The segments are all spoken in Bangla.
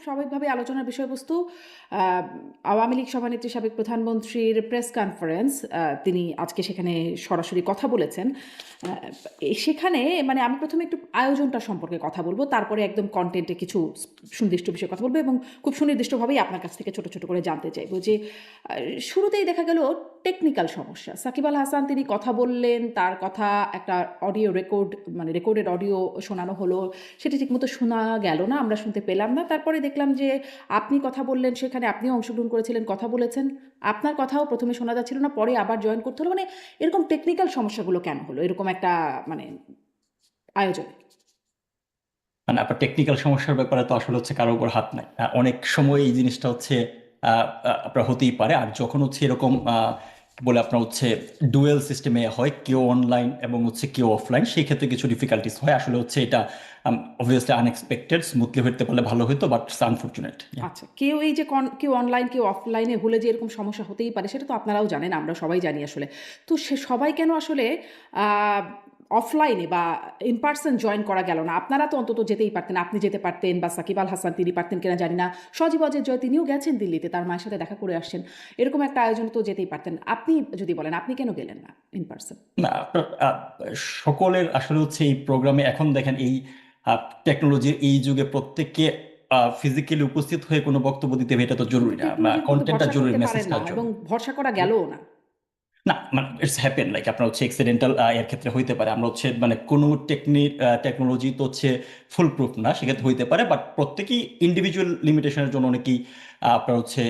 খুব স্বাভাবিকভাবে আলোচনার বিষয়বস্তু আহ, আওয়ামী লীগ সভানেত্রী সাবেক প্রধানমন্ত্রীর প্রেস কনফারেন্স। তিনি আজকে সেখানে সরাসরি কথা বলেছেন। সেখানে মানে আমি প্রথমে একটু আয়োজনটা সম্পর্কে কথা বলবো, তারপরে একদম কন্টেন্টে কিছু সুনির্দিষ্ট বিষয়ে কথা বলবো এবং খুব সুনির্দিষ্টভাবেই আপনার কাছ থেকে ছোট ছোট করে জানতে চাইবো যে শুরুতেই দেখা গেল টেকনিক্যাল সমস্যা। সাকিব আল হাসান তিনি কথা বললেন, তার কথা একটা অডিও রেকর্ড মানে রেকর্ডেড অডিও শোনানো হলো, সেটা ঠিকমতো শোনা গেল না, আমরা শুনতে পেলাম না। তারপরে দেখলাম যে আপনি কথা বললেন, সেখানে আপনিও অংশগ্রহণ করেছিলেন, কথা বলেছেন, আপনার কথাও প্রথমে শোনা যাচ্ছিল না, পরে আবার জয়েন করতে হলো। মানে এরকম টেকনিক্যাল সমস্যাগুলো কেন হলো এরকম একটা মানে আয়োজনে? মানে আপনার টেকনিক্যাল সমস্যার ব্যাপারে তো আসলে হচ্ছে কারোর উপর হাত নাই। অনেক সময় এই জিনিসটা হচ্ছে আপনার হতেই পারে। আর যখন হচ্ছে এরকম বলে আপনার হচ্ছে ডুয়েল সিস্টেমে হয়, কেউ অনলাইন এবং হচ্ছে কেউ অফলাইন, সেই ক্ষেত্রে কিছু ডিফিকাল্টিস হয়। আসলে হচ্ছে এটা অবভিয়াসলি আনএক্সপেক্টেড, স্মুথলি হতে পারলে ভালো হতো, বাট আনফর্চুনেট। আচ্ছা, কেউ এই যে কেউ অনলাইন কেউ অফলাইনে হলে যে এরকম সমস্যা হতেই পারে সেটা তো আপনারাও জানেন, আমরা সবাই জানি আসলে। তো সে সবাই কেন আসলে অফলাইনে বা ইন পার্সন জয়েন করা গেল না? আপনারা তো অন্তত যেতেই পারতেন, আপনি যেতে পারতেন বা সাকিব আল হাসান তিনি পারতেন কিনা জানি না, সজীব অজয় জয় তিনিও গেছেন দিল্লিতে, তার মায়ের সাথে দেখা করে আসছেন, এরকম একটা আয়োজনে তো যেতেই পারতেন। আপনি যদি বলেন আপনি কেন গেলেন না ইন পার্সন? না আপনার সকলের আসলে হচ্ছে এই প্রোগ্রামে এখন দেখেন এই টেকনোলজির এই যুগে প্রত্যেককে ফিজিক্যালি উপস্থিত হয়ে কোনো বক্তব্য দিতে হবে এটা তো কিন্তু জরুরি না। টেকনোলজির উপর তো কন্টেন্টটা ভরসা জরুরি, করতে পারেন মেসেজটা না এবং জরুরি। ভরসা করা গেলও না। না মানে ইটস হ্যাপেন, লাইক আপনার হচ্ছে এক্সিডেন্টাল এর ক্ষেত্রে হইতে পারে। আমরা হচ্ছে মানে কোনো টেকনোলজি তো হচ্ছে ফুল প্রুফ না, সেক্ষেত্রে হইতে পারে। বাট প্রত্যেকেই ইন্ডিভিজুয়াল লিমিটেশনের জন্য অনেকেই আপনার হচ্ছে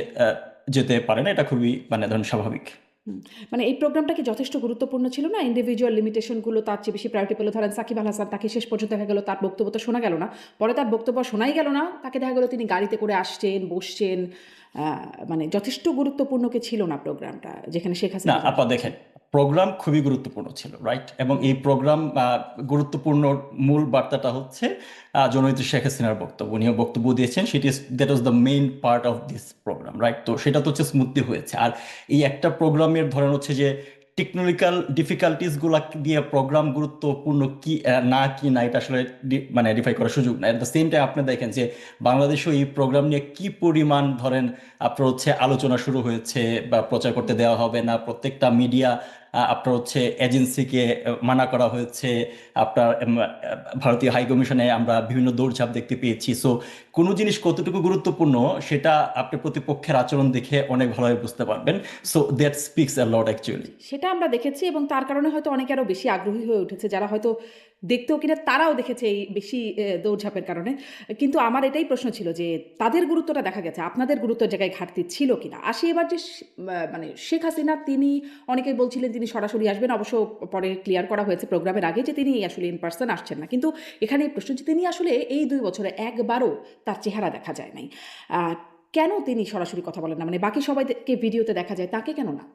যেতে পারে না, এটা খুবই মানে ধরেন স্বাভাবিক। হুম, মানে এই প্রোগ্রামটা কি যথেষ্ট গুরুত্বপূর্ণ ছিল না? ইন্ডিভিজুয়াল লিমিটেশনগুলো তার চেয়ে বেশি প্রায়োরিটি পেল। ধরেন সাকিব আল হাসান, তাকে শেষ পর্যন্ত দেখা গেল তার বক্তব্য তো শোনা গেল না। পরে তার বক্তব্য শোনাই গেল না। তাকে দেখা গেল তিনি গাড়িতে করে আসছেন, বসছেন। আ মানে যথেষ্ট গুরুত্বপূর্ণ কি ছিল না প্রোগ্রামটা? যেখানে শেখ না হাসিনা যান। আপা দেখেন, প্রোগ্রাম খুবই গুরুত্বপূর্ণ ছিল, রাইট? এবং হুম। এই প্রোগ্রাম গুরুত্বপূর্ণ মূল বার্তাটা হচ্ছে জননেত্রী শেখ হাসিনার বক্তব্য। উনিও বক্তব্য দিয়েছেন, সেটি that was the main part of this programme, right? তো সেটা তো হচ্ছে স্মুথলি হয়েছে। আর এই একটা প্রোগ্রামের ধরেন হচ্ছে যে টেকনিক্যাল ডিফিকাল্টিস গুলা দিয়ে প্রোগ্রাম গুরুত্বপূর্ণ কি না কি না, এটা আসলে মানে ডিফাই করার সুযোগ নাই। এট দ্য সেম টাইম আপনি দেখেন যে বাংলাদেশেও এই প্রোগ্রাম নিয়ে কি পরিমাণ ধরেন আপনার হচ্ছে আলোচনা শুরু হয়েছে, বা প্রচার করতে দেওয়া হবে না, প্রত্যেকটা মিডিয়া আপনার হচ্ছে এজেন্সিকে মানা করা হয়েছে। আপনার ভারতীয় হাই কমিশনে আমরা বিভিন্ন দৌড়ঝাঁপ দেখতে পেয়েছি। সো কোনো জিনিস কতটুকু গুরুত্বপূর্ণ সেটা আপনি প্রতিপক্ষের আচরণ দেখে অনেক ভালোভাবে বুঝতে পারবেন। So that speaks a lot actually. সেটা আমরা দেখেছি এবং তার কারণে হয়তো অনেকে আরো বেশি আগ্রহী হয়ে উঠেছে, যারা হয়তো দেখতেও কিনা তারাও দেখেছে এই বেশি দৌড়ঝাঁপের কারণে। কিন্তু আমার এটাই প্রশ্ন ছিল যে তাদের গুরুত্বটা দেখা গেছে, আপনাদের গুরুত্বের জায়গায় ঘাটতি ছিল কিনা? আসি এবার যে মানে শেখ হাসিনা তিনি অনেকেই বলছিলেন তিনি সরাসরি আসবেন। অবশ্য পরে ক্লিয়ার করা হয়েছে প্রোগ্রামের আগে যে তিনি আসলে ইন পারসন আসছেন না। কিন্তু এখানে প্রশ্ন যে তিনি আসলে এই ২ বছরে একবারও তার চেহারা দেখা যায় নাই। আ কেন তিনি সরাসরি কথা বলেন না? মানে বাকি সবাইকে ভিডিওতে দেখা যায়, তাকে কেন না?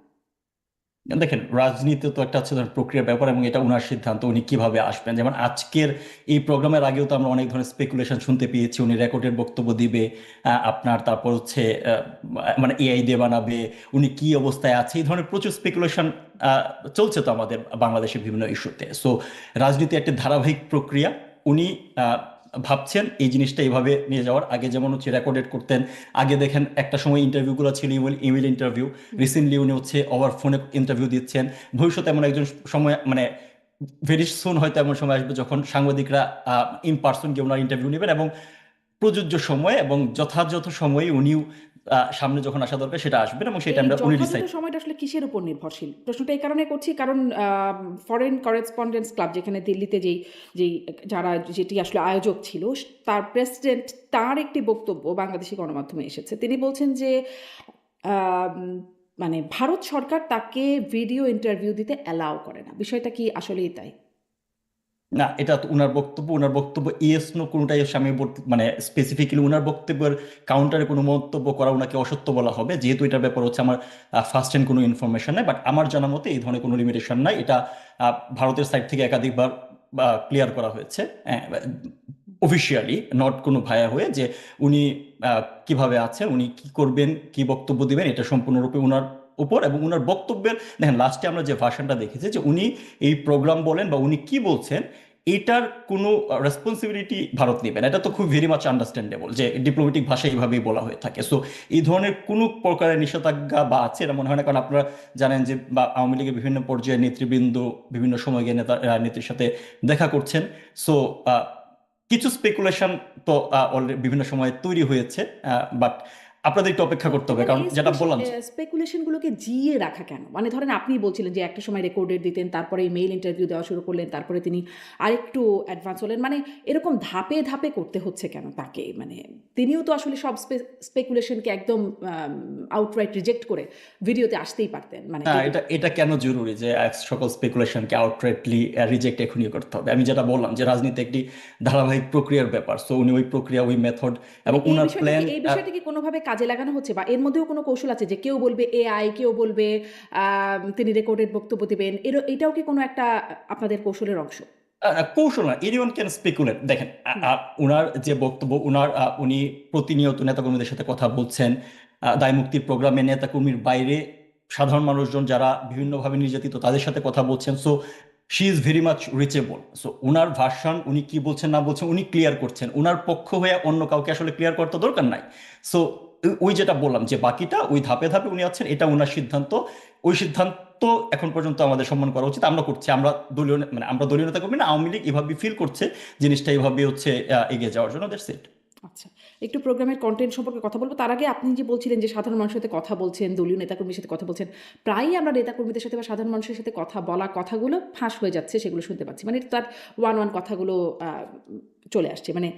দেখেন, রাজনীতি তো একটা হচ্ছে ধরেন প্রক্রিয়ার ব্যাপার, এবং এটা উনার সিদ্ধান্ত, উনি কিভাবে আসবেন। যেমন আজকের এই প্রোগ্রামের আগেও তো আমরা অনেক ধরনের স্পেকুলেশন শুনতে পেয়েছি, উনি রেকর্ডের বক্তব্য দিবে আপনার, তারপর হচ্ছে মানে এআই দিয়ে বানাবে, উনি কি অবস্থায় আছে, এই ধরনের প্রচুর স্পেকুলেশন চলছে তো আমাদের বাংলাদেশের বিভিন্ন ইস্যুতে। সো রাজনীতি একটা ধারাবাহিক প্রক্রিয়া। উনি ভাবছেন এই জিনিসটা এইভাবে নিয়ে যাওয়ার। আগে যেমন হচ্ছে রেকর্ডেড করতেন, আগে দেখেন একটা সময় ইন্টারভিউগুলো ছিল ইমেল ইমেল ইন্টারভিউ, হুম। রিসেন্টলি উনি হচ্ছে ওভার ফোনে ইন্টারভিউ দিচ্ছেন। ভবিষ্যতে এমন একজন সময় মানে ভেরি সুন হয়তো এমন সময় আসবে যখন সাংবাদিকরা ইন পার্সন গিয়ে ওনার ইন্টারভিউ নেবেন, এবং প্রযোজ্য সময়ে এবং যথাযথ সময়ে উনিও সামনে যখন আসা দরকার সেটা আসবেন, এবং সেটা এই আমরা উনি যথাযথ ডিসাইড। সময়টা আসলে কিসের উপর নির্ভরশীল? প্রশ্নটা এই কারণে করছি কারণ ফরেন করেসপন্ডেন্টস ক্লাব যেখানে দিল্লিতে যেই যারা যেটি আসলে আয়োজক ছিল, তার প্রেসিডেন্ট তার একটি বক্তব্য বাংলাদেশী গণমাধ্যমে এসেছে। তিনি বলছেন যে আম মানে ভারত সরকার তাকে ভিডিও ইন্টারভিউ দিতে অ্যালাও করে না। বিষয়টা কি আসলেই তাই? না, এটা তো উনার বক্তব্য ইয়েস নো কোনোটাই হচ্ছে আমি মানে স্পেসিফিক্যালি উনার বক্তব্যের কাউন্টারে কোনো মন্তব্য করা ওনাকে অসত্য বলা হবে, যেহেতু এটার ব্যাপার হচ্ছে আমার ফার্স্ট হ্যান্ড কোনো ইনফরমেশন নাই। বাট আমার জানা মতে এই ধরনের কোনো লিমিটেশন নাই, এটা ভারতের সাইড থেকে একাধিকবার ক্লিয়ার করা হয়েছে অফিসিয়ালি, নট কোনো ভায়া হয়ে, যে উনি কিভাবে আছেন, উনি কি করবেন, কি বক্তব্য দিবেন, এটা সম্পূর্ণরূপে উনার উপর। এবং উনার বক্তব্যের দেখেন লাস্টে আমরা যে ভাষণটা দেখেছি, যে উনি এই প্রোগ্রাম বলেন বা উনি কি বলছেন, এটার কোনো রেসপন্সিবিলিটি ভারত নেবে না। এটা তো খুব ভেরি মাচ আন্ডারস্ট্যান্ডেবল যে ডিপ্লোমেটিক ভাষায় এইভাবেই বলা হয়ে থাকে। সো এই ধরনের কোনো প্রকারের নিষেধাজ্ঞা বা আছে এটা মনে হয় না, কারণ আপনারা জানেন যে বা আওয়ামী লীগের বিভিন্ন পর্যায়ে নেতৃবৃন্দ বিভিন্ন সময় গিয়ে নেত্রীর সাথে দেখা করছেন। সো কিছু স্পেকুলেশন তো অলরেডি বিভিন্ন সময় তৈরি হয়েছে, বাট আপনাদের একটু অপেক্ষা করতে হবে, মানে কারণ এই যেটা বললাম যে স্পেকুলেশনগুলোকে জিইয়ে রাখা কেন? মানে ধরেন আপনি বলছিলেন যে একটা সময় রেকর্ডেড দিতেন, তারপরে মেইল ইন্টারভিউ দেওয়া শুরু করলেন, তারপরে তিনি আরেকটু অ্যাডভান্স হলেন। মানে এরকম ধাপে ধাপে করতে হচ্ছে কেন তাকে? মানে তিনিও তো আসলে সব স্পেকুলেশনকে একদম আউটরাইট রিজেক্ট করে ভিডিওতে আসতেই পারতেন। মানে না, এটা এটা কেন জরুরি যে সকল স্পেকুলেশনকে আউটরাইটলি রিজেক্ট এখনই করতে হবে? আমি যেটা বললাম যে রাজনীতি একটি ধারাবাহিক প্রক্রিয়ার ব্যাপার। সো উনি ওই প্রক্রিয়া, ওই মেথড মানে এবং উনার প্ল্যান। এই বিষয়টা কি কোনোভাবে কাজে লাগানো হচ্ছে, বা এর মধ্যেও কোনো কৌশল আছে যে কেউ বলবে এআই, কেউ বলবে তিনি রেকর্ডেড বক্তব্য দিবেন, এটাও কি কোনো একটা আপনাদের কৌশলের অংশ? কৌশল না, এনিওয়ান ক্যান স্পেকুলেট। দেখেন, হুম। উনার যে বক্তব্য, উনি প্রতিনিয়ত নেতাকর্মীদের সাথে কথা বলছেন। দায় মুক্তির প্রোগ্রামে নেতাকর্মীর বাইরে সাধারণ মানুষজন যারা বিভিন্নভাবে নির্যাতিত তাদের সাথে কথা বলছেন। So she is very much reachable. So উনার ভার্সন উনি কি বলছেন না বলছেন উনি ক্লিয়ার করছেন, উনার পক্ষ হয়ে অন্য কাউকে আসলে ক্লিয়ার করতে দরকার নাই। সো ওই যেটা বললাম যে বাকিটা ওই ধাপে ধাপে উনি আছেন, এটা উনার সিদ্ধান্ত। ওই সিদ্ধান্ত এখন পর্যন্ত আমাদের সম্মান করা উচিত, আমরা করছি। আমরা দলীয় মানে আমরা দলীয় নেতা কর্মী না, আওয়ামী লীগ এভাবে ফিল করছে জিনিসটা এইভাবে হচ্ছে এগিয়ে যাওয়ার জন্য। That's it. আচ্ছা, একটু প্রোগ্রামের কন্টেন্ট সম্পর্কে কথা বলবো। তার আগে আপনি যে বলছিলেন যে সাধারণ মানুষের সাথে কথা বলছেন, দলীয় নেতাকর্মীর সাথে কথা বলছেন। প্রায়ই আমরা নেতাকর্মীদের সাথে বা সাধারণ মানুষের সাথে কথা বলা কথাগুলো ফাঁস হয়ে যাচ্ছে, সেগুলো শুনতে পাচ্ছি। মানে তার ওয়ান কথাগুলো চলে আসছে। মানে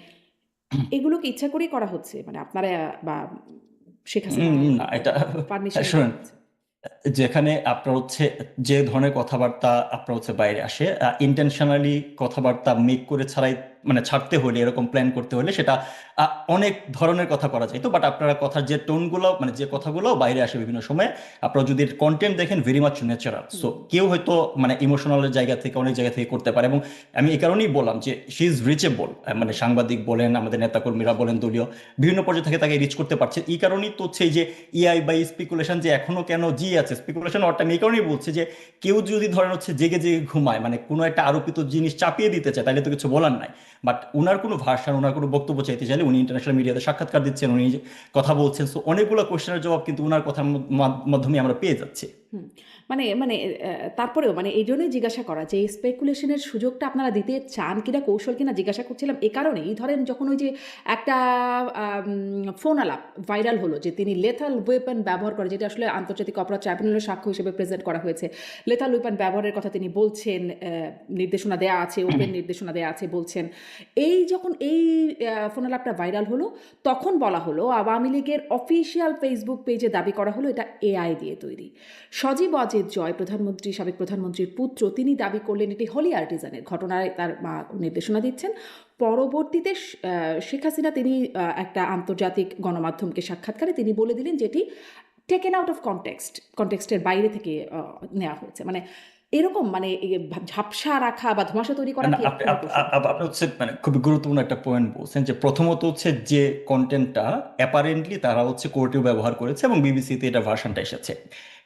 এগুলো কি ইচ্ছা করেই করা হচ্ছে? মানে আপনারা বা শেখ হাসিনার না, এটা পারমিশনে করা শুনুন, হচ্ছে? যেখানে আপনার হচ্ছে যে ধরনের কথাবার্তা আপনার হচ্ছে বাইরে আসে, ইন্টেনশনালি কথাবার্তা মেক করে ছাড়াই, মানে ছাড়তে হলে, এরকম প্ল্যান করতে হলে সেটা অনেক ধরনের কথা করা যায়। তো বাট আপনারা কথার যে টোনগুলো, মানে যে কথাগুলো বাইরে আসে বিভিন্ন সময়, আপনারা যদি কন্টেন্ট দেখেন ভেরি মাচ ন্যাচারাল। সো হুম। কেউ হয়তো মানে ইমোশনালের জায়গা থেকে, অনেক জায়গা থেকে করতে পারে। এবং আমি এই কারণেই বললাম যে শি ইজ রিচেবল। মানে সাংবাদিক বলেন, আমাদের নেতাকর্মীরা বলেন, দলীয় বিভিন্ন পর্যায়ে থেকে তাকে রিচ করতে পারছে। এই কারণেই তো হচ্ছে এই যে ইআই বা স্পেকুলেশন যে এখনো কেন জি আছে, স্পেকুলেশন অর্থ আমি এই কারণেই বলছি যে কেউ যদি ধরেন হচ্ছে জেগে জেগে ঘুমায়, মানে কোনো একটা আরোপিত জিনিস চাপিয়ে দিতে চায়, তাহলে তো কিছু বলার নাই। বাট উনার কোনো ভার্সন, উনার কোনো বক্তব্য চাইতে চাইলে উনি ইন্টারন্যাশনাল মিডিয়াতে সাক্ষাৎকার দিচ্ছেন, উনি কথা বলছেন। সো অনেকগুলো কোশ্চেনের জবাব কিন্তু উনার কথার মাধ্যমে আমরা পেয়ে যাচ্ছি। হুম। মানে মানে তারপরেও মানে এইজন্যই জিজ্ঞাসা করা যে এই স্পেকুলেশনের সুযোগটা আপনারা দিতে চান কিনা, কৌশল কিনা জিজ্ঞাসা করছিলাম এ কারণেই। ধরেন যখন ওই যে একটা ফোন আলাপ ভাইরাল হলো যে তিনি লেথাল ওয়েপন ব্যবহার করে, যেটা আসলে আন্তর্জাতিক অপরাধ ট্রাইব্যুনালের সাক্ষ্য হিসেবে প্রেজেন্ট করা হয়েছে। লেথাল ওয়েপন ব্যবহারের কথা তিনি বলছেন, নির্দেশনা দেয়া আছে, ওপেন নির্দেশনা দেয়া আছে বলছেন। যখন এই ফোন আলাপটা ভাইরাল হলো, তখন বলা হলো আওয়ামী লীগের অফিসিয়াল ফেসবুক পেজে দাবি করা হলো এটা এআই দিয়ে তৈরি। সজীব ওয়াজেদ জয়, সাবেক প্রধানমন্ত্রীর পুত্র, তিনি দাবি করলেন এটি হোলি আর্টিজানের ঘটনায় তার মা নির্দেশনা দিচ্ছেন। পরবর্তীতে শেখ হাসিনা তিনি একটা আন্তর্জাতিক গণমাধ্যমকে সাক্ষাৎকারে তিনি বলে দিলেন যেটি টেকেন আউট অফ কনটেক্সটের বাইরে থেকে নেওয়া হয়েছে। মানে এরকম মানে ঝাপসা রাখা বা ধোঁয়াশা তৈরি করা না, কি আপনি কোনো আপ- কৌশল? আপ- আপ- আপনি হচ্ছে মানে খুবই গুরুত্বপূর্ণ একটা পয়েন্ট বলছেন যে প্রথমত হচ্ছে যে কন্টেন্টটা অ্যাপারেন্টলি তারা হচ্ছে কোর্টেও ব্যবহার করেছে এবং বিবিসিতে এটা ভার্সনটা এসেছে।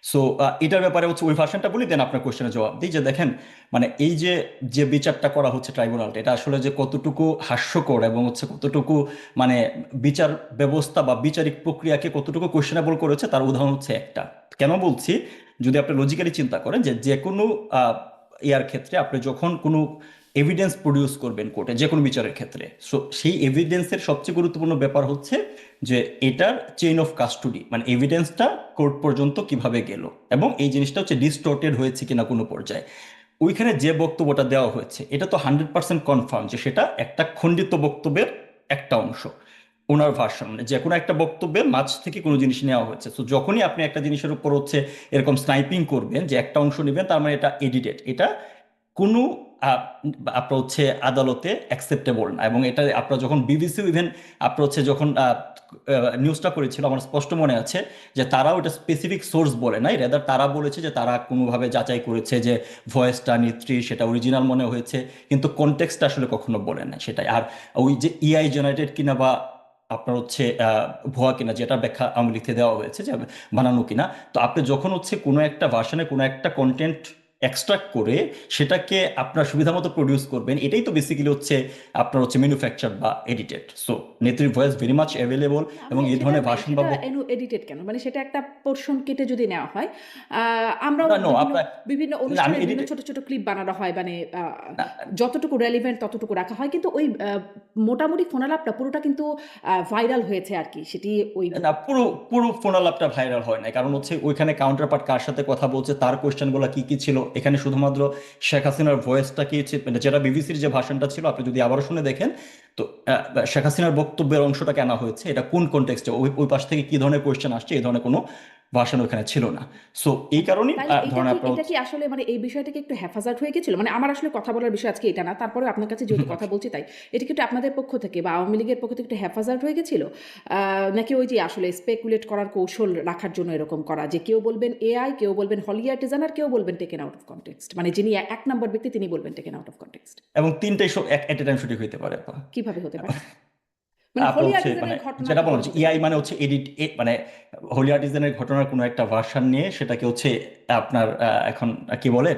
সো এটার ব্যাপারে হচ্ছে ওই ভার্সনটা বলি, দেন আপনার কোশ্চেনের জবাব দিই। যে দেখেন, মানে এই যে যে বিচারটা করা হচ্ছে ট্রাইব্যুনালটা, এটা আসলে যে কতটুকু হাস্যকর এবং হচ্ছে কতটুকু মানে বিচার ব্যবস্থা বা বিচারিক প্রক্রিয়াকে কতটুকু কোয়েশ্চেনেবল করেছে তার উদাহরণ হচ্ছে একটা। কেন বলছি? যদি আপনি লজিক্যালি চিন্তা করেন যে যে কোনো ইয়ার ক্ষেত্রে আপনি যখন কোনো এভিডেন্স প্রডিউস করবেন কোর্টে, যে কোনো বিচারের ক্ষেত্রে, সো সেই এভিডেন্সের সবচেয়ে গুরুত্বপূর্ণ ব্যাপার হচ্ছে যে এটার চেইন অফ কাস্টডি, মানে এভিডেন্সটা কোর্ট পর্যন্ত কিভাবে গেল এবং এই জিনিসটা হচ্ছে ডিস্টর্টেড হয়েছে কিনা কোনো পর্যায়ে। ওইখানে যে বক্তব্যটা দেওয়া হয়েছে এটা তো 100% কনফার্ম যে সেটা একটা খণ্ডিত বক্তব্যের একটা অংশ। ওনার ভার্সন মানে যে কোনো একটা বক্তব্যের মাঝ থেকে কোনো জিনিস নেওয়া হয়েছে। তো যখনই আপনি একটা জিনিসের উপর হচ্ছে এরকম স্নাইপিং করবেন যে একটা অংশ নেবেন, তার মানে এটা এডিটেড, এটা কোনো আহ, আপনার হচ্ছে আদালতে অ্যাকসেপ্টেবল না। এবং এটা আপনার যখন বিবিসি ইভেন আপনার হচ্ছে যখন নিউজটা করেছিল, আমার স্পষ্ট মনে আছে যে তারাও এটা স্পেসিফিক সোর্স বলে নাই, রেদার তারা বলেছে যে তারা কোনোভাবে যাচাই করেছে যে ভয়েসটা নেত্রী, সেটা অরিজিনাল মনে হয়েছে, কিন্তু কনটেক্সটটা আসলে কখনো বলে না সেটাই। আর ওই যে ইআই জেনারেটেড কিনা বা আপনার হচ্ছে ভুয়া কিনা, যেটা ব্যাখ্যা আওয়ামী লীগ থেকে দেওয়া হয়েছে যে বানানো কিনা, তো আপনি যখন হচ্ছে কোনো একটা ভার্সনে কোনো একটা কন্টেন্ট এক্সট্রাক্ট করে সেটাকে আপনার সুবিধা মতো প্রডিউস করবেন, এটাই তো বেসিক্যালি হচ্ছে আপনার হচ্ছে ম্যানুফ্যাকচার বা এডিটেড। সো নেত্রীর ভয়েস ভেরি মাচ অ্যাভেলেবল, না, এবং মানে এই সেটা ধরনের ভাষণ বা সেটা এডিটেড কেন? মানে সেটা একটা পোর্শন কেটে যদি নেওয়া হয়, আমরাও না, নো বিভিন্ন আপনার, বিভিন্ন না আমি অনুষ্ঠানে বিভিন্ন এডিটেড, ছোট ছোট ক্লিপ বানানো হয়, মানে যতটুকু রেলিভেন্ট ততটুকু রাখা হয়, কিন্তু ওই মোটামুটি ফোনালাপটা পুরোটা কিন্তু ভাইরাল হয়েছে আর কি, সেটি ওই না পুরো পুরো ফোন আলাপটা ভাইরাল হয় না, কারণ হচ্ছে ওইখানে কাউন্টার পার্ট কার সাথে কথা বলছে, তার কোয়েশ্চেনগুলো কি কি ছিল, এখানে শুধুমাত্র শেখ হাসিনার ভয়েসটা কি মানে যেটা বিবিসির যে ভাষণটা ছিল, আপনি যদি আবারও শুনে দেখেন, তো শেখ হাসিনার বক্তব্যের অংশটা কেন হয়েছে, এটা কোন কনটেক্সটে, ওই ওই পাশ থেকে কি ধরনের কোয়েশ্চেন আসছে, এই ধরনের কোনো ভাষণ ওখানে ছিল না। সো এই আচ্ছা, কারণেই তাইলে ধরেন আপনার এটা কি আসলে মানে এই বিষয়টা কি একটু হেফাজত হয়ে গেছিল? মানে আমার আসলে কথা বলার বিষয় আজকে এটা না। তারপরেও আপনার কাছে যেহেতু কথা বলছি তাই। এটা কি একটু আপনাদের পক্ষ থেকে বা আওয়ামী লীগের পক্ষ থেকে একটু হেফাজত হয়ে গেছিল? নাকি ওই যে আসলে স্পেকুলেট করার কৌশল রাখার জন্য এরকম করা? যে কেউ বলবেন এআই, কেউ বলবেন হলি আর্টিজান, আর কেউ বলবেন টেকেন আউট অফ কনটেক্সট। মানে যিনি এক নম্বর ব্যক্তি তিনি বলবেন টেকেন আউট অফ কনটেক্সট। এবং তিনটাই এট এ টাইম শুটিং হইতে পারে। কিভাবে হতে পারে? মানে আপনার হলি হচ্ছে মানে আর্টিজানের ঘটনা যেটা কি বললাম করে যে হতে এআই পারে? মানে হচ্ছে এডিট, মানে হোলি আর্টিজানের ঘটনার কোনো একটা ভার্সন নিয়ে সেটাকে হচ্ছে আপনার এখন কি বলে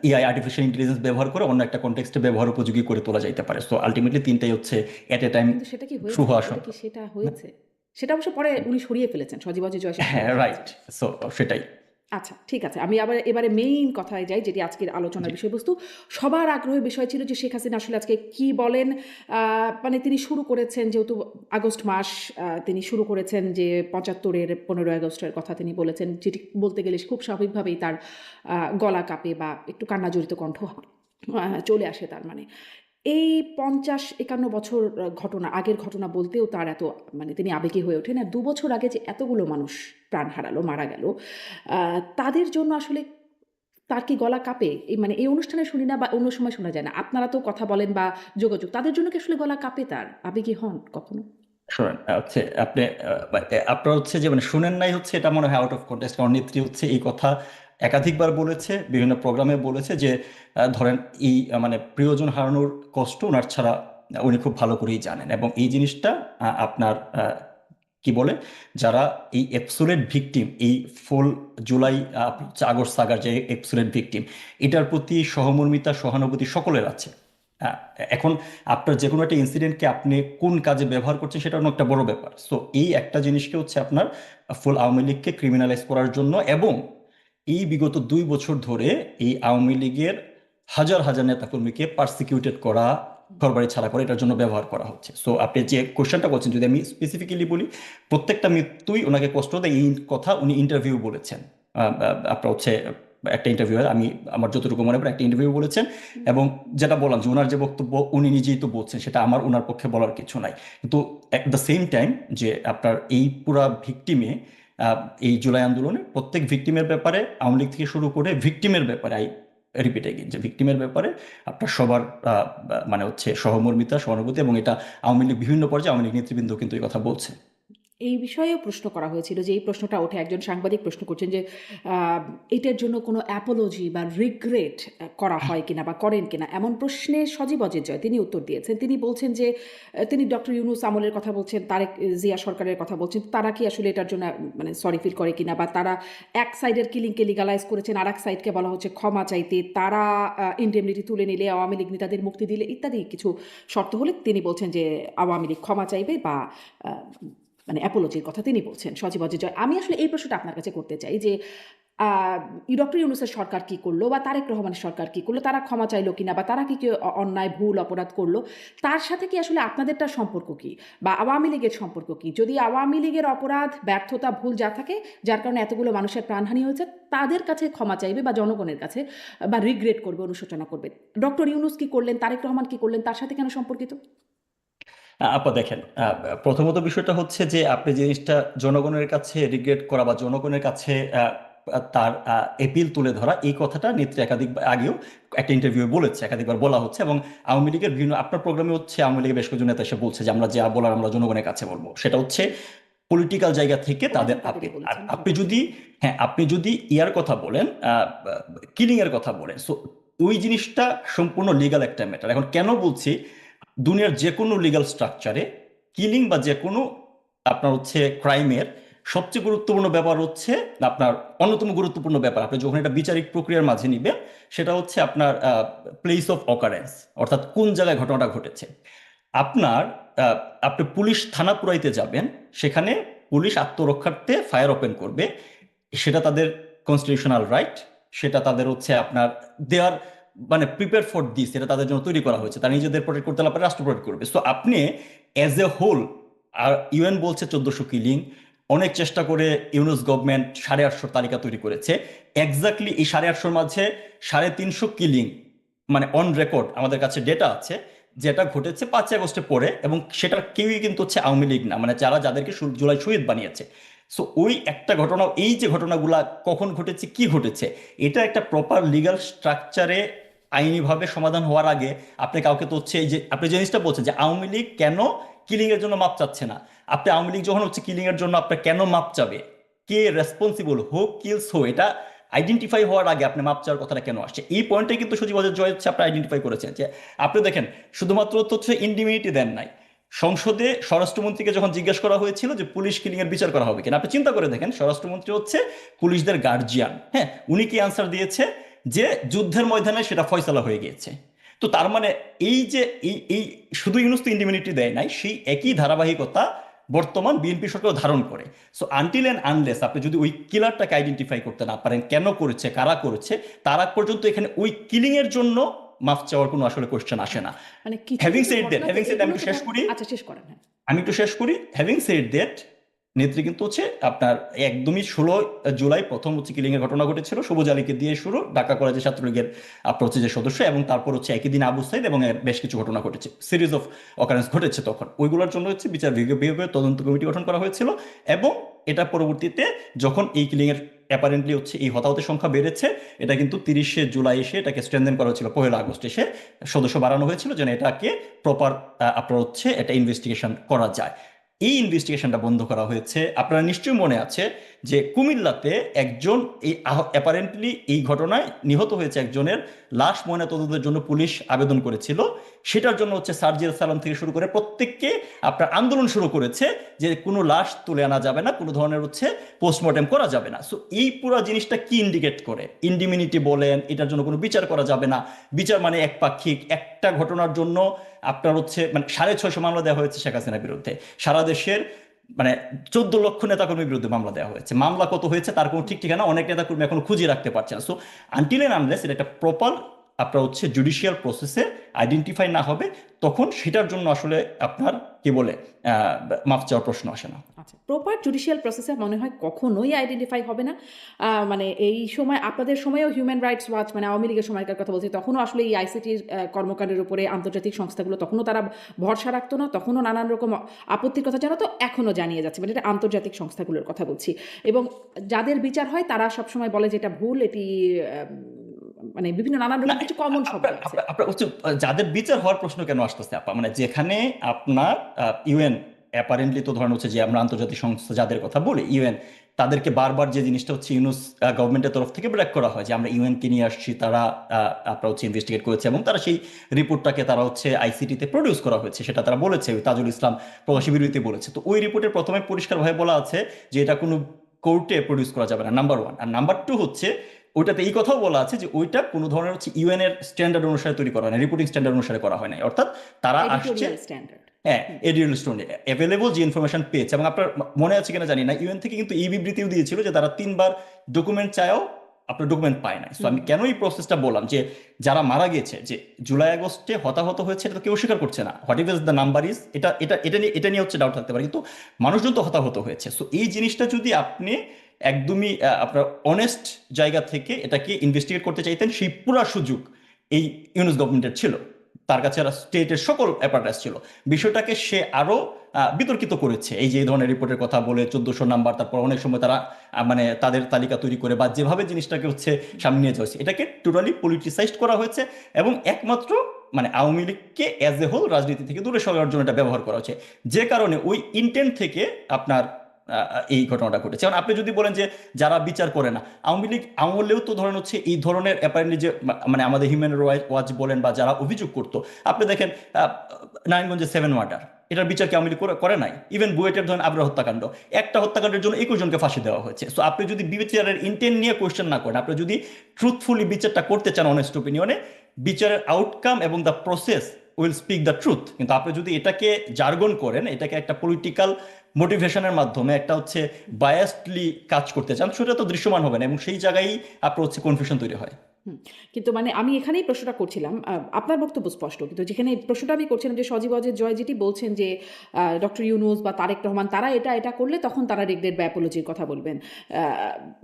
এআই, আর্টিফিশিয়াল ইন্টেলিজেন্স ব্যবহার করে অন্য একটা কনটেক্সটে ব্যবহার উপযোগী করে তোলা যাইতে পারে। সো আলটিমেটলি তিনটাই হচ্ছে এট এ টাইম কিন্তু সেটা কি শুভ হয়েছে? আসন। এটা কি সেটা হয়েছে? সেটা অবশ্য পরে উনি সরিয়ে ফেলেছেন। সজীবজি জয়সেন হ্যাঁ, সরিয়ে ফেলেছেন। রাইট। সো সেটাই। আচ্ছা, ঠিক আছে। আমি আবার এবারে মেইন কথায় যাই, যেটি আজকের জি। আলোচনার বিষয়বস্তু। সবার আগ্রহের বিষয় ছিল যে শেখ হাসিনা আসলে আজকে কি বলেন। মানে তিনি শুরু করেছেন যেহেতু আগস্ট মাস, তিনি শুরু করেছেন যে ৭৫-এর ১৫ই আগস্টের কথা তিনি বলেছেন। যেটি বলতে গেলে খুব স্বাভাবিকভাবেই তার গলা কাঁপে বা একটু কান্নাজড়িত কণ্ঠ চলে আসে তার মানে। এই ৫০-৫১ বছর ঘটনা, আগের ঘটনা বলতেও তার এত মানে তিনি আবেগী হয়ে ওঠেন। আর ২ বছর আগে যে এতগুলো মানুষ প্রাণ হারালো, মারা গেল, তাদের জন্য আসলে তার কি গলা কাঁপে? এই মানে এই অনুষ্ঠানে শুনি না বা অন্য সময় শোনা যায় না। আপনারা তো কথা বলেন বা যোগাযোগ, তাদের জন্য কি আসলে গলা কাঁপে তার? আবেগী হন কখনো? শোনেন, হচ্ছে আপনি আপনার হচ্ছে যে মানে শুনেন নাই হচ্ছে এটা মনে হয় আউট অফ কন্টেক্সট, কারণ নেত্রী হচ্ছে এই কথা একাধিকবার বলেছে, বিভিন্ন প্রোগ্রামে বলেছে যে ধরেন এই মানে প্রিয়জন হারানোর কষ্ট ওনার ছাড়া উনি খুব ভালো করেই জানেন, এবং এই জিনিসটা আপনার কি বলে যারা এই এপসুলেট ভিকটিম, এই ফুল জুলাই আগস্ট সাগার যে এপসুলেট ভিকটিম, এটার প্রতি সহমর্মিতা সহানুভূতি সকলের আছে। আহ, এখন আপনার যে কোনো একটা ইনসিডেন্টকে আপনি কোন কাজে ব্যবহার করছেন সেটা অন্য একটা বড় ব্যাপার। সো এই একটা জিনিসকে হচ্ছে আপনার ফুল আওয়ামী লীগকে ক্রিমিনালাইজ করার জন্য, এবং এই বিগত ২ বছর ধরে এই আওয়ামী লীগের হাজার হাজার নেতাকর্মীকে পার্সিকিউটেড করা, ঘরবাড়ি ছাড়া করে এটার জন্য ব্যবহার করা হচ্ছে। সো আপনি যে কোশ্চেনটা করছেন, যদি আমি স্পেসিফিক্যালি বলি, প্রত্যেকটা মৃত্যুই ওনাকে কষ্ট দেয়, এই কথা উনি ইন্টারভিউ বলেছেন। আপনার হচ্ছে একটা ইন্টারভিউ, আমি আমার যতটুকু মনে পড়ে একটা ইন্টারভিউ বলেছেন। হুম। এবং যেটা বললাম যে ওনার যে বক্তব্য উনি নিজেই তো বলছেন, সেটা আমার ওনার পক্ষে বলার কিছু নাই। কিন্তু অ্যাট দ্য সেম টাইম যে আপনার এই পুরা ভিকটিমে, এই জুলাই আন্দোলনে প্রত্যেক ভিকটিমের ব্যাপারে আওয়ামী লীগ থেকে শুরু করে ভিকটিমের ব্যাপারে, আই রিপিট এগেইন, যে ভিকটিমের ব্যাপারে আপনার সবার মানে হচ্ছে সহমর্মিতা সহানুভূতি, এবং এটা আওয়ামী লীগ বিভিন্ন পর্যায়ে আওয়ামী লীগ নেতৃবৃন্দ কিন্তু এই কথা বলছে। এই বিষয়েও প্রশ্ন করা হয়েছিল, যে এই প্রশ্নটা ওঠে, একজন সাংবাদিক প্রশ্ন করছেন যে আহ, এটার জন্য কোনো অ্যাপোলজি বা রিগ্রেট করা হয় কিনা বা করেন কিনা, এমন প্রশ্নে সজীব অজিত জয় তিনি উত্তর দিয়েছেন। তিনি বলছেন যে তিনি ডক্টর ইউনূস আমলের কথা বলছেন, তারেক জিয়া সরকারের কথা বলছেন, তারা কি আসলে এটার জন্য মানে সরি ফিল করে কিনা, বা তারা এক সাইডের কিলিংকে লিগালাইজ করেছেন, আর এক সাইডকে বলা হচ্ছে ক্ষমা চাইতে, তারা ইন্ডেমনিটি তুলে নিলে, আওয়ামী লীগ নেতাদের মুক্তি দিলে ইত্যাদি কিছু শর্ত হলে তিনি বলছেন যে আওয়ামী লীগ ক্ষমা চাইবে বা আহ, মানে অ্যাপোলজির কথা তিনি বলছেন। সজীব অজিত জয়, আমি আসলে এই প্রশ্নটা আপনার কাছে করতে চাই যে ডক্টর ইউনূসের সরকার কি করলো বা তারেক রহমানের সরকার কি করলো, তারা ক্ষমা চাইলো কিনা, বা তারা কি কি অন্যায় ভুল অপরাধ করলো, তার সাথে কি আসলে আপনাদেরটা সম্পর্ক কি, বা আওয়ামী লীগের সম্পর্ক কি? যদি আওয়ামী লীগের অপরাধ, ব্যর্থতা, ভুল যা থাকে, যার কারণে এতগুলো মানুষের প্রাণহানি হয়েছে, তাদের কাছে ক্ষমা চাইবে বা জনগণের কাছে বা রিগ্রেট করবে, অনুশোচনা করবে, ডক্টর ইউনূস কি করলেন, তারেক রহমান কি করলেন, তার সাথে কেন সম্পর্কিত? আপা দেখেন, প্রথমত বিষয়টা হচ্ছে যে আপনি জিনিসটা জনগণের কাছে রিগ্রেট করা বা জনগণের কাছে তার এপিল তুলে ধরা, এই কথাটা নেত্রী একাধিক আগেও একটা ইন্টারভিউ বলেছে, একাধিকবার বলা হচ্ছে, এবং আওয়ামী লীগের বিভিন্ন আপনার প্রোগ্রামে হচ্ছে আওয়ামী লীগের বেশ কয়েকজন নেতা এসে বলছে যে আমরা যা বলার আমরা জনগণের কাছে বলবো, সেটা হচ্ছে পলিটিক্যাল জায়গা থেকে ওটা তাদের তো তাদেরই আপিল। আর বলেছেন আপনি সম্পর্কিত। যদি, হ্যাঁ আপনি যদি ইয়ার কথা বলেন, কিলিং এর কথা বলেন, সো ওই জিনিসটা সম্পূর্ণ লিগাল একটা ম্যাটার। এখন কেন বলছি, দুনিয়ার যে কোনো লিগাল স্ট্রাকচারে কিলিং বা যে কোনো আপনার হচ্ছে ক্রাইমের সবচেয়ে গুরুত্বপূর্ণ ব্যাপার হচ্ছে আপনার অন্যতম গুরুত্বপূর্ণ ব্যাপার আপনি যখন এটা বিচারিক প্রক্রিয়ার মাঝে নিবেন সেটা হচ্ছে আপনার প্লেস অফ অকারেন্স, অর্থাৎ কোন জায়গায় ঘটনাটা ঘটেছে। আপনার আহ, আপনি পুলিশ থানা পুরাইতে যাবেন, সেখানে পুলিশ আত্মরক্ষার্থে ফায়ার ওপেন করবে, সেটা তাদের কনস্টিটিউশনাল রাইট, সেটা তাদের হচ্ছে আপনার দেয়ার মানে প্রিপেয়ার ফর দিস, এটা তাদের জন্য তৈরি করা হয়েছে, তারা নিজেদের প্রোটেক্ট করতে না পারে রাষ্ট্র প্রোটেক্ট করবে। সো আপনি অ্যাজ এ হোল, আর ইউএন বলছে 1400 কিলিং, অনেক চেষ্টা করে ইউনুস গভর্নমেন্ট 850 তালিকা তৈরি করেছে। এক্স্যাক্টলি এই 850 মাঝে 350 কিলিং মানে অন রেকর্ড আমাদের কাছে ডেটা আছে, যেটা ঘটেছে 5 আগস্টে পরে, এবং সেটা কেউই কিন্তু হচ্ছে আওয়ামী লীগ না, মানে যারা যাদেরকে জুলাই শহীদ বানিয়েছে। সো ওই একটা ঘটনা, এই যে ঘটনাগুলা কখন ঘটেছে কি ঘটেছে, এটা একটা প্রপার লিগ্যাল স্ট্রাকচারে আইনিভাবে সমাধান হওয়ার আগে আপনি কাউকে তো হচ্ছে এই যে আপনি যে জিনিসটা বলছেন যে আওয়ামী লীগ কেন কিলিং এর জন্য মাপ চাচ্ছে না, আপনি আওয়ামী লীগ যখন হচ্ছে কিলিং এর জন্য আপনার কেন মাপ চাবে, কে রেসপন্সিবল, হো কিলস হো, এটা আইডেন্টিফাই হওয়ার আগে আপনি মাপ চাওয়ার কথাটা কেন আসছে? এই পয়েন্টটাই কিন্তু সজীব ওয়াজেদ জয় হচ্ছে আপনি আইডেন্টিফাই করেছেন যে আপনি দেখেন শুধুমাত্র তো হচ্ছে ইন্ডিমিনিটি দেন নাই, সংসদে স্বরাষ্ট্রমন্ত্রীকে যখন জিজ্ঞেস করা হয়েছিল যে পুলিশ কিলিং এর বিচার করা হবে কিনা, আপনি চিন্তা করে দেখেন স্বরাষ্ট্রমন্ত্রী হচ্ছে পুলিশদের গার্জিয়ান, হ্যাঁ, উনি কি আনসার দিয়েছে যে যুদ্ধের ময়দানে সেটা ফয়সালা হয়ে গিয়েছে। তো তার মানে এই যে এই শুধু ইউনুস তো ইন্ডিমিনিটি দেয় নাই, সেই একই ধারাবাহিকতা বর্তমান বিএনপি সরকার ধারণ করে। সো আনটিল এন্ড আনলেস আপনি যদি ওই কিলারটাকে আইডেন্টিফাই করতে না পারেন, কেন করেছে, কারা করেছে, তার আগ পর্যন্ত এখানে ওই কিলিং এর জন্য মাফ চাওয়ার কোনো আসলে কোশ্চেন আসে না। মানে কিছু হ্যাভিং কিছু সেড দ্যাট, ঘটনা তো হ্যাভিং সেড আমি এগুলো একটু তো শেষ করি, আচ্ছা শেষ করেন, হ্যাঁ। আমি একটু শেষ করি। হ্যাভিং সেড দ্যাট, নেত্রী কিন্তু হচ্ছে আপনার একদমই 16 জুলাই প্রথম হচ্ছে কিলিং এর ঘটনা ঘটেছিল, সবুজ আলীকে দিয়ে শুরু, ঢাকা কলেজের ছাত্রলীগের আপনার হচ্ছে যে সদস্য, এবং তারপর হচ্ছে একই দিন আবু সাইদ, এবং বেশ কিছু ঘটনা ঘটেছে, সিরিজ অফ অকারেন্স ঘটেছে তখন, ওইগুলোর জন্য হচ্ছে বিচার বিভাগীয় তদন্ত কমিটি গঠন করা হয়েছিল। এবং এটা পরবর্তীতে যখন এই কিলিং এর অ্যাপারেন্টলি হচ্ছে এই হতাহতের সংখ্যা বেড়েছে, এটা কিন্তু 30 জুলাই এসে এটাকে স্ট্রেনদেন করা হয়েছিল, 1 আগস্ট এসে সদস্য বাড়ানো হয়েছিল যেন এটাকে প্রপার আপনার হচ্ছে এটা ইনভেস্টিগেশন করা যায়। এই ইনভেস্টিগেশনটা বন্ধ করা হয়েছে। আপনারা নিশ্চয়ই মনে আছে যে কুমিল্লাতে একজন এই অ্যাপারেন্টলি এই ঘটনায় নিহত হয়েছে একজনের লাশ ময়নাতদন্তের জন্য পুলিশ আবেদন করেছিল, সেটার জন্য হচ্ছে সার্জিয়াল সালাম থেকে শুরু করে প্রত্যেককে আপনার আন্দোলন শুরু করেছে যে কোনো লাশ তুলে আনা যাবে না, কোনো ধরনের হচ্ছে পোস্টমর্টেম করা যাবে না। সো এই পুরো জিনিসটা কি ইন্ডিকেট করে? ইন্ডিমিনিটি বলেন, এটার জন্য কোনো বিচার করা যাবে না, বিচার মানে একপাক্ষিক, একটা ঘটনার জন্য আপনার হচ্ছে মানে 650 মামলা দেওয়া হয়েছে শেখ হাসিনার বিরুদ্ধে, সারা দেশের মানে 14 লক্ষ নেতাকর্মীর বিরুদ্ধে মামলা দেওয়া হয়েছে, মামলা কত হয়েছে তার কোনো ঠিক ঠিকানা অনেক নেতাকর্মী এখন খুঁজে রাখতে পারছে না। সো আনটিল এন্ড আনলেস এটা একটা প্রপার আপনার হচ্ছে জুডিশিয়াল প্রসেসে আইডেন্টিফাই না হবে, তখন সেটার জন্য আসলে আপনার কি বলে আহ, মাফ চাওয়ার প্রশ্ন আসে না। আচ্ছা, প্রপার জুডিশিয়াল প্রসেসে মনে হয় কখনোই আইডেন্টিফাই হবে না। মানে এই সময় আপনাদের সময়েও হিউম্যান রাইটস ওয়াচ, মানে আওয়ামী লীগের সময়কার কথা বলছি, তখনও আসলে এই আইসিটির কর্মকাণ্ডের উপরে আন্তর্জাতিক সংস্থাগুলো তখনও তারা ভরসা রাখতো না, তখনও নানান রকম আপত্তির কথা জানাতো, এখনও জানিয়ে যাচ্ছে, মানে এটা আন্তর্জাতিক সংস্থাগুলোর কথা বলছি। এবং যাদের বিচার হয় তারা সবসময় বলে যে এটা ভুল, এটি মানে বিভিন্ন নানান না, রকম কিছু কমন শব্দ আছে। আপনার হচ্ছে যাদের বিচার হওয়ার প্রশ্ন কেন আসতেছে আপা, মানে যেখানে আপনার ইউএন অ্যাপারেন্টলি তো ধরেন হচ্ছে যে আমরা আন্তর্জাতিক সংস্থা যাদের কথা বলি ইউএন, তাদেরকে বারবার যে জিনিসটা হচ্ছে ইউনুস গভর্নমেন্টের তরফ থেকে ব্রেক করা হয় যে আমরা ইউএন কে নিয়ে আসছি, তারা আপনার হচ্ছে ইনভেস্টিগেট করেছে, এবং তারা সেই রিপোর্টটাকে তারা হচ্ছে আইসিটিতে প্রডিউস করা হয়েছে, সেটা তারা বলেছে, ওই তাজুল ইসলাম প্রকাশী বিরতিতে বলেছে। তো ওই রিপোর্টের প্রথমে পরিষ্কারভাবে বলা আছে যে এটা কোনো কোর্টে প্রডিউস করা যাবে না, নাম্বার ওয়ান। আর নাম্বার টু হচ্ছে ওইটাতে এই কথাও বলা আছে যে ওইটা কোনো ধরনের হচ্ছে ইউএন এর স্ট্যান্ডার্ড অনুসারে তৈরি করা হয় না, রিপোর্টিং স্ট্যান্ডার্ড অনুসারে করা হয় না, অর্থাৎ তারা আসছে এডিটোরিয়াল স্ট্যান্ডার্ড। হ্যাঁ এডিয়াল স্টোনে অ্যাভেলেবল যে ইনফরমেশন পেয়েছে। এবং আপনার মনে আছে কিনা জানি না, ইউএন থেকে কিন্তু এই বিবৃতিও দিয়েছিল যে তারা 3বার ডকুমেন্ট চায়ও আপনার ডকুমেন্ট পায় নাই। সো আমি কেন এই প্রসেসটা বললাম যে যারা মারা গেছে, যে জুলাই আগস্টে হতাহত হয়েছে, এটা তো কেউ স্বীকার করছে না, what is the number is, এটা নিয়ে হচ্ছে ডাউট থাকতে পারে, কিন্তু মানুষজন তো হতাহত হয়েছে। সো এই জিনিসটা যদি আপনি একদমই আপনার অনেস্ট জায়গা থেকে এটাকে ইনভেস্টিগেট করতে চাইতেন, সেই পুরা সুযোগ এই ইউনুস গভর্নমেন্টের ছিল, তার কাছে স্টেটের সকল অ্যাপারেটাস ছিল। বিষয়টাকে সে আরো বিতর্কিত করেছে, এই যে এই ধরনের রিপোর্টের কথা বলে 1400 নাম্বার, তারপর অনেক সময় তারা মানে তাদের তালিকা তৈরি করে বা যেভাবে জিনিসটাকে হচ্ছে সামনে নিয়ে যাওয়া হয়েছে, এটাকে টোটালি পলিটিসাইজড করা হয়েছে, এবং একমাত্র মানে আওয়ামী লীগকে অ্যাজ এ হোল রাজনীতি থেকে দূরে সরানোর জন্য এটা ব্যবহার করা হচ্ছে, যে কারণে ওই ইন্টেন্ট থেকে আপনার এই ঘটনাটা ঘটেছে। এখন আপনি যদি বলেন যে যারা বিচার করে না, আওয়ামী লীগ আমলেও তো ধরেন হচ্ছে এই ধরনের অ্যাপারেন্টলি যে মানে আমাদের হিউম্যান ওয়াচ বলেন বা যারা অভিযোগ করতো, আপনি দেখেন নারায়ণগঞ্জে 7 মার্ডার, এটার বিচার কি আওয়ামী লীগ করে নাই? ইভেন বুয়েটের ধরেন আবরার হত্যাকাণ্ড, একটা হত্যাকাণ্ডের জন্য 21 জনকে ফাঁসি দেওয়া হয়েছে। সো আপনি যদি বিচারের ইন্টেন্ট নিয়ে কোয়েশ্চেন না করেন, আপনি যদি ট্রুথফুলি বিচারটা করতে চান অনেস্ট ওপিনিয়নে, বিচারের আউটকাম এবং the process will speak the truth. কিন্তু আপনি যদি এটাকে জার্গন করেন, এটাকে একটা পলিটিক্যাল মোটিভেশনের মাধ্যমে একটা হচ্ছে বায়াসডলি কাজ করতে চান, সেটা তো দৃশ্যমান হবে না, এবং সেই জায়গায় আপনার হচ্ছে কনফিউশন তৈরি হয়। হুম, কিন্তু মানে আমি এখানেই প্রশ্নটা করছিলাম, আপনার বক্তব্য স্পষ্ট, কিন্তু যেখানে প্রশ্নটা আমি করছিলাম যে সজীব অজয় জয় যেটি বলছেন যে ডক্টর ইউনূস বা তারেক রহমান তারা এটা করলে তখন তারা রিগ্রেট বা অ্যাপোলজির কথা বলবেন।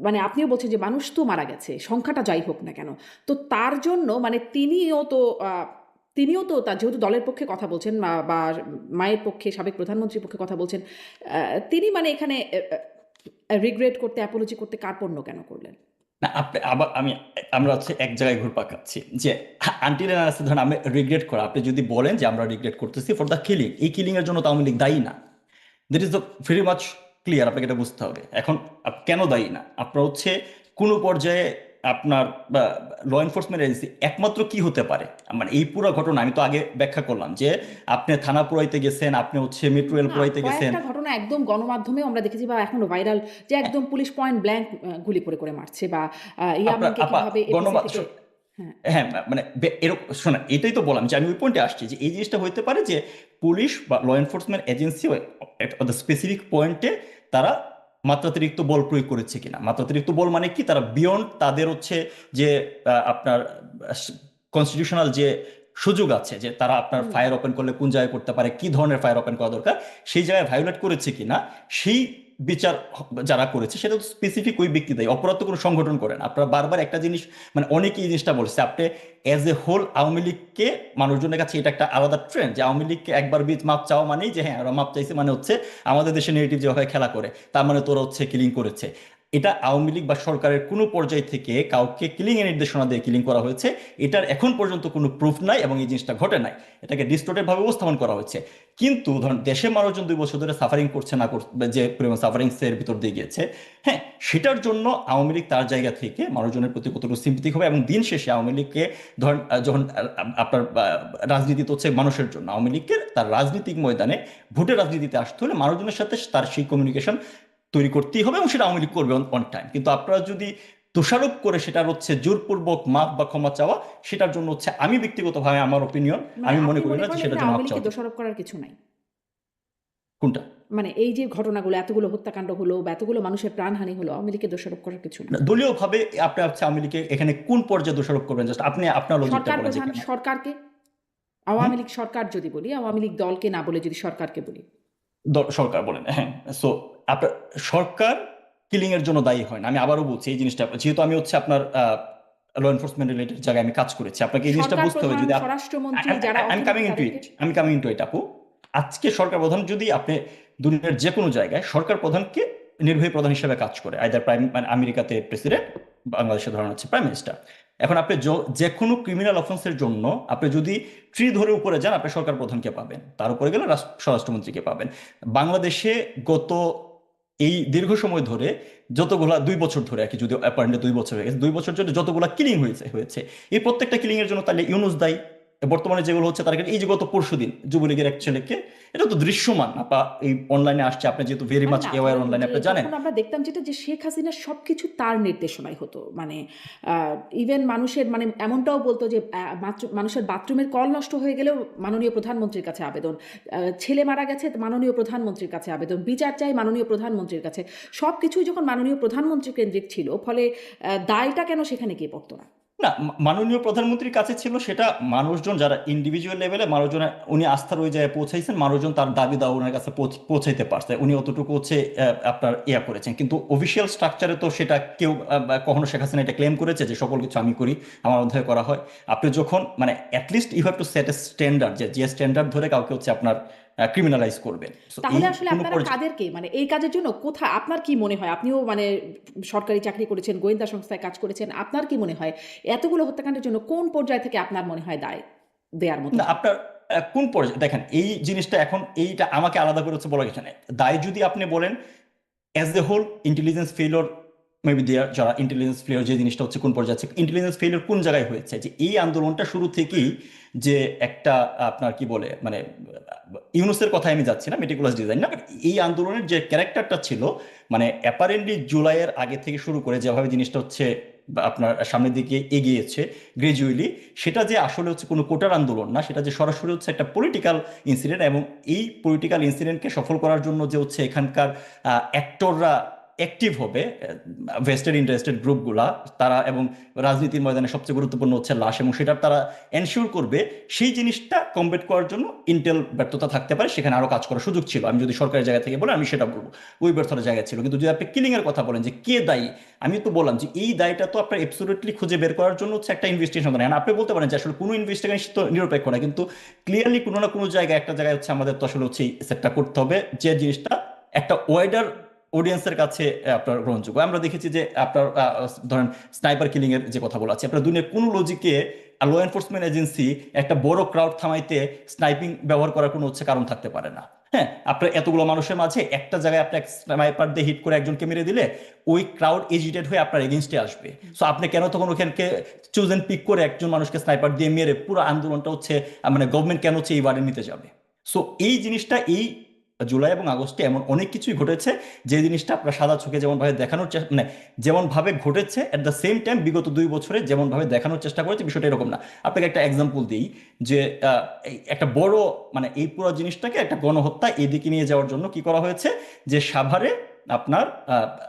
মানে আপনিও বলছেন যে মানুষ তো মারা গেছে, সংখ্যাটা যাই হোক না কেন, তো তার জন্য মানে তিনিও তো তার যেহেতু দলের পক্ষে কথা বলছেন বা মায়ের পক্ষে সাবেক প্রধানমন্ত্রীর পক্ষে কথা বলছেন, তিনি মানে এখানে রিগ্রেট করতে অ্যাপোলজি করতে কার্পণ্য কেন করলেন? না, আপনি আবার আমরা হচ্ছে এক জায়গায় ঘুরপাক খাচ্ছি যে আনটিল ধরেন আমি রিগ্রেট করা, আপনি যদি বলেন যে আমরা রিগ্রেট করতেছি ফর দ্য কিলিং, এই কিলিং এর জন্য তো আওয়ামী লীগ দায়ী না। That is the very much clear, আপনাকে এটা বুঝতে হবে। এখন কেন দায়ী না? আপনার হচ্ছে কোনো পর্যায়ে আপনার ল এনফোর্সমেন্ট এজেন্সি একমাত্র কি হতে পারে, মানে এই পুরো ঘটনা আমি তো আগে ব্যাখ্যা করলাম যে আপনি থানা পুরাইতে গেছেন, আপনি হচ্ছে মেট্রো রেল না, পুরাইতে গেছেন। কয়েকটা ঘটনা একদম গণমাধ্যমেও আমরা দেখেছি বা এখনো ভাইরাল, যে একদম পুলিশ পয়েন্ট ব্ল্যাঙ্ক গুলি করে মারছে, বা আপনার ইয়ামিনকে আপা কিভাবে এপিসি থেকে। হ্যাঁ। হ্যাঁ, মানে এরকম শোনা, এটাই তো বললাম যে আমি ওই পয়েন্টে আসছি যে এই জিনিসটা হতে পারে যে পুলিশ বা ল এনফোর্সমেন্ট এজেন্সি স্পেসিফিক পয়েন্টে তারা মাত্রাতিরিক্ত বল প্রয়োগ করেছে কিনা। মাত্রাতিরিক্ত বল মানে কি, তারা বিয়ন্ড তাদের হচ্ছে যে আপনার কনস্টিটিউশনাল যে সুযোগ আছে, যে তারা আপনার হুম। ফায়ার ওপেন করলে কোন জায়গায় করতে পারে, কি ধরনের ফায়ার ওপেন করা দরকার, সেই জায়গায় ভায়োলেট করেছে কিনা, সেই বিচার যারা করেছে সেটা তো স্পেসিফিক ওই ব্যক্তি দেয়, অপরাধ তো কোনো সংগঠন করেন। আপনারা বারবার একটা জিনিস, মানে অনেকেই এই জিনিসটা বলছে, আপনি অ্যাজ এ হোল আওয়ামী লীগকে মানুষজনের কাছে এটা একটা আলাদা ট্রেন্ড যে আওয়ামী লীগকে একবার মাপ চাওয়া মানেই যে হ্যাঁ ওরা মাপ চাইছে, মানে হচ্ছে আমাদের দেশে নেগেটিভ যেভাবে খেলা করে তার মানে তোরা হচ্ছে কিলিং করেছে। এটা আওয়ামী লীগ বা সরকারের কোনো পর্যায় থেকে কাউকে কিলিং এর নির্দেশনা দিয়ে কিলিং করা হয়েছে এটার এখন পর্যন্ত কোনো প্রুফ নাই, এবং এই জিনিসটা ঘটে নাই। এটাকে ডিস্টোর্টেড ভাবে উপস্থাপন করা হয়েছে। কিন্তু ধরুন দেশের মানুষজন 2 বছর ধরে সাফারিং করছে না যে পরিমাণ সাফারিংস এর ভিতর দিয়ে গিয়েছে, হ্যাঁ, সেটার জন্য আওয়ামী লীগ তার জায়গা থেকে মানুষজনের প্রতি কতটুকু সিম্পেথিক হবে। এবং দিন শেষে আওয়ামী লীগকে ধরেন যখন আপনার রাজনীতি তো হচ্ছে মানুষের জন্য, আওয়ামী লীগকে তার রাজনৈতিক ময়দানে ভোটের রাজনীতিতে আসতে হলে মানুষজনের সাথে তার সেই কমিউনিকেশন তৈরি করতেই হবে, এবং সেটা আওয়ামী লীগ করবে অন টাইম। কিন্তু আপনারা যদি দোষারোপ করে সেটা হচ্ছে জোরপূর্বক মাপ বা ক্ষমা চাওয়া, সেটার জন্য হচ্ছে আমি ব্যক্তিগতভাবে আমার ওপিনিয়ন, মানে আমি মনে আপনি করি মনে না যে করেন সেটার এখানে জন্য আওয়ামী মাপ লীগকে চাওয়া দরকার। দোষারোপ করার কিছু নাই? কোনটা? মানে এই যে ঘটনাগুলো, এতগুলো হত্যাকাণ্ড হলো বা এতগুলো মানুষের প্রাণহানি হলো, আওয়ামী লীগকে দোষারোপ করার কিছু নাই? দলীয়ভাবে আপনি হচ্ছে আওয়ামী লীগকে এখানে কোন পর্যায়ে দোষারোপ করবেন, জাস্ট আপনি আপনার লজিকটা সরকার বলেন যে প্রধান কেন। সরকারকে, হুম? আওয়ামী লীগ সরকার যদি বলি, আওয়ামী লীগ দলকে না বলে যদি সরকারকে বলি। সরকার বলেন, হ্যাঁ। সো আপনার সরকার কিলিং এর জন্য দায়ী হয় না। আমি আবারও বলছি এই জিনিসটা, যেহেতু আমি হচ্ছে আপনার ল এনফোর্সমেন্ট রিলেটেড জায়গায় আমি কাজ করেছি, আপনাকে এই জিনিসটা সরকার বুঝতে হবে। প্রধান, যদি স্বরাষ্ট্রমন্ত্রী যারা আমি কামিং অথরিটি ইনটু তাদেরকে। ইট, আমি কামিং ইনটু ইট আপু। আজকে সরকার প্রধান যদি আপনি দুনিয়ার যে কোনো জায়গায় সরকার প্রধানকে নির্বাহী প্রধান হিসেবে কাজ করে, আইদার প্রাইম, মানে আমেরিকাতে প্রেসিডেন্ট, বাংলাদেশে ধরেন হচ্ছে প্রাইম মিনিস্টার। এখন আপনি যে কোনো ক্রিমিনাল অফেন্সের জন্য আপনি যদি ট্রি ধরে উপরে যান, আপনি সরকার প্রধানকে পাবেন, তার উপরে গেলে স্বরাষ্ট্রমন্ত্রীকে পাবেন। বাংলাদেশে গত এই দীর্ঘ সময় ধরে যতগুলা 2 বছর ধরে আর কি, যদি অ্যাপারেন্টলি 2 বছর হয়ে গেছে, 2 বছর ধরে যতগুলা কিলিং হয়েছে এই প্রত্যেকটা কিলিং এর জন্য তাহলে ইউনূস দায়ী। বর্তমানে যেগুলো হচ্ছে তার এই যে গত পরশুদিন যুবলীগের এক ছেলেকে, এটা তো দৃশ্যমান আপা, এই অনলাইনে আসছে, আপনি যেহেতু ভেরি মানে মাচ না, এওয়ার ধরেন অনলাইনে যে আপনি জানেন। তখন আমরা দেখতাম যেটা, যে শেখ হাসিনা সবকিছু তার নির্দেশনায় হতো, মানে ইভেন মানুষের মানে এমনটাও বলতো যে মানুষের বাথরুমের কল নষ্ট হয়ে গেলেও মাননীয় প্রধানমন্ত্রীর কাছে আবেদন, ছেলে মারা গেছে মাননীয় প্রধানমন্ত্রীর কাছে আবেদন, বিচার চাই মাননীয় প্রধানমন্ত্রীর কাছে। সব কিছুই যখন মাননীয় প্রধানমন্ত্রী কেন্দ্রিক ছিল, ফলে দায়টা কেন সেখানে গিয়ে পড়তো না? না, মাননীয় প্রধানমন্ত্রীর কাছে ছিল, সেটা মানুষজন যারা ইন্ডিভিজুয়াল লেভেলে মানুষজনের উনি আস্থার ওই জায়গায় পৌঁছাইছেন, মানুষজন তার দাবি দাওয়া ওনার কাছে পৌঁছাইতে পারছে, উনি অতটুকু হচ্ছে আপনার করেছেন। কিন্তু অফিসিয়াল স্ট্রাকচারে তো সেটা কেউ কখনো শেখ হাসিনা এটা ক্লেম করেছে যে সকল কিছু আমি করি, আমার অধ্যায় করা হয়। আপনি যখন মানে at least you have to set a standard, যে স্ট্যান্ডার্ড ধরে কাউকে হচ্ছে আপনার ক্রিমিনালাইজ করবেন। So, এই তাহলে আসলে কোনো আপনারা পর্যায়ে কাদেরকে, মানে এই কাজের জন্য কোথায়, আপনার কি মনে হয়, আপনিও মানে সরকারি চাকরি করেছেন, গোয়েন্দা সংস্থায় কাজ করেছেন, আপনার কি মনে হয় এতগুলো হত্যাকাণ্ডের জন্য কোন পর্যায় থেকে আপনার মনে হয় দায় দেয়ার মতো? না, আপনার কোন পর্যায়ে দেখেন এই জিনিসটা, এখন এইটা আমাকে আলাদা করে হচ্ছে বলা গেছে না। দায় যদি আপনি বলেন as a whole intelligence failure maybe there, যারা ইন্টেলিজেন্স ফেলিওর যে জিনিসটা হচ্ছে কোন পর্যায়ে আছে, ইন্টেলিজেন্স ফেলিওর কোন জায়গায় হয়েছে, যে এই আন্দোলনটা শুরু থেকেই যে একটা আপনার কি বলে মানে ইউনুসের কথায় আমি যাচ্ছি না, মেটিকুলাস ডিজাইন না, বাট এই আন্দোলনের যে ক্যারেক্টারটা ছিল মানে অ্যাপারেন্টলি জুলাইয়ের আগে থেকে শুরু করে যেভাবে জিনিসটা হচ্ছে বা আপনার সামনের দিকে এগিয়েছে গ্রাজুয়ালি, সেটা যে আসলে হচ্ছে কোনো কোটার আন্দোলন না, সেটা যে সরাসরি হচ্ছে একটা পলিটিক্যাল ইনসিডেন্ট, এবং এই পলিটিক্যাল ইনসিডেন্টকে সফল করার জন্য যে হচ্ছে এখানকার অ্যাক্টররা অ্যাক্টিভ হবে, ভেস্টেড ইন্টারেস্টেড গ্রুপগুলা তারা, এবং রাজনীতির ময়দানে সবচেয়ে গুরুত্বপূর্ণ হচ্ছে লাশ, এবং সেটা তারা এনশিওর করবে, সেই জিনিসটা কমবেট করার জন্য ইন্টেল ব্যর্থতা থাকতে পারে, সেখানে আরো কাজ করার সুযোগ ছিল। আমি যদি সরকারের জায়গা থেকে বলি আমি সেটা বলবো, ওই ব্যর্থতার জায়গা ছিল। কিন্তু যদি আপনি কিলিং এর কথা বলেন যে কে দায়ী, আমি তো বললাম যে এই দায়টা তো আপনার এবসলিউটলি খুঁজে বের করার জন্য হচ্ছে একটা ইনভেস্টিগেশন দরকার। আপনি বলতে পারেন যে আসলে কোনো ইনভেস্টিগেশন তো নিরপেক্ষ না, কিন্তু ক্লিয়ারলি কোনো না কোনো জায়গায় একটা জায়গায় হচ্ছে আমাদের তো আসলে হচ্ছে সেটটা করতে হবে যে জিনিসটা একটা ওয়াইডার অডিয়েন্সের কাছে আপনার গ্রহণযোগ্য। আমরা দেখেছি যে আপনার ধরেন স্নাইপার কিলিং এর যে কথা বলা আছে, আপনার দুনিয়ার কোন লজিকে ল এনফোর্সমেন্ট এজেন্সি একটা বড় ক্রাউড থামাইতে স্নাইপিং ব্যবহার করার কোনো হচ্ছে কারণ থাকতে পারে না। হ্যাঁ, আপনার এতগুলো মানুষের মাঝে একটা জায়গায় আপনি স্নাইপার দিয়ে হিট করে একজনকে মেরে দিলে ওই ক্রাউড এজিটেড হয়ে আপনার এগেনস্টে আসবে। সো আপনি কেন তখন ওখানকে চুজ এন্ড পিক করে একজন মানুষকে স্নাইপার দিয়ে মেরে পুরো আন্দোলনটা হচ্ছে মানে গভর্নমেন্ট কেন হচ্ছে এই ওয়ার্ডে নিতে যাবে? সো এই জিনিসটা এই জুলাই এবং আগস্টে এমন অনেক কিছুই ঘটেছে যে জিনিসটা আপনার সাদা চোখে যেমন ভাবে দেখানোর চেষ্টা মানে যেমন ভাবে ঘটেছে, এট দ্য সেম টাইম বিগত 2 বছরে যেমন ভাবে দেখানোর চেষ্টা করেছে বিষয়টা এরকম না। আপনাকে একটা এক্সাম্পল দিই যে এই একটা বড় মানে এই পুরো জিনিসটাকে একটা গণহত্যা এদিকে নিয়ে যাওয়ার জন্য কি করা হয়েছে, যে সাভারে আপনার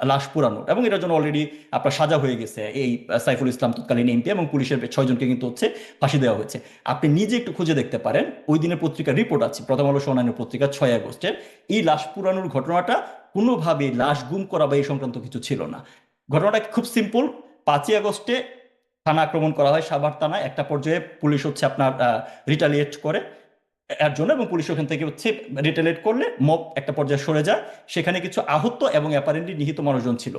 লাশ পুরানো, এবং এটার জন্য অলরেডি আপনার সাজা হয়ে গেছে এই সাইফুল ইসলাম তৎকালীন এমপি এবং পুলিশের 6 জনকে কিন্তু হচ্ছে ফাঁসি দেওয়া হয়েছে। আপনি নিজে একটু খুঁজে দেখতে পারেন, ওই দিনের পত্রিকার রিপোর্ট আছে, প্রথম আলো অন্যান্য পত্রিকা 6 আগস্টের, এই লাশ পুরানোর ঘটনাটা কোনোভাবে লাশ গুম করা বা এই সংক্রান্ত কিছু ছিল না। ঘটনাটা খুব সিম্পল। 5ই আগস্টে থানা আক্রমণ করা হয় সাভার থানায়, একটা পর্যায়ে পুলিশ হচ্ছে আপনার রিটালিয়েট করে এর জন্য, এবং পুলিশ ওখান থেকে হচ্ছে রিটেলিয়েট করলে মব একটা পর্যায়ে সরে যায়, সেখানে কিছু আহত এবং অ্যাপারেন্টলি নিহত মানুষজন ছিল।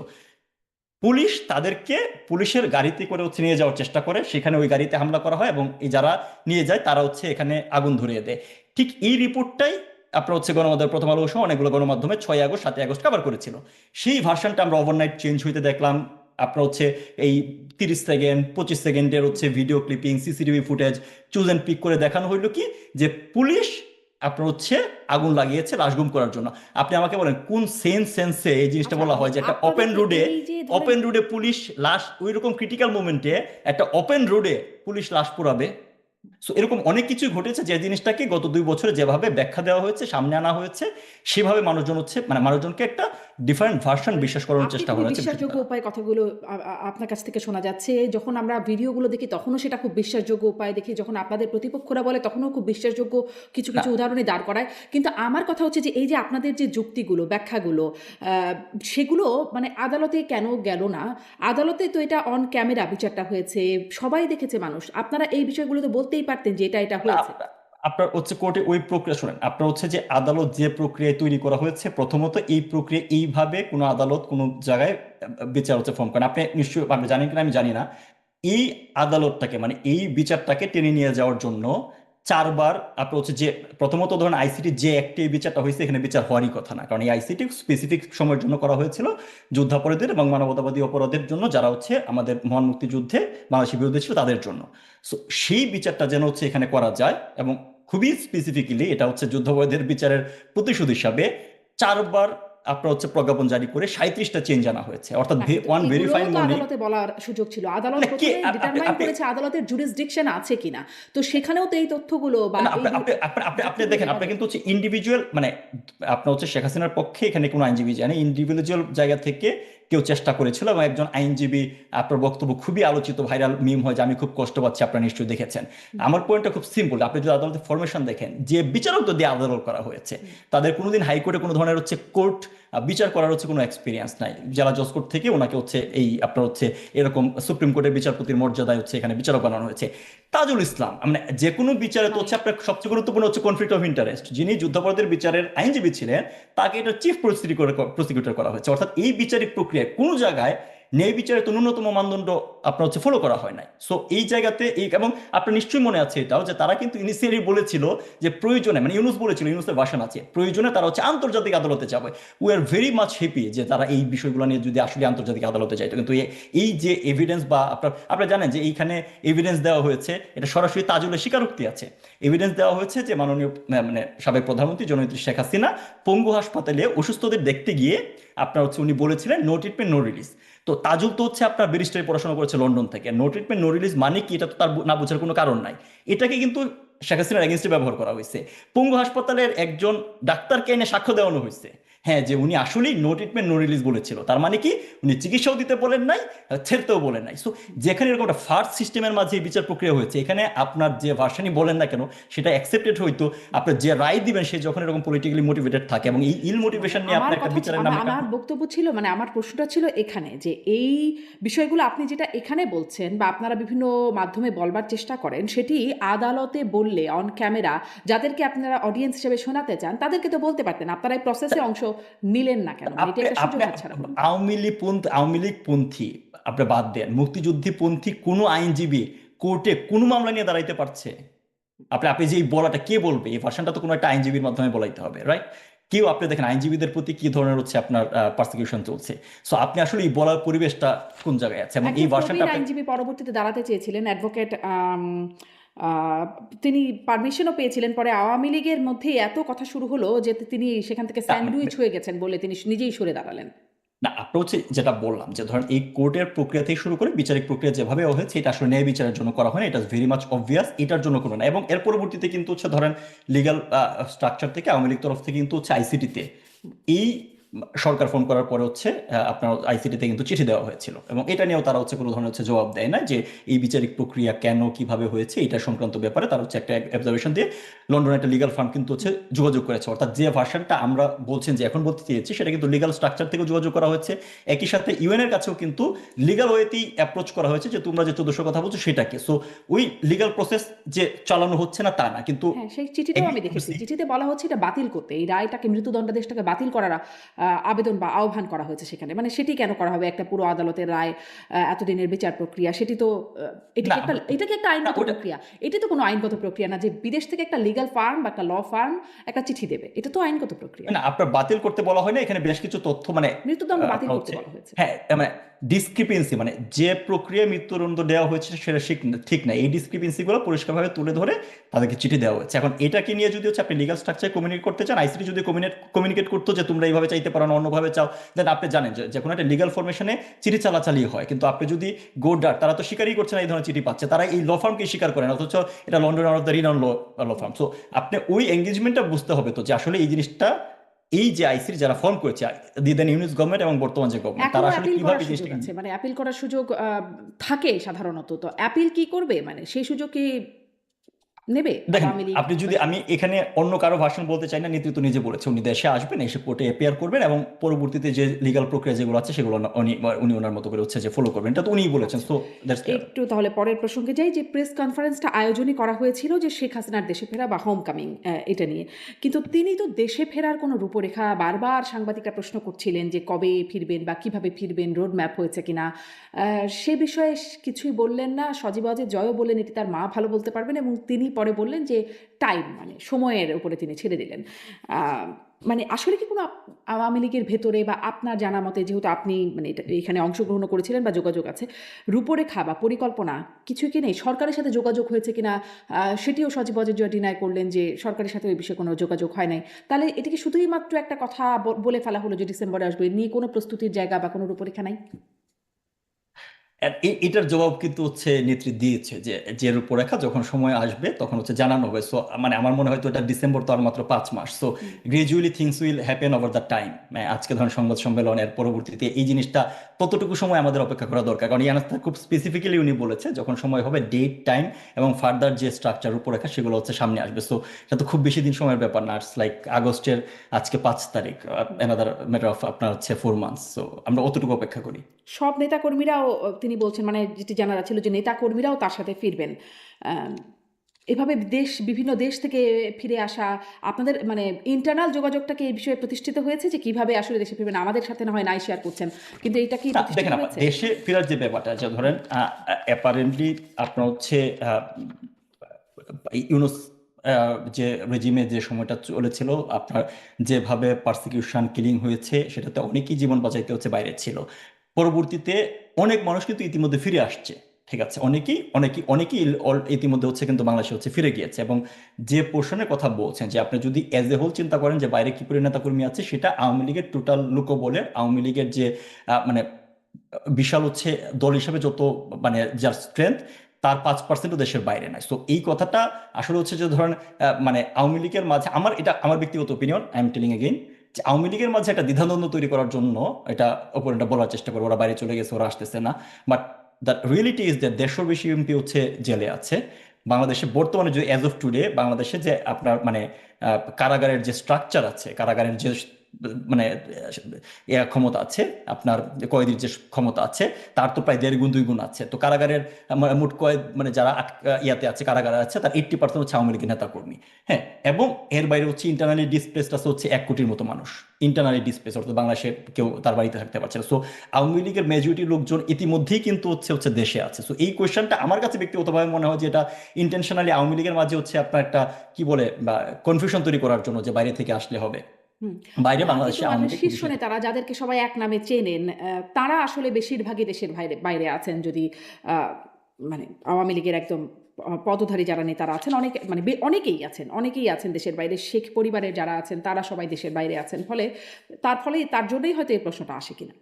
পুলিশ তাদেরকে পুলিশের গাড়িতে করে হচ্ছে নিয়ে যাওয়ার চেষ্টা করে, সেখানে ওই গাড়িতে হামলা করা হয় এবং এই যারা নিয়ে যায় তারা হচ্ছে এখানে আগুন ধরিয়ে দেয়। ঠিক এই রিপোর্টটাই আপনার হচ্ছে গণমাধ্যমের প্রথম আলো সহ অনেকগুলো গণমাধ্যমে 6 আগস্ট 7 আগস্ট কভার করেছিল। সেই ভার্সনটা আমরা ওভারনাইট চেঞ্জ হইতে দেখলাম। আপনার হচ্ছে এই 30 সেকেন্ড 25 সেকেন্ডের হচ্ছে video clipping, CCTV footage choose and pick করে দেখানো হইলো কি, যে পুলিশ আপনার হচ্ছে আগুন লাগিয়েছে লাশ গুম করার জন্য। আপনি আমাকে বলেন কোন সেন্সে এই জিনিসটা আচ্ছা, বলা হয় যে একটা আপনাদের ওপেন রোডে, এই যে ধরেন ওপেন রোডে পুলিশ লাশ, ওই রকম ক্রিটিক্যাল মোমেন্টে একটা ওপেন রোডে পুলিশ লাশ পোড়াবে? সো এরকম অনেক কিছু ঘটেছে যে জিনিসটাকে গত 2 বছরে যেভাবে ব্যাখ্যা দেওয়া হয়েছে, সামনে আনা হয়েছে, সেভাবে মানুষজন হচ্ছে মানে মানুষজনকে একটা ডিফারেন্ট ভার্সন বিশ্বাস করানোর আপনি চেষ্টা খুবই করা হচ্ছে বিশ্বাসযোগ্য বিষয়টা। উপায়ে কথাগুলো আপনার কাছ থেকে শোনা যাচ্ছে। যখন আমরা ভিডিওগুলো দেখি তখনও সেটা খুব বিশ্বাসযোগ্য উপায় দেখি। যখন আপনাদের প্রতিপক্ষরা বলে তখনও খুব বিশ্বাসযোগ্য কিছু, না, কিছু উদাহরণে দাঁড় করায়। কিন্তু আমার কথা হচ্ছে যে এই যে আপনাদের যে যুক্তিগুলো, ব্যাখ্যাগুলো সেগুলো মানে আদালতে কেন গেল না? আদালতে তো এটা অন ক্যামেরা বিচারটা হয়েছে। সবাই দেখেছে মানুষ। আপনারা এই বিষয়গুলো তো বলতেই পারতেন যে এটা না, হয়েছে। আপনার হচ্ছে কোর্টে ওই প্রক্রিয়া শুনেন, আপনার হচ্ছে যে আদালত যে প্রক্রিয়ায় তৈরি করা হয়েছে, প্রথমত এই প্রক্রিয়া এইভাবে কোনো আদালত কোনো জায়গায় বিচার হচ্ছে ফর্ম করেন। আপনি নিশ্চয়ই আপনি জানেন কিনা আমি জানি না, এই আদালতটাকে মানে এই বিচারটাকে টেনে নিয়ে যাওয়ার জন্য 4 বার আপনার হচ্ছে যে প্রথমত ধরেন আইসিটি যে একটি এই বিচারটা হয়েছে, এখানে বিচার হওয়ারই কথা না, কারণ এই আইসিটি স্পেসিফিক সময়ের জন্য করা হয়েছিল যুদ্ধাপরাধীদের এবং মানবতাবাদী অপরাধের জন্য, যারা হচ্ছে আমাদের মহান মুক্তিযুদ্ধে বাংলাদেশের বিরুদ্ধে ছিল তাদের জন্য। সো সেই বিচারটা যেন হচ্ছে এখানে করা যায়, এবং খুবই স্পেসিফিক্যালি এটা হচ্ছে যুদ্ধাপরাধীদের বিচারের প্রতিশোধ হিসাবে 4 বার আপনার হচ্ছে প্রজ্ঞাপন জারি করে 37টা চেঞ্জ আনা হয়েছে, অর্থাৎ হ্যাঁ, কিন্তু ওয়ান ভেরি এগুলোও ফাইন তো মর্নিং। আদালতে বলার সুযোগ ছিল। আদালত না কে ১ম এ ডিটারমাইন আপনি করেছে আদালতের জুরিসডিকশন আছে কিনা। তো সেখানেও তো এই তথ্যগুলো বা না, এই আপনি আপনি আপনি আপনি আপনি যুক্তিগুলো দেখেন, দেওয়া আপনি যেত। কিন্তু হচ্ছে ইন্ডিভিজুয়াল মানে আপনার হচ্ছে শেখ হাসিনার পক্ষে এখানে কোনো আইনজীবী যায় না, ইন্ডিভিজুয়াল জায়গা থেকে কেউ চেষ্টা করেছিল, এবং একজন আইনজীবী আপনার বক্তব্য খুবই আলোচিত ভাইরাল মিম হয় যে আমি খুব কষ্ট পাচ্ছি, আপনারা নিশ্চয়ই দেখেছেন। হুম, আমার পয়েন্টটা খুব সিম্পল, আপনি যদি আদালতের ফরমেশন দেখেন, যে বিচারকদের দিয়ে আদালত করা হয়েছে হুম। তাদের কোনোদিন হাইকোর্টে কোনো ধরনের হচ্ছে কোর্ট বিচার করার হচ্ছে কোনো এক্সপিরিয়েন্স নাই। জেলা জজ কোর্ট থেকে ওনাকে হচ্ছে এই আপনার হচ্ছে এরকম সুপ্রিম কোর্টের বিচারপতির মর্যাদায় হচ্ছে এখানে বিচারক বানানো হয়েছে। তাজুল ইসলাম মানে যে কোনো বিচারে তো মানে হচ্ছে আপনার সবচেয়ে গুরুত্বপূর্ণ হচ্ছে কনফ্লিক্ট অফ ইন্টারেস্ট, যিনি যুদ্ধাপরাধের বিচারের আইনজীবী ছিলেন, তাকে এটা চিফ প্রসিকিউটর করা হয়েছে। অর্থাৎ এই বিচারিক প্রক্রিয়ায় কোনো জায়গায় ন্যায় বিচারে তো ন্যূনতম মানদণ্ড আপনার হচ্ছে ফলো করা হয় নাই। সো এই জায়গাতে এই, এবং আপনার নিশ্চয়ই মনে আছে এটাও যে তারা কিন্তু ইনিশিয়ালি বলেছিল যে প্রয়োজনে, মানে ইউনুস বলেছিল, ইউনুসের ভাষণ আছে, প্রয়োজনে তারা হচ্ছে আন্তর্জাতিক আদালতে যাবে। We are very much happy যে তারা এই বিষয়গুলো নিয়ে যদি আসলে আন্তর্জাতিক আদালতে যাইতো। কিন্তু এই যে এভিডেন্স, বা আপনারা জানেন যে এইখানে এভিডেন্স দেওয়া হয়েছে, এটা সরাসরি তাজুলের স্বীকারোক্তি আছে। এভিডেন্স দেওয়া হয়েছে যে মাননীয় মানে সাবেক প্রধানমন্ত্রী জননেত্রী শেখ হাসিনা পঙ্গু হাসপাতালে অসুস্থদের দেখতে গিয়ে আপনার হচ্ছে উনি বলেছিলেন নো ট্রিটমেন্ট নো রিলিজ। তো তাজুল তো হচ্ছে আপনার ব্যারিস্টারি পড়াশোনা করেছে লন্ডন থেকে, নো ট্রিটমেন্ট নো রিলিজ মানে কি এটা তো তার না বোঝার কোনো কারণ নাই। এটাকে কিন্তু শেখ হাসিনার এগেনস্টে ব্যবহার করা হয়েছে। পঙ্গু হাসপাতালের একজন ডাক্তারকে এনে সাক্ষ্য দেওয়ানো হয়েছে, হ্যাঁ, যে উনি আসলেই নো ট্রিটমেন্ট নো রিলিজ বলেছিল। তার মানে কি উনি চিকিৎসাও দিতে বলেন নাই, ছেড়তেও বলেন নাই। সো যেখানে এরকম একটা ফার্স্ট সিস্টেমের মাঝে এই বিচার প্রক্রিয়া হয়েছে, এখানে আপনার যে ভার্সানই বলেন না কেন সেটা অ্যাকসেপ্টেড হইতো। আপনার যে রায় দিবেন সে যখন এরকম পলিটিক্যালি মোটিভেটেড থাকে, এবং এই ইল মানে মোটিভেশন নিয়ে আমার আপনার একটা কথা বিচারের নামে আমার বক্তব্য ছিল, মানে আমার প্রশ্নটা ছিল এখানে যে এই বিষয়গুলো আপনি যেটা এখানে বলছেন বা আপনারা বিভিন্ন মাধ্যমে বলবার চেষ্টা করেন, সেটি আদালতে বললে অন ক্যামেরা যাদেরকে আপনারা অডিয়েন্স হিসেবে শোনাতে চান তাদেরকে তো বলতে পারতেন। আপনারা এই প্রসেসে অংশ নিলেন না কেন? মানে এটা আপনি একটা সুযোগ আপনি হাতছাড়া হলো। আওয়ামী লীগ পন্থী আপনি বাদ দেন, মুক্তিযুদ্ধী পন্থী কোনো আইনজীবী কোর্টে কোনো মামলা নিয়ে দাঁড়াইতে পারছে? আপনি যে এই বলাটা কে বলবে? এই ভার্সনটা তো কোনো একটা আইনজীবীর মাধ্যমে বলাইতে হবে, রাইট? কেউ, আপনি দেখেন আইনজীবীদের প্রতি কি ধরনের হচ্ছে আপনার পারসিকিউশন চলছে। সো আপনি আসলে এই বলার পরিবেশটা কোন জায়গায় আছে, এবং এই একজন ভার্সনটা প্রবীণ আপনি আইনজীবী পরবর্তীতে দাঁড়াতে চেয়েছিলেন, অ্যাডভোকেট তিনি পারমিশনও পেয়েছিলেন। পরে আওয়ামী লীগের মধ্যেই এত কথা শুরু হলো যে তিনি সেখান থেকে স্যান্ডউইচ হয়ে গেছেন বলে তিনি নিজেই সরে দাঁড়ালেন। না, আপনার হচ্ছে যেটা বললাম যে ধরেন এই কোর্টের প্রক্রিয়া থেকে শুরু করে বিচারিক প্রক্রিয়া যেভাবে হয়েছে এটা আসলে ন্যায় বিচারের জন্য করা হয় না, এটা ভেরি মাচ অবভিয়াস, এটার জন্য কোনো না। এবং এর পরবর্তীতে কিন্তু হচ্ছে ধরেন লিগ্যাল স্ট্রাকচার থেকে আওয়ামী লীগ তরফ থেকে কিন্তু হচ্ছে আইসিটিতে এই সরকার ফোন করার পরে হচ্ছে আপনার আইসিটিতে কিন্তু চিঠি দেওয়া হয়েছিল, এবং এটা নিয়েও তারা হচ্ছে কোনো ধরনের হচ্ছে জবাব দেয় না যে এই বিচারিক প্রক্রিয়া কেন কিভাবে হয়েছে এটা সংক্রান্ত ব্যাপারে তারা হচ্ছে একটা অবজারভেশন দিয়ে লন্ডনের একটা লিগাল ফার্ম কিন্তু হচ্ছে যোগাযোগ করেছে। অর্থাৎ যে ভার্সনটা আমরা বলছেন যে এখন বলতে চেয়েছি সেটা কিন্তু লিগাল স্ট্রাকচার থেকে যোগাযোগ করা হয়েছে। একই সাথে ইউএন এর কাছেও কিন্তু লিগাল ওয়েতেই অ্যাপ্রোচ করা হয়েছে যে তোমরা যে 1400 কথা বলছো সেটাকে। সো ওই লিগাল প্রসেস যে চালানো হচ্ছে না তা না, কিন্তু হ্যাঁ, সেই চিঠিটাও আমি দেখেছি। চিঠিতে বলা হচ্ছে এটা বাতিল করতে, এই রায়টাকে, মৃত্যুদণ্ডাদেশটাকে বাতিল করার আবেদন বা আহ্বান করা হয়েছে সেখানে। মানে সেটি কেন করা হবে? একটা পুরো আদালতের রায়, এতদিনের বিচার প্রক্রিয়া, সেটি তো না এটা কি একটা না আইনগত ওটা প্রক্রিয়া? এটি তো কোনো আইনগত প্রক্রিয়া না যে বিদেশ থেকে একটা লিগ্যাল ফার্ম বা একটা ল ফার্ম একটা চিঠি দেবে। এটা তো আইনগত প্রক্রিয়া। না, আপনার বাতিল করতে বলা হয় না, এখানে বেশ কিছু তথ্য মানে মৃত্যুদণ্ড বাতিল আপনার করতে হচ্ছে, বলা হয়েছে। হ্যাঁ, মানে ডিসক্রিপেন্সি, মানে যে প্রক্রিয়ায় মৃত্যুদণ্ড দেওয়া হয়েছে সেটা ঠিক না, এই ডিসক্রিপেন্সি গুলো পরিষ্কারভাবে তুলে ধরে তাদেরকে চিঠি দেওয়া হয়েছে। এখন এটাকে নিয়ে যদি হচ্ছে আপনি লিগাল স্ট্রাকচার কমিউনিকেট করতে চান, আইসিটি যদি কমিউনিকেট করতো যে তোমরা এইভাবে চাইতে পারো না অন্যভাবে চাও, দেন আপনি জানেন যে কোনো একটা লিগাল ফরমেশনে চিঠি চালাচালি হয়। কিন্তু আপনি যদি গোডার, তারা তো স্বীকারই করছে না এই ধরনের চিঠি পাচ্ছে, তারা এই ল ফার্মকে স্বীকার করেন, অথচ এটা London of the renowned law firm. So আপনি ওই এঙ্গেজমেন্টটা বুঝতে হবে তো যে আসলে এই জিনিসটা, এই যে আইসির যারা ফর্ম করেছে, দেন ইউনিস গভর্নমেন্ট এবং বর্তমান যে গভর্নমেন্ট, এখনো তারা আসলে অ্যাপিল কিভাবে করার এই সুযোগ জিনিসটাকে, আছে, মানে অ্যাপিল করার সুযোগ থাকে সাধারণত। তো অ্যাপিল কি করবে? মানে সেই সুযোগ কি নেবে দেখেন, আওয়ামী লীগ আপনি বা যদি, আমি এখানে অন্য কারো ভাষণ বলতে চাই না, নীতি তো নিজে বলেছে উনি দেশে আসবেন, এসে কোর্টে অ্যাপিয়ার করবেন এবং পরবর্তীতে যে লিগাল প্রক্রিয়া যেগুলো আছে সেগুলো উনি উনি ওনার মতো করে হচ্ছে যে ফলো করবেন, এটা তো উনিই বলেছেন। আচ্ছা, সো দ্যাটস একটু তাহলে পরের প্রসঙ্গে যাই, যে প্রেস কনফারেন্সটা আয়োজনই করা হয়েছিল যে শেখ হাসিনার দেশে ফেরা বা হোম কামিং, এটা নিয়ে। কিন্তু তিনি তো দেশে ফেরার কোনো রূপরেখা, বারবার সাংবাদিকরা প্রশ্ন করছিলেন যে কবে ফিরবেন বা কিভাবে ফিরবেন, রোড ম্যাপ হয়েছে কিনা, সে বিষয়ে কিছুই বললেন না। সজীব ওয়াজেদ জয়ও বললেন এটি তার মা ভালো বলতে পারবেন, এবং তিনি পরে বললেন যে টাইম, মানে সময়ের উপরে তিনি ছেড়ে দিলেন। মানে আসলে কি কোনো আওয়ামী লীগের ভেতরে বা আপনার জানা মতে, যেহেতু আপনি মানে এখানে অংশগ্রহণ করেছিলেন বা যোগাযোগ আছে, রূপরেখা বা পরিকল্পনা কিছু কি নেই? সরকারের সাথে যোগাযোগ হয়েছে কিনা সেটিও সজীব ওয়াজেদ জয় ডিনাই করলেন যে সরকারের সাথে ওই বিষয়ে কোনো যোগাযোগ হয় নাই। তাহলে এটিকে শুধুই মাত্র একটা কথা বলে ফেলা হলো যে ডিসেম্বরে আসবে, এর নিয়ে কোনো প্রস্তুতির জায়গা বা কোনো রূপরেখা নাই? আর এটার জবাব কিন্তু হচ্ছে নেত্রী দিয়েছে যে যে রূপরেখা যখন সময় আসবে তখন হচ্ছে জানানো হবে। সো মানে আমার মনে হয় তো এটা ডিসেম্বর তো আর মাত্র 5 মাস। So gradually things will happen over the time. আজকে ধরেন সংবাদ সম্মেলনের পরবর্তীতে এই জিনিসটা ততটুকু সময় আমাদের অপেক্ষা করা দরকার, কারণ ইয়ানাস্তা খুব স্পেসিফিক্যালি উনি বলেছে যখন সময় হবে ডেট টাইম এবং ফার্দার যে স্ট্রাকচার রূপরেখা সেগুলো হচ্ছে সামনে আসবে। সো এটা তো খুব বেশি দিন সময়ের ব্যাপার না, ইটস লাইক আগস্টের আজকে 5 তারিখ, অ্যানাদার ম্যাটার অফ আপনার হচ্ছে 4 মান্থস। সো আমরা অতটুকু অপেক্ষা করি। সব নেতাকর্মীরাও তিনি বলছেন, মানে যেটি জানা যাচ্ছিল যে নেতাকর্মীরাও তার সাথে ফিরবেন। আম, এভাবে বিভিন্ন দেশ থেকে ফিরে আসা আপনাদের মানে ইন্টারনাল যোগাযোগটাকে এই বিষয়ে প্রতিষ্ঠিত হয়েছে যে কিভাবে আসলে দেশে ফিরবেন? আমাদের সাথে না হয় নাই শেয়ার করছেন, কিন্তু এটা কি না প্রতিষ্ঠিত দেখেন হয়েছে? দেশে ফেরার যে ব্যাপারটা যে ধরেন অ্যাপারেন্টলি আপনার হচ্ছে ইউনুস যে রেজিমে যে সময়টা চলেছিল আপনার যেভাবে পারসিকিউশন কিলিং হয়েছে সেটাতে অনেকেই জীবন বাঁচাইতে হচ্ছে বাইরে ছিল। পরবর্তীতে অনেক মানুষ কিন্তু ইতিমধ্যে ফিরে আসছে, ঠিক আছে, অনেকেই ইতিমধ্যে হচ্ছে কিন্তু বাংলাদেশে হচ্ছে ফিরে গিয়েছে। এবং যে পোর্শনের কথা বলছেন যে আপনি যদি এজ এ হোল চিন্তা করেন যে বাইরে কি পরিমাণ নেতাকর্মী আছে, সেটা আওয়ামী লীগের টোটাল লোকবলের আওয়ামী লীগের যে মানে বিশাল হচ্ছে দল হিসেবে যত মানে যার স্ট্রেংথ তার 5%ও দেশের বাইরে নাই। সো এই কথাটা আসলে হচ্ছে যে ধরেন মানে আওয়ামী লীগের মাঝে আমার ব্যক্তিগত opinion, I am telling again, যে আওয়ামী লীগের মাঝে একটা দ্বিধাদ্বন্দ্ব তৈরি করার জন্য এটা অপোনেন্টটা বলার চেষ্টা করে ওরা বাইরে চলে গেছে, ওরা আসতেছে না। But the reality is that 150 বেশি এমপি হচ্ছে জেলে আছে বাংলাদেশে বর্তমানে। যে অ্যাজ অফ টুডে বাংলাদেশে যে আপনার মানে কারাগারের যে স্ট্রাকচার আছে, কারাগারের যে মানে ক্ষমতা আছে, আপনার কয়েদির যে ক্ষমতা আছে তার তো প্রায় 1.5 গুণ 2 গুণ আছে। তো কারাগারের মোট কয়েদ মানে যারা ইয়াতে আছে কারাগারে আছে তার 80% হচ্ছে আওয়ামী লীগের নেতা কর্মী। হ্যাঁ, এবং এর বাইরে হচ্ছে ইন্টারনালি ডিসপ্লেসড আছে হচ্ছে 1 কোটির মতো মানুষ। ইন্টারনালি ডিসপ্লেস অর্থাৎ বাংলাদেশে কেউ তার বাড়িতে থাকতে পারছে না। সো আওয়ামী লীগের মেজরিটি লোকজন ইতিমধ্যেই কিন্তু হচ্ছে হচ্ছে দেশে আছে। সো এই কোয়েশ্চনটা আমার কাছে ব্যক্তিগতভাবে মনে হয় যে এটা ইন্টেনশনালি আওয়ামী লীগের মাঝে হচ্ছে আপনার একটা কি বলে বা কনফিউশন তৈরি করার জন্য যে বাইরে থেকে আসলে হবে। হুম। বাইরে কিন্তু বাংলাদেশে আওয়ামী লীগ শীর্ষ নেতারা যাদেরকে সবাই এক নামে চেনেন, তারা আসলে বেশিরভাগই দেশের বাইরে আছেন। যদি মানে আওয়ামী লীগের একদম পদধারী যারা নেতারা আছেন, মানে অনেকেই আছেন দেশের বাইরে। শেখ পরিবারের যারা আছেন তারা সবাই দেশের বাইরে আছেন। ফলে তার জন্যই হয়তো এই প্রশ্নটা আসে কিনা।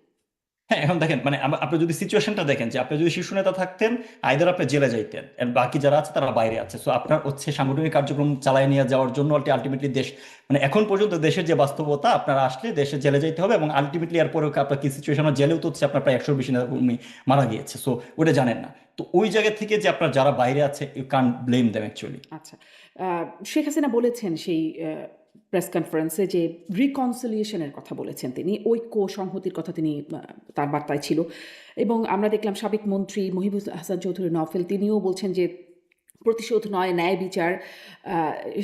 হ্যাঁ, এখন দেখেন মানে আপনি যদি সিচুয়েশনটা দেখেন যে আপনি যদি শীর্ষ নেতা থাকতেন আইদার আপনি জেলে যাইতেন আর বাকি যারা আছে তারা বাইরে আছে। সো আপনার হচ্ছে সাংগঠনিক কার্যক্রম চালায় নিয়ে যাওয়ার জন্য আলটিমেটলি দেশ মানে এখন পর্যন্ত দেশের যে বাস্তবতা আপনারা আসলে দেশে জেলে যাইতে হবে। এবং আলটিমেটলি এরপরে আপনার কি সিচুয়েশন, জেলেও তো হচ্ছে আপনার প্রায় 100 বেশি নেতা কর্মী মারা গিয়েছে। সো ওটা জানেন না। তো ওই জায়গা থেকে যে আপনার যারা বাইরে আছে you can't blame them actually. আচ্ছা। শেখ হাসিনা বলেছেন সেই প্রেস কনফারেন্সে যে রিকনসিলিয়েশনের কথা বলেছেন তিনি। ঐক্য, সংহতির কথা তিনি তার বার্তায় ছিল। এবং আমরা দেখলাম সাবেক মন্ত্রী মহিবুল হাসান চৌধুরী নওফেল তিনিও বলছেন যে প্রতিশোধ নয়, ন্যায় বিচার, আ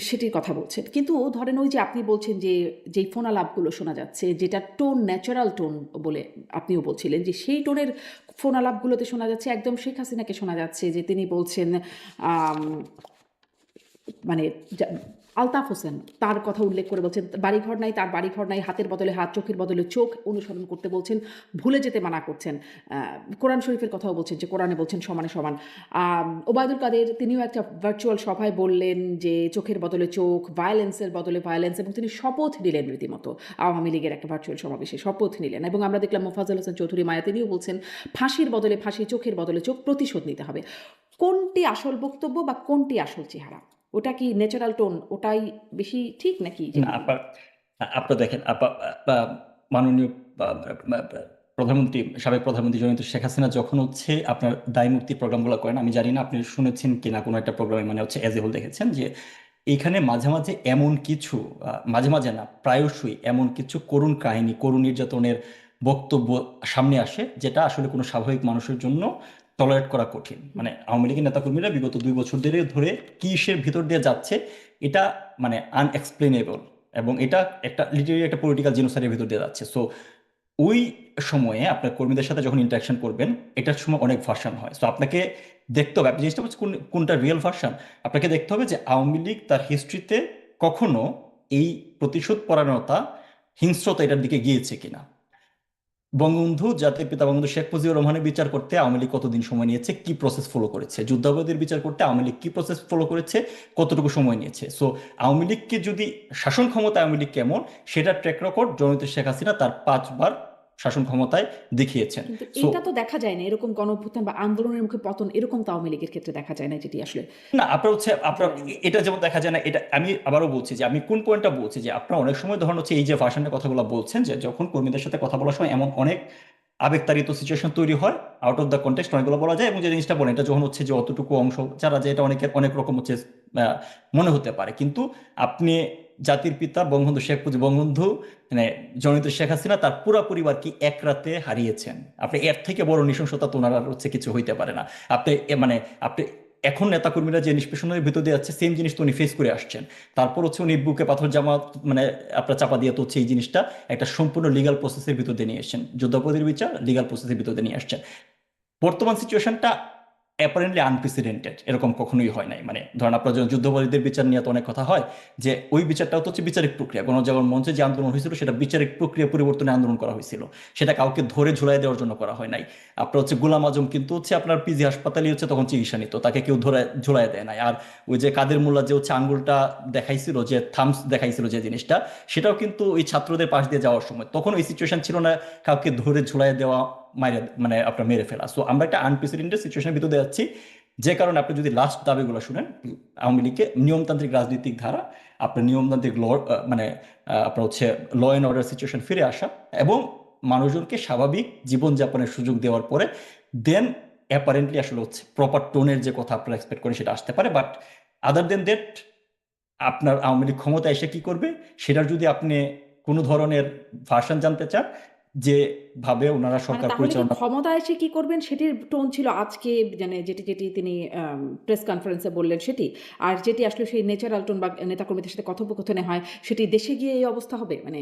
সেটির কথা বলছেন। কিন্তু ধরেন ওই যে আপনি বলছেন যে, যেই ফোনালাপগুলো শোনা যাচ্ছে, যেটা টোন ন্যাচারাল টোন বলে আপনিও বলছিলেন যে, সেই টোনের ফোনালাপগুলোতে শোনা যাচ্ছে একদম শেখ হাসিনাকে শোনা যাচ্ছে যে তিনি বলছেন আম মানে আলতাফ হোসেন তার কথা উল্লেখ করে বলছেন, বাড়িঘর নাই, তার বাড়িঘর নাই, হাতের বদলে হাত, চোখের বদলে চোখ অনুসরণ করতে বলছেন, ভুলে যেতে মানা করছেন। কোরআন শরীফের কথাও বলছেন যে কোরআনে বলছেন সমানে সমান। ওবায়দুল কাদের তিনিও একটা ভার্চুয়াল সভায় বললেন যে চোখের বদলে চোখ, ভায়োলেন্সের বদলে ভায়োলেন্স, এবং তিনি শপথ নিলেন রীতিমতো। আওয়ামী লীগের একটা ভার্চুয়াল সমাবেশে শপথ নিলেন। এবং আমরা দেখলাম মোফাজ্জল হোসেন চৌধুরী মায়া তিনিও বলছেন ফাঁসির বদলে ফাঁসি, চোখের বদলে চোখ, প্রতিশোধ নিতে হবে। কোনটি আসল বক্তব্য বা কোনটি আসল চেহারা? ওটা কি ন্যাচারাল টোন ওটাই বেশি ঠিক নাকি না যেটি আপনার দেখেন মাননীয় প্রধানমন্ত্রী, সাবেক প্রধানমন্ত্রী জননেত্রী শেখ হাসিনা যখন হচ্ছে আপনার দায় মুক্তি প্রোগ্রামগুলো করেন, আমি জানি না আপনি শুনেছেন কিনা কোনো একটা প্রোগ্রামে মানে হচ্ছে এজ এ হোল দেখেছেন যে এইখানে মাঝে মাঝে এমন কিছু মাঝে মাঝে না প্রায়শই এমন কিছু করুণ কাহিনী, করুণ নির্যাতনের বক্তব্য সামনে আসে যেটা আসলে কোনো স্বাভাবিক মানুষের জন্য টলারেট করা কঠিন। মানে আওয়ামী লীগের নেতাকর্মীরা বিগত 2 বছর ধরে কিসের ভিতর দিয়ে যাচ্ছে এটা মানে আনএক্সপ্লেনেবল। এবং এটা একটা লিটারেলি একটা পলিটিক্যাল জিনোসাইডের ভিতর দিয়ে যাচ্ছে। সো ওই সময়ে আপনার কর্মীদের সাথে যখন ইন্টারাকশন করবেন এটার সময় অনেক ভার্সন হয়। সো আপনাকে দেখতে হবে, আপনি জিনিসটা হচ্ছে কোনটা রিয়েল ভার্সন। আপনাকে দেখতে হবে যে আওয়ামী লীগ তার হিস্ট্রিতে কখনো এই প্রতিশোধ পরায়ণতা, হিংস্রতা এটার দিকে গিয়েছে কিনা। বঙ্গবন্ধু জাতির পিতা বঙ্গবন্ধু শেখ মুজিবুর রহমানের বিচার করতে আওয়ামী লীগ কতদিন সময় নিয়েছে, কি প্রসেস ফলো করেছে, যুদ্ধাপরাধীর বিচার করতে আওয়ামী লীগ কি প্রসেস ফলো করেছে, কতটুকু সময় নিয়েছে। সো আওয়ামী লীগকে যদি শাসন ক্ষমতা আওয়ামী লীগ কেমন সেটার ট্র্যাক রেকর্ড জননেত্রী শেখ হাসিনা তার 5বার শাসন ক্ষমতায় দেখিয়েছেন। কিন্তু সো এইটা তো দেখা যায় না, এরকম গণঅভ্যুত্থান বা আন্দোলনের মুখে পতন এরকম তো আওয়ামী লীগের ক্ষেত্রে দেখা যায় না, যেটি আসলে না আপনার হচ্ছে আপনার জয় আহমেদ। এটা যেমন দেখা যায় না, এটা আমি আবারও বলছি যে আমি কোন পয়েন্টটা বলছি যে আপনার অনেক সময় ধরুন হচ্ছে এই যে ভাষণের কথাগুলো বলছেন যে যখন কর্মীদের সাথে কথা বলার সময় এমন অনেক আবেগতাড়িত সিচুয়েশন তৈরি হয়, আউট অফ দ্য কনটেক্সট অনেকগুলো বলা যায়। এবং যে জিনিসটা বলেন এটা যখন হচ্ছে যে অতটুকু অংশ যারা যে এটা অনেকের অনেক রকম হচ্ছে মনে হতে পারে। কিন্তু আপনি জাতির পিতা বঙ্গবন্ধু শেখ মুজিব বঙ্গবন্ধু মানে জননেত্রী শেখ হাসিনা তার পুরা পরিবারকে এক রাতে হারিয়েছেন। আপনি এর থেকে বড় নৃশংসতা তো ওনার আর হচ্ছে কিছু হইতে পারে না। আপনি মানে আপনি এখন নেতাকর্মীরা যে নিষ্পেষণের ভিতর দিয়ে যাচ্ছে সেম জিনিস তো উনি ফেস করে আসছেন। তারপর হচ্ছে উনি বুকে পাথর জামা মানে আপনার চাপা দিয়ে তো হচ্ছে এই জিনিসটা একটা সম্পূর্ণ লিগাল প্রসেসের ভিতর দিয়ে নিয়ে এসেছেন, যুদ্ধাপরাধীর বিচার লিগাল প্রসেসের ভিতর দিয়ে নিয়ে আসছেন। বর্তমান সিচুয়েশনটা অ্যাপারেন্টলি আনপ্রেসিডেন্টেড, এরকম কখনোই হয় নাই। মানে ধরেন আপনার যখন যুদ্ধাপরাধীদের বিচার নিয়ে তো অনেক কথা হয়, যে ওই বিচারটাও তো হচ্ছে বিচারিক প্রক্রিয়া। গণজাগরণ মঞ্চে যে আন্দোলন হয়েছিল সেটা বিচারিক প্রক্রিয়া পরিবর্তনে আন্দোলন করা হয়েছিল, সেটা কাউকে ধরে ঝুলাই দেওয়ার জন্য করা হয় নাই। আপনার হচ্ছে গোলাম আজম কিন্তু হচ্ছে আপনার পিজি হাসপাতালে হচ্ছে তখন চিকিৎসা নিত, তাকে কেউ ধরে ঝুলাই দেয় নাই। আর ওই যে কাদের মোল্লা যে হচ্ছে আঙ্গুলটা দেখাইছিল, যে থামস দেখাইছিল যে জিনিসটা, সেটাও কিন্তু ওই ছাত্রদের পাশ দিয়ে যাওয়ার সময়, তখন ওই সিচুয়েশন ছিল না কাউকে ধরে ঝুলাই দেওয়া, মানে আপনার মেরে ফেলা। সো আমরা একটা আনপ্রেসিডেন্টেড সিচুয়েশনের ভিতরে যাচ্ছি, যে কারণে আপনি যদি লাস্ট দাবিগুলো শুনেন, আওয়ামী লীগকে নিয়মতান্ত্রিক রাজনৈতিক ধারা, আপনার নিয়মতান্ত্রিক ল, মানে আপনার হচ্ছে ল অ্যান্ড অর্ডার সিচুয়েশন ফিরে আসা এবং মানুষজনকে স্বাভাবিক জীবনযাপনের সুযোগ দেওয়ার পরে দেন অ্যাপারেন্টলি আসলে হচ্ছে প্রপার টোনের যে কথা আপনারা এক্সপেক্ট করেন সেটা আসতে পারে। বাট আদার দেন দ্যাট আপনার আওয়ামী লীগ ক্ষমতা এসে কি করবে সেটার যদি আপনি কোনো ধরনের ভার্সন জানতে চান, যে ভাবে ওনারা মানে সরকার তাহলে কি পরিচালনা। ক্ষমতায় এসে কি করবেন সেটির টোন ছিল আজকে, মানে যেটি যেটি তিনি প্রেস কনফারেন্সে বললেন সেটি, আর যেটি আসলে সেই ন্যাচারাল টোন বা নেতাকর্মীদের সাথে কথোপকথনে হয় সেটি দেশে গিয়ে এই অবস্থা হবে, মানে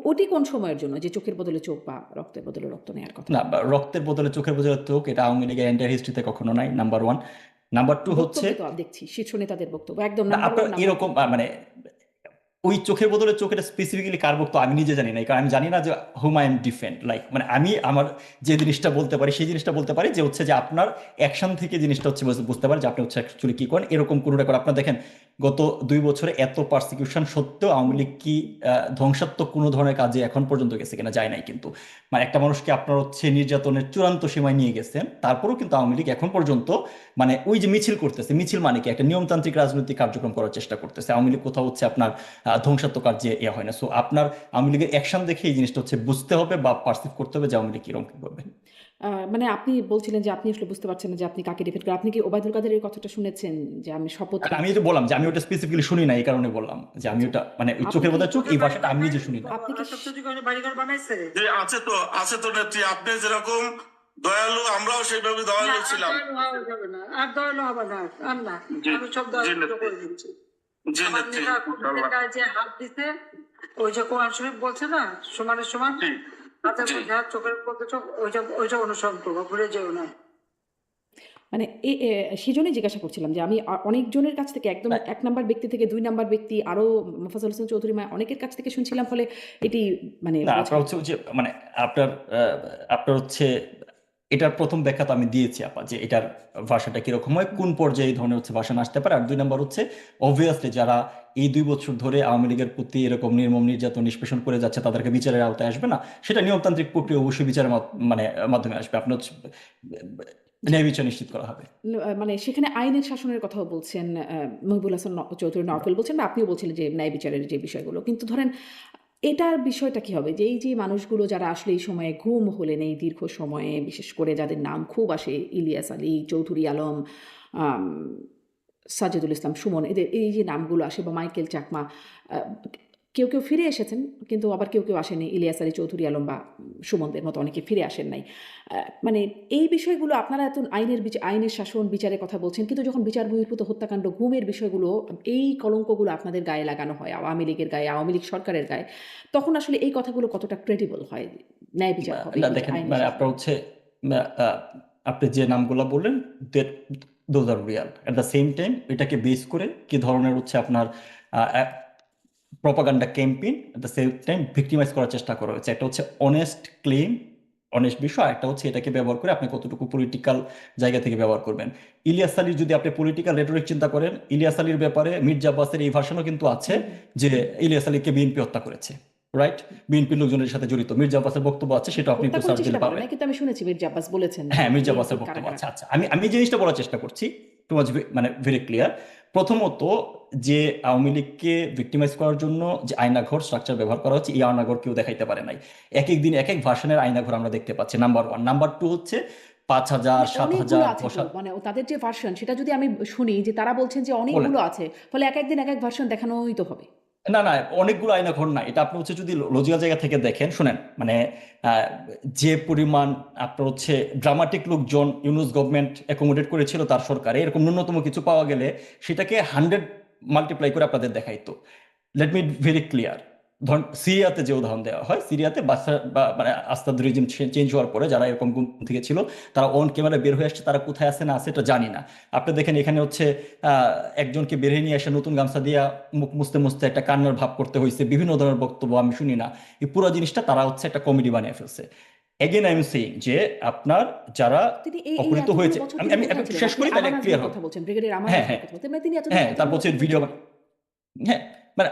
ওটি কোন সময়ের জন্য যে চোখের বদলে চোখ বা রক্তের বদলে রক্ত নেওয়ার কথা? না, রক্তের বদলে চোখের বদলে চোখ, এটা আওয়ামী লীগের এন্টায়ার হিস্ট্রিতে কখনো নাই, নাম্বার ওয়ান। নাম্বার টু হচ্ছে, বক্তব্যে তো দেখছি শীর্ষ নেতাদের বক্তব্য একদম না নাম্বার আপনার ওয়ান নাম্বার টু। এরকম মানে ওই চোখের বদলে চোখ, এটা স্পেসিফিক্যালি কার বক্তব্য আমি নিজে জানি না, কারণ আমি জানি না যে হুম আই এম ডিফেন্ড, লাইক মানে আমি আমার যে জিনিসটা বলতে পারি সেই জিনিসটা বলতে পারি, যে হচ্ছে যে আপনার অ্যাকশন থেকে জিনিসটা হচ্ছে বুঝতে পারি যে আপনি হচ্ছে অ্যাকচুয়ালি কি করেন, এরকম কোনো রেকর্ড আপনার দেখেন। গত 2 বছরে এত পারসিকিউশন সত্ত্বেও আওয়ামী লীগ কি ধ্বংসাত্মক কোনো ধরনের কাজে এখন পর্যন্ত গেছে কিনা, যায় নাই কিন্তু। মানে একটা মানুষকে আপনার হচ্ছে নির্যাতনের চূড়ান্ত সীমায় নিয়ে গেছেন, তারপরেও কিন্তু আওয়ামী লীগ এখন পর্যন্ত মানে ওই যে মিছিল করতেছে, মিছিল মানে কি একটা নিয়মতান্ত্রিক রাজনৈতিক কার্যক্রম করার চেষ্টা করতেছে। আওয়ামী লীগ কোথাও হচ্ছে আপনার ধ্বংসাত্মক কার্যে হয় না। সো আপনার আওয়ামী লীগের অ্যাকশন দেখে এই জিনিসটা হচ্ছে বুঝতে হবে বা পারসিভ করতে হবে যে আওয়ামী লীগ কিরকম কি করবে। মানে আপনি বলছিলেন যে আপনি আসলে বুঝতে পারছেন না যে আপনি কাকে ডিফেন্ড করেন। আপনি কি ওবায়দুল কাদেরের কথাটা শুনেছেন যে আমি শপথ আর আমি নিচ্ছি? তো বললাম যে আমি ওটা স্পেসিফিক্যালি শুনি না, এই কারণে বললাম যে আমি আচ্ছা। ওটা মানে ওই আপনি চোখের কি মধ্যে চোখ, চোখের এই বাড়ি ভাষাটা আমি বানায় নিজে শুনি না। আপনি কি সপ্তর্ষি করে বাড়িঘর বানাইছে? যে আছে তো নেত্রী, আপনি যেরকম দয়ালু আমরাও সেইভাবে না, দয়ালু আর ছিলাম। দয়ালু হওয়া যাবে না, আর দয়ালু হবে না, আর না। জি আমি সব জি দয়ালু নেত্রী, করে দিচ্ছি। জি আমার নেত্রী, নেতা কর্মীদের গায়ে যে হাত দিছে, ওই যে কোরআন শরীফ বলছে না, সমানের সমান, জি হাতের জি। মধ্যে হাত, চোখের মধ্যে চোখ, ওইটা অনুসরণ করবো, ভুলে যেও না। মানে সেজন্যই জিজ্ঞাসা করছিলাম যে আমি অনেকজনের কাছ থেকে একদম না ১ নাম্বার ব্যক্তি থেকে ২ নাম্বার ব্যক্তি আরো মোফাজ্জল হোসেন চৌধুরী অনেকের কাছ থেকে শুনছিলাম, ফলে এটি মানে না, বোঝা। আপনার হচ্ছে ওই যে মানে আপনার আপনার হচ্ছে এটার প্রথম ব্যাখ্যা তো আমি দিয়েছি আপা, যে এটার ভাষাটা কিরকম হয়, কোন পর্যায়ে এই ধরনের হচ্ছে ভাষা আসতে পারে। আর 2 নম্বর হচ্ছে অবভিয়াসলি যারা এই 2 বছর ধরে আওয়ামী লীগের প্রতি এরকম নির্মম নির্যাতন নিষ্পেষণ করে যাচ্ছে তাদেরকে বিচারের আওতায় আসবে না, সেটা নিয়মতান্ত্রিক প্রক্রিয়া অবশ্যই বিচারের মানে মাধ্যমে আসবে। আপনার হচ্ছে জি। ন্যায় বিচার নিশ্চিত করা হবে। মানে সেখানে আইনের শাসনের কথাও বলছেন মহিবুল হাসান চৌধুরী নওফেল বলছেন, বা আপনিও বলছিলেন যে ন্যায় বিচারের যে বিষয়গুলো। কিন্তু ধরেন এটার বিষয়টা কি হবে? যে এই যে মানুষগুলো যারা আসলে এই সময়ে গুম হলেন এই দীর্ঘ সময়ে, বিশেষ করে যাদের নাম খুব আসে, ইলিয়াস আলী, চৌধুরী আলম, আম সাজেদুল ইসলাম সুমন, এদের এই যে নামগুলো আসে, বা মাইকেল চাকমা, আ কেউ ফিরে এসেছেন, কিন্তু আবার কেউ আসেনি। ইলিয়াস আলী, চৌধুরী আলম বা সুমনদের মতো অনেকে ফিরে আসেন নাই। মানে এই বিষয়গুলো আপনারা এত আইনের শাসন, বিচারের কথা বলছেন, কিন্তু যখন বিচার বহির্ভূত হত্যাকাণ্ড, গুমের বিষয়গুলো, এই কলঙ্কগুলো আপনাদের গায়ে লাগানো হয়, আওয়ামী লীগের গায়ে, আওয়ামী লীগ সরকারের গায়ে, তখন আসলে এই কথাগুলো কতটা ক্রেডিবল হয়? ন্যায় বিচার হবে, না এই যে দেখেন, আইনের মানে শাসন। আপনার হচ্ছে আপনি যে নামগুলো বললেন, those are Real. At the same time এটাকে বেস করে কি ধরনের হচ্ছে আপনার propaganda campaign, at the same time victimise করার চেষ্টা করা হয়েছে। একটা হচ্ছে অনেস্ট ক্লেম, অনেস্ট বিষয়, একটা হচ্ছে এটাকে ব্যবহার করে আপনি কতটুকু পলিটিক্যাল জায়গা থেকে ব্যবহার করবেন। ইলিয়াস আলীর যদি আপনি পলিটিক্যাল রেটরিক চিন্তা করেন, ইলিয়াস আলীর ব্যাপারে মির্জা আব্বাসের এই ভাষণও কিন্তু আছে, হুম, হুম, যে ইলিয়াস আলীকে বিএনপি হত্যা করেছে, রাইট? বিএনপির লোকজনের সাথে জড়িত মির্জা আব্বাসের বক্তব্য আছে, সেটা আপনি হত্যা একটু সার্চ করেছে দিলে সেটা বলে পাবেন। নাই, কিন্তু আমি শুনেছি মির্জা আব্বাস বলেছেন যে হ্যাঁ, মির্জা আব্বাসের বিএনপির কারা বক্তব্য কারা। আছে। আচ্ছা, আমি যে জিনিসটা বলার চেষ্টা করছি টু মাচ মানে ভেরি ক্লিয়ার। প্রথমত, যে আওয়ামী লীগকে ভিক্টিমাইজ করার জন্য যে আয়নাঘর স্ট্রাকচার ব্যবহার করা হচ্ছে, এই আয়নাঘর কেউ দেখাইতে পারে নাই। এক এক দিন এক এক ভার্সনের আয়নাঘর আমরা দেখতে পাচ্ছি, নাম্বার ওয়ান। নাম্বার টু হচ্ছে 5,000, মানে অনেকগুলো 7,000, আছে তো, 10,000 মানে তাদের যে ভার্সন সেটা যদি আমি শুনি যে তারা বলছেন যে বলেন। অনেকগুলো আছে, ফলে এক একদিন এক এক ভার্সন দেখানোই তো হবে। না না, অনেকগুলো আইনা ঘর না, এটা আপনি হচ্ছে যদি লজিক্যাল জায়গা থেকে দেখেন, শুনেন মানে আহ, যে পরিমাণ আপনার হচ্ছে ড্রামাটিক লোকজন ইউনুস গভর্নমেন্ট অ্যাকোমোডেট করেছিল তার সরকারে, এরকম ন্যূনতম কিছু পাওয়া গেলে সেটাকে 100 মাল্টিপ্লাই করে আপনাদের দেখাইতো। Let me very clear. ধরুন সিরিয়াতে যে উদাহরণ দেওয়া হয়, সিরিয়াতে মানে আস্তাদ রেজিম চেঞ্জ হওয়ার পরে যারা এরকম গুম থেকে ছিল তারা অন ক্যামেরা বের হয়ে আসছে, তারা কোথায় আছে না আছে এটা জানি না। আপনি দেখেন এখানে হচ্ছে একজনকে বের হয়ে নিয়ে এসে নতুন গামছা দিয়া মুখ মুছতে মুছতে একটা কান্নার ভাব করতে হয়েছে, বিভিন্ন ধরনের বক্তব্য আমি শুনি না। এই পুরো জিনিসটা তারা হচ্ছে একটা কমেডি বানিয়ে ফেলছে। এগেন আই এম সেইং যে আপনার যারা তিনি এই অপহৃত এতগুলো হয়েছে, বছর আমি তিনি আমি কোথায় আমি ছিলেন? শেষ আপনি করি তাহলে আমান ক্লিয়ার আজমির হবে। কথা বলছেন, ব্রিগেডিয়ার আমান হ্যাঁ আজমির হ্যাঁ কথা বলছেন, মানে তিনি হ্যাঁ, এতদিন তারপর হচ্ছে কোথায় ভিডিও, ছিলেন? হ্যাঁ মানে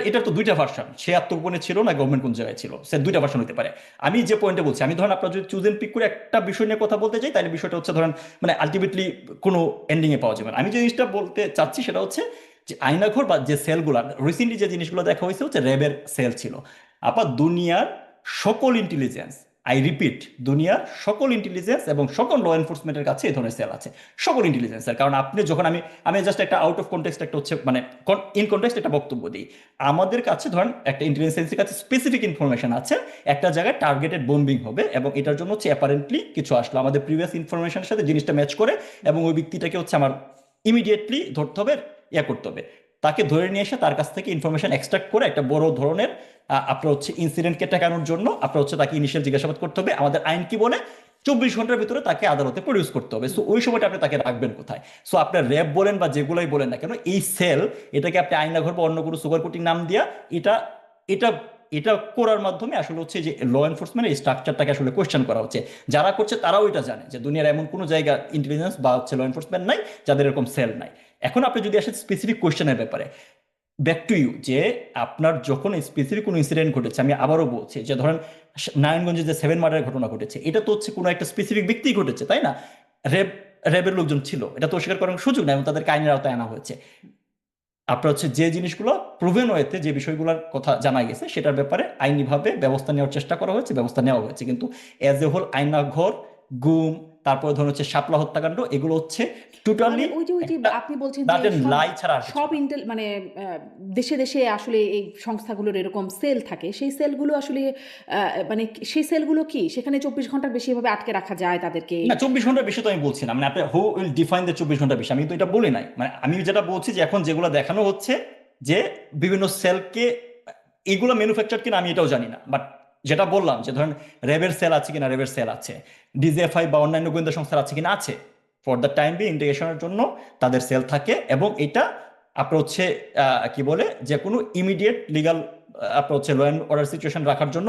এটার তো দুইটা ভার্সন, সে আত্মগোপনে ছিল না গভর্নমেন্ট কোন জায়গায় ছিল, সে দুইটা ভার্সন হতে পারে। আমি যে পয়েন্টে বলছি, আমি ধরেন আপনার যদি চুজ এন্ড পিক করে একটা বিষয় নিয়ে কথা বলতে চাই, তাহলে বিষয়টা হচ্ছে ধরেন মানে আলটিমেটলি কোনো এন্ডিং এ পাওয়া যাবে না। আমি যে জিনিসটা বলতে চাচ্ছি সেটা হচ্ছে যে আয়নাঘর বা যে সেলগুলো রিসেন্টলি যে জিনিসগুলো দেখা হয়েছে হচ্ছে র্যাবের সেল ছিল। আবার দুনিয়ার সকল ইন্টেলিজেন্স, আই রিপিট, দুনিয়ার সকল ইন্টেলিজেন্স এবং সকল ল এনফোর্সমেন্টের কাছে এই ধরনের সেল আছে। সকল ইন্টেলিজেন্সের, কারণ আপনি যখন আমি জাস্ট একটা আউট অফ কনটেক্সট একটা হচ্ছে মানে ইন কনটেক্সট একটা বক্তব্য দিই। আমাদের কাছে ধরেন একটা ইন্টেলিজেন্স এজেন্সির কাছে স্পেসিফিক ইনফরমেশন আছে একটা জায়গায় টার্গেটেড বোম্বিং হবে, এবং এটার জন্য হচ্ছে অ্যাপারেন্টলি কিছু আসলো আমাদের প্রিভিয়াস ইনফরমেশনের সাথে জিনিসটা ম্যাচ করে, এবং ওই ব্যক্তিটাকে হচ্ছে আমার ইমিডিয়েটলি ধরতে হবে, করতে হবে, তাকে ধরে নিয়ে এসে তার কাছ থেকে ইনফরমেশন এক্সট্রাক্ট করে একটা বড় ধরনের আপনার হচ্ছে ইনসিডেন্টকে ঠেকানোর জন্য আপনার হচ্ছে তাকে ইনিশিয়াল জিজ্ঞাসাবাদ করতে হবে। আমাদের আইন কি বলে 24 ঘন্টার ভিতরে তাকে আদালতে প্রডিউস করতে হবে। সো ওই সময়টা আপনি তাকে রাখবেন কোথায়? সো আপনার র্যাব বলেন বা যেগুলোই বলেন না কেন, এই সেল, এটাকে আপনি আয়নাঘর বা অন্য কোনো সুগার কোটিং নাম দিয়া এটা এটা এটা করার মাধ্যমে আসলে হচ্ছে যে ল এনফোর্সমেন্ট এই স্ট্রাকচারটাকে আসলে কোয়েশ্চেন করা হচ্ছে। যারা করছে তারাও এটা জানে যে দুনিয়ার এমন কোনো জায়গা ইন্টেলিজেন্স বা হচ্ছে ল এনফোর্সমেন্ট নাই যাদের এরকম সেল নাই। এখন আপনি যদি আসেন স্পেসিফিক কোয়েশ্চেনের ব্যাপারে, ব্যাক টু ইউ, যে আপনার যখন স্পেসিফিক কোনো ইনসিডেন্ট ঘটেছে, আমি আবারও বলছি যে ধরেন নারায়ণগঞ্জে যে 7 মার্ডারের ঘটনা ঘটেছে, এটা তো হচ্ছে কোনো একটা স্পেসিফিক ব্যক্তি ঘটেছে, তাই না? র্যাব র্যাবের লোকজন ছিল, এটা তো অস্বীকার করার সুযোগ নাই, এবং তাদেরকে আইনের আওতায় আনা হয়েছে। আপনার হচ্ছে যে জিনিসগুলো প্রুভেন ওয়েতে যে বিষয়গুলোর কথা জানা গেছে সেটার ব্যাপারে আইনিভাবে ব্যবস্থা নেওয়ার চেষ্টা করা হয়েছে, ব্যবস্থা নেওয়া হয়েছে। কিন্তু এজ এ হোল আয়নাঘর, গুম, তারপরে ধরুন হচ্ছে শাপলা হত্যাকাণ্ড, এগুলো হচ্ছে মানে টোটালি ওই যে একটা আপনি বলছেন যে দাঁত এন্ড সব লাই ছাড়া আর কিছু সব না। মানে দেশে দেশে আসলে এই সংস্থাগুলোর এরকম সেল থাকে, সেই সেলগুলো আসলে মানে সেই সেলগুলো কি সেখানে 24 ঘন্টার বেশি এভাবে আটকে রাখা যায় তাদেরকে? না, 24 ঘন্টার বেশি তো আমি বলছি না, মানে আপনি হু উইল ডিফাইন দ্য 24 ঘন্টার বেশি, আমি তো এটা বলি নাই। মানে আমি যেটা বলছি যে এখন যেগুলো দেখানো হচ্ছে যে বিভিন্ন সেলকে, এগুলো ম্যানুফ্যাকচার কিনা আমি এটাও জানি না, বাট যেটা বললাম যে ধরেন র্যাবের সেল আছে কিনা, র্যাবের সেল আছে, ডিজিএফআই বা অন্যান্য গোয়েন্দা সংস্থার আছে কিনা, আছে। ফর দ্য টাইম বি ইন্টিগ্রেশনের জন্য তাদের সেল থাকে, এবং এটা আপনার হচ্ছে কি বলে যে কোনো ইমিডিয়েট লিগাল আপনার হচ্ছে ল অ্যান্ড অর্ডার সিচুয়েশন রাখার জন্য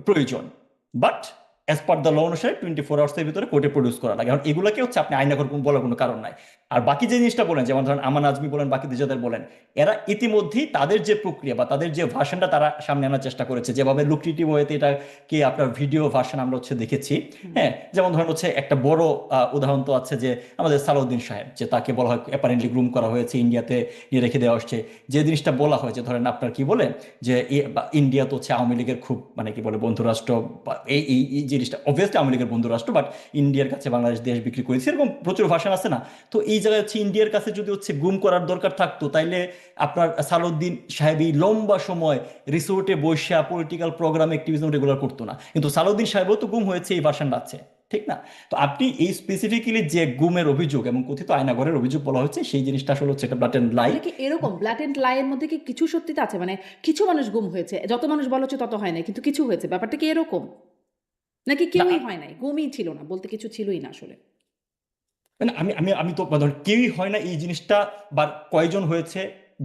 প্রয়োজন। But as per the law অনুসারে 24 আওয়ার্সের ভিতরে কোর্টে প্রডিউস করা লাগে। এখন এগুলোকে হচ্ছে আপনি আইনাঘর বলার কোনো কারণ নাই। আর বাকি যে জিনিসটা বলেন, যেমন ধরেন আমান আজমি বলেন, বাকি যাদের বলেন, এরা ইতিমধ্যেই তাদের যে প্রক্রিয়া বা তাদের যে ভার্সনটা তারা সামনে আনার চেষ্টা করেছে, যেভাবে লুক্রেটিভ ওয়েতে এটাকে আপনার ভিডিও ভার্সন আমরা হচ্ছে দেখেছি। হ্যাঁ, যেমন ধরেন হচ্ছে একটা বড় উদাহরণ তো আছে যে আমাদের সালাউদ্দিন সাহেব, যে তাকে বলা হয় অ্যাপারেন্টলি গ্রুম করা হয়েছে, ইন্ডিয়াতে নিয়ে রেখে দেওয়া হচ্ছে। যে জিনিসটা বলা হয় যে ধরেন আপনার কি বলে যে ইন্ডিয়া তো হচ্ছে আওয়ামী লীগের খুব মানে কি বলে বন্ধুরাষ্ট্র, বা এই জিনিসটা অবভিয়াসলি আওয়ামী লীগের বন্ধুরাষ্ট্র, বাট ইন্ডিয়ার কাছে বাংলাদেশ দেশ বিক্রি করেছে, এরকম প্রচুর ভাষণ আছে না? তো এই জায়গায় হচ্ছে ইন্ডিয়ার কাছে যদি হচ্ছে গুম করার দরকার থাকতো, তাইলে আপনার সালাউদ্দিন সাহেব এই লম্বা সময় রিসোর্টে বসে পলিটিক্যাল প্রোগ্রাম অ্যাক্টিভিজম রেগুলার করতো না, কিন্তু সালাউদ্দিন সাহেবও তো গুম হয়েছে, এই ভাষণটা আছে, ঠিক না? তো আপনি এই স্পেসিফিক্যালি যে গুমের অভিযোগ এবং কথিত আয়নাঘরের অভিযোগ বলা হচ্ছে, সেই জিনিসটা আসলে হচ্ছে একটা ব্ল্যাটেন্ট লাই। তাহলে কি এরকম ব্ল্যাটেন্ট লাইয়ের মধ্যে কি কিছু সত্যিতা আছে? মানে কিছু মানুষ গুম হয়েছে, যত মানুষ বলা হচ্ছে তত হয় না, কিন্তু কিছু হয়েছে, ব্যাপারটা কি এরকম? নাকি কেউই হয় নাই, গুমই ছিল না, বলতে কিছু ছিলই না আসলে? মানে আমি আমি আমি তো ধর কেউই হয় না এই জিনিসটা, বা কয়জন হয়েছে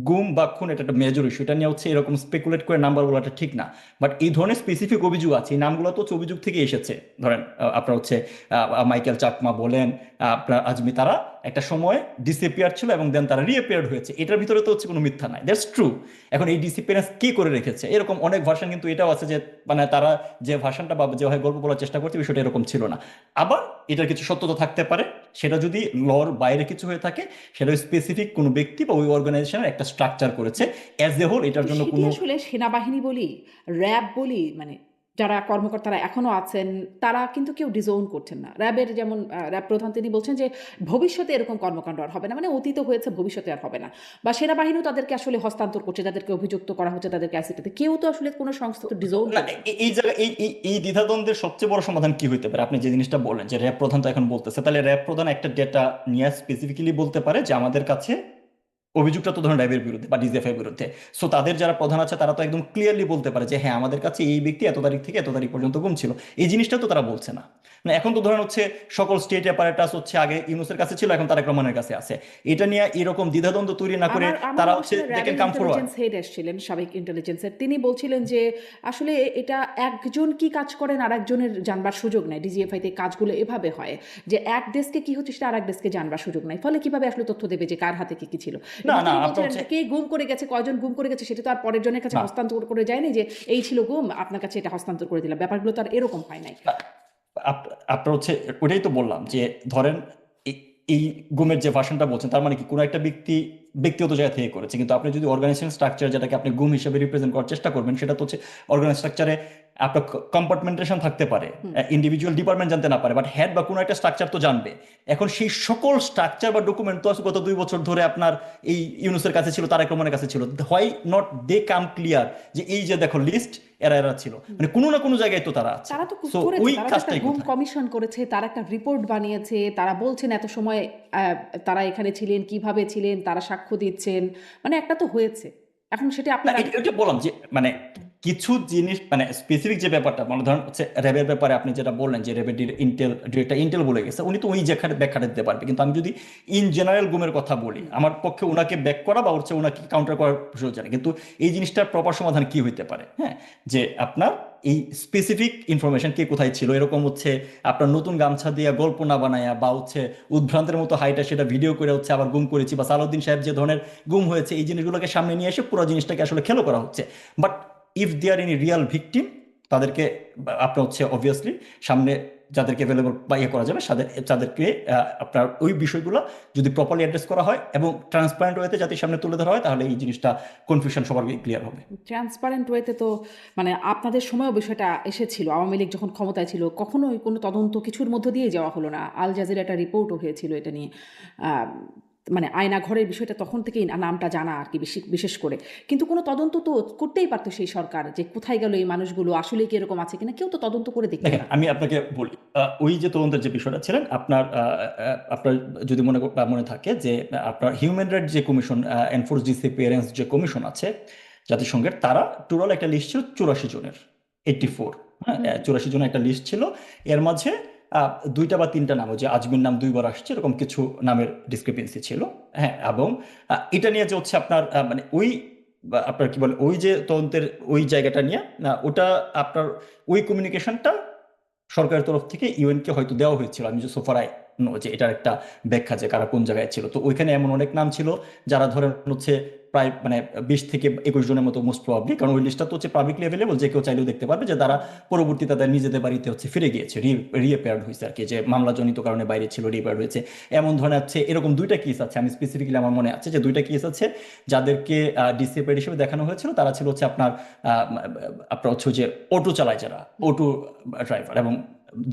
গুম বা খুন, এটা একটা মেজর ইস্যু, এটা নিয়ে হচ্ছে এরকম স্পেকুলেট করে নাম্বার বলাটা ঠিক না। বাট এই ধরনের স্পেসিফিক অভিযোগ আছে, এই নামগুলো তো হচ্ছে অভিযোগ থেকে এসেছে। ধরেন আপনার হচ্ছে মাইকেল চাকমা বলেন, আপনার আজমি, তারা একটা সময় ডিসঅ্যাপিয়ার ছিল এবং দেন তারা রিঅ্যাপিয়ার্ড হয়েছে, এটার ভিতরে তো হচ্ছে কোনো মিথ্যা নাই, দ্যাটস ট্রু। এখন এই ডিসঅ্যাপিয়ারেন্স কে করে রেখেছে, এরকম অনেক ভার্সন কিন্তু এটাও আছে যে মানে তারা যে ভার্সনটা বা যেভাবে গল্প বলার চেষ্টা করছে বিষয়টা এরকম ছিল না। আবার এটার কিছু সত্যতা থাকতে পারে, সেটা যদি লর বাইরে কিছু হয়ে থাকে, সেটা স্পেসিফিক কোনো ব্যক্তি বা ওই অর্গানাইজেশনের একটা স্ট্রাকচার করেছে। অ্যাজ এ হোল এটার তো জন্য সেটি কোনো আসলে সেনাবাহিনী বলি, র্যাব বলি, মানে যারা কর্মকর্তারা এখনো আছেন তারা কিন্তু কেউ ডিসওন করছেন না। র্যাবের যেমন র্যাব প্রধান তিনি বলছেন যে ভবিষ্যতে এরকম কর্মকাণ্ড আর হবে না, মানে অতীত হয়েছে, ভবিষ্যতে আর হবে না। বা সেনাবাহিনীও তাদেরকে আসলে হস্তান্তর করছে, যাদেরকে অভিযুক্ত করা হচ্ছে তাদেরকে আইসিটিতে, কেউ তো আসলে কোনো সংস্থা তো ডিসওন না, করছে না। এই জায়গায় এই দ্বিধাদ্বন্দ্বের সবচেয়ে বড় সমাধান কি হইতে পারে? আপনি যে জিনিসটা বললেন যে র্যাব প্রধান তো এখন বলতেছে, তাহলে র্যাব প্রধান একটা ডেটা নিয়ে স্পেসিফিক্যালি বলতে পারে যে আমাদের কাছে অভিযোগটা তো ধরেন র্যাবের বিরুদ্ধে বা ডিজিএফআই বিরুদ্ধে। সো তাদের যারা প্রধান আছে তারা তো একদম ক্লিয়ারলি বলতে পারে যে হ্যাঁ আমাদের কাছে এই ব্যক্তি এত তারিখ থেকে এত তারিখ পর্যন্ত গুম ছিল। এই জিনিসটা তো তারা বলছে না। মানে এখন তো ধরেন হচ্ছে সকল স্টেট অ্যাপারেটাস হচ্ছে আগে ইউনূসের কাছে ছিল, এখন তারেক রহমানের কাছে আছে। এটা নিয়ে এরকম দ্বিধাদ্বন্দ্ব তৈরি না করে আমার তারা হচ্ছে অনুষ্ঠানে দে র্যাবের can come forward. Intelligence head এসেছিলেন, সাবেক ইন্টেলিজেন্সের, তিনি বলছিলেন যে আসলে এটা একজন কি কাজ করেন আর একজনের জানবার সুযোগ নাই। ডিজিএফআইতে কাজগুলো এভাবে হয় যে এক ডেস্কে কি হচ্ছে সেটা আর এক ডেস্কে জানবার সুযোগ নাই, ফলে কিভাবে আসলে তথ্য দেবে যে কার হাতে কি কি ছিল। না এবং না তিনি আপনার বলছিলেন হচ্ছে যে কে গুম করে গেছে, কয়জন গুম করে গেছে সেটা তো আর পরের জনের কাছে না হস্তান্তর করে যায়নি যে এই ছিল গুম, আপনার কাছে এটা হস্তান্তর করে দিলাম। ব্যাপারগুলো তো আর এরকম হয় নাই। আপনার হচ্ছে ওটাই তো বললাম যে ধরেন এই এই গুমের যে ভার্সনটা বলছেন তার মানে কি কোনো একটা ব্যক্তিগত জায়গা থেকে করেছে, কিন্তু আপনি যদি অর্গানাইজেশন স্ট্রাকচার যেটাকে আপনি গুম হিসেবে রিপ্রেজেন্ট করার চেষ্টা করবেন সেটা তো হচ্ছে অর্গানাইজ স্ট্রাকচারে আপনার কম্পার্টমেন্টেশন থাকতে পারে, ইন্ডিভিজুয়াল ডিপার্টমেন্ট জানতে না পারে, বাট হেড বা কোনো একটা স্ট্রাকচার তো জানবে। এখন সেই সকল স্ট্রাকচার বা ডকুমেন্ট তো গত 2 বছর ধরে আপনার এই ইউনূসের কাছে ছিল, তারেক রহমানের কাছে ছিল। Why not they come clear যে এই যে দেখো লিস্ট এরা এরা ছিল, মানে কোনো না কোনো জায়গায় তো তারা আছে। তারা তো সো করেছে, ওই তারা তো একটা কাজটাই গুম কোথায়? কমিশন করেছে, তারা একটা রিপোর্ট বানিয়েছে, তারা বলছেন এত সময় তারা এখানে ছিলেন, কিভাবে ছিলেন, তারা সাক্ষ্য দিচ্ছেন, মানে একটা তো হয়েছে। এখন সেটা না আপনারা এটা বললাম যে মানে কিছু জিনিস মানে স্পেসিফিক যে ব্যাপারটা মানে ধরেন হচ্ছে র্যাবের ব্যাপারে আপনি যেটা বললেন যে র্যাবের ডিরেক্টর ইন্টেল বলে গেছে, উনি তো ওই জায়গায় ব্যাখ্যাটা দিতে পারবে। কিন্তু আমি যদি ইন জেনারেল গুমের কথা বলি, আমার পক্ষে ওনাকে ব্যাক করা বা হচ্ছে ওনাকে কাউন্টার করার সুযোগ জানে। কিন্তু এই জিনিসটার প্রপার সমাধান কি হইতে পারে? হ্যাঁ, যে আপনার এই স্পেসিফিক ইনফরমেশন কে কোথায় ছিল, এরকম হচ্ছে আপনার নতুন গামছা দিয়ে গল্প না বানায়া বা হচ্ছে উদ্ভ্রান্তের মতো হাইটা সেটা ভিডিও করে হচ্ছে আবার গুম করেছি, বা সালাউদ্দিন সাহেব যে ধরনের গুম হয়েছে এই জিনিসগুলোকে সামনে নিয়ে এসে পুরো জিনিসটাকে আসলে খেলো করা হচ্ছে। But if they are any real victim, তাদেরকে আপনার হচ্ছে অবভিয়াসলি সামনে যাদেরকে অ্যাভেলেবল বা ইয়ে করা যাবে তাদেরকে আপনার ওই বিষয়গুলো যদি প্রপারলি অ্যাড্রেস করা হয় এবং ট্রান্সপারেন্ট ওয়েতে জাতির সামনে তুলে ধরা হয়, তাহলে এই জিনিসটা কনফিউশন সবার ক্লিয়ার হবে। ট্রান্সপারেন্ট ওয়েতে তো মানে আপনাদের সময়ও বিষয়টা এসেছিল, আওয়ামী লীগ যখন ক্ষমতায় ছিল কখনোই কোনো তদন্ত কিছুর মধ্য দিয়ে যাওয়া হলো না। আল জাজিরা একটা রিপোর্টও হয়েছিল এটা নিয়ে। আহ, মানে আয়না ঘরের বিষয়টা তখন থেকেই নামটা জানা আর কি, বিশেষ করে। কিন্তু কোনো তদন্ত তো করতেই পারতো সেই সরকার, যে কোথায় গেল এই মানুষগুলো, আসলে কি এরকম আছে কিনা, কেউ তো তদন্ত করে দেখতো দেখেন না। আমি আপনাকে বলি, ওই যে তদন্তের যে বিষয়টা ছিলেন আপনার যদি মনে থাকে যে আপনার হিউম্যান রাইট যে কমিশন, এনফোর্স ডিসঅ্যাপিয়ারেন্স যে কমিশন আছে জাতিসংঘের, তারা টোটাল একটা লিস্ট ছিল 84 জনের, 84, হ্যাঁ, 84 জনের একটা লিস্ট ছিল। এর মাঝে 2টা বা 3টা নাম, যে আজমির নাম 2বার আসছে, এরকম কিছু নামের ডিসক্রিপেন্সি ছিল। হ্যাঁ, এবং এটা নিয়ে যে হচ্ছে আপনার মানে ওই আপনার কি বলে ওই যে তদন্তের ওই জায়গাটা নিয়ে ওটা আপনার ওই কমিউনিকেশনটা সরকারের তরফ থেকে ইউএনকে হয়তো দেওয়া হয়েছিল। আমি যে সোফারাই যে এটার একটা ব্যাখ্যা যে কারা কোন জায়গায় ছিল, তো ওইখানে এমন অনেক নাম ছিল যারা ধরেন হচ্ছে প্রায় মানে 20 থেকে 21 জনের মতো মোস্ট প্রবাবলি, কারণ ওই লিস্টটা তো হচ্ছে পাবলিকলি অ্যাভেলেবল, যে কেউ চাইলেও দেখতে পারবে, যে তারা পরবর্তী তাদের নিজেদের বাড়িতে হচ্ছে ফিরে গিয়েছে, রিঅ্যাপিয়ার্ড হয়েছে আর কি, যে মামলাজনিত কারণে বাইরে ছিল, রিঅ্যাপিয়ার্ড হয়েছে। এমন ধরনের হচ্ছে এরকম 2টা কেস আছে, আমি স্পেসিফিক্যালি আমার মনে আছে যে 2টা কেস আছে যাদেরকে ডিসঅ্যাপিয়ার্ড হিসেবে দেখানো হয়েছিল। তারা ছিল হচ্ছে আপনার হচ্ছে যে অটো চালায়, যারা অটো ড্রাইভার, এবং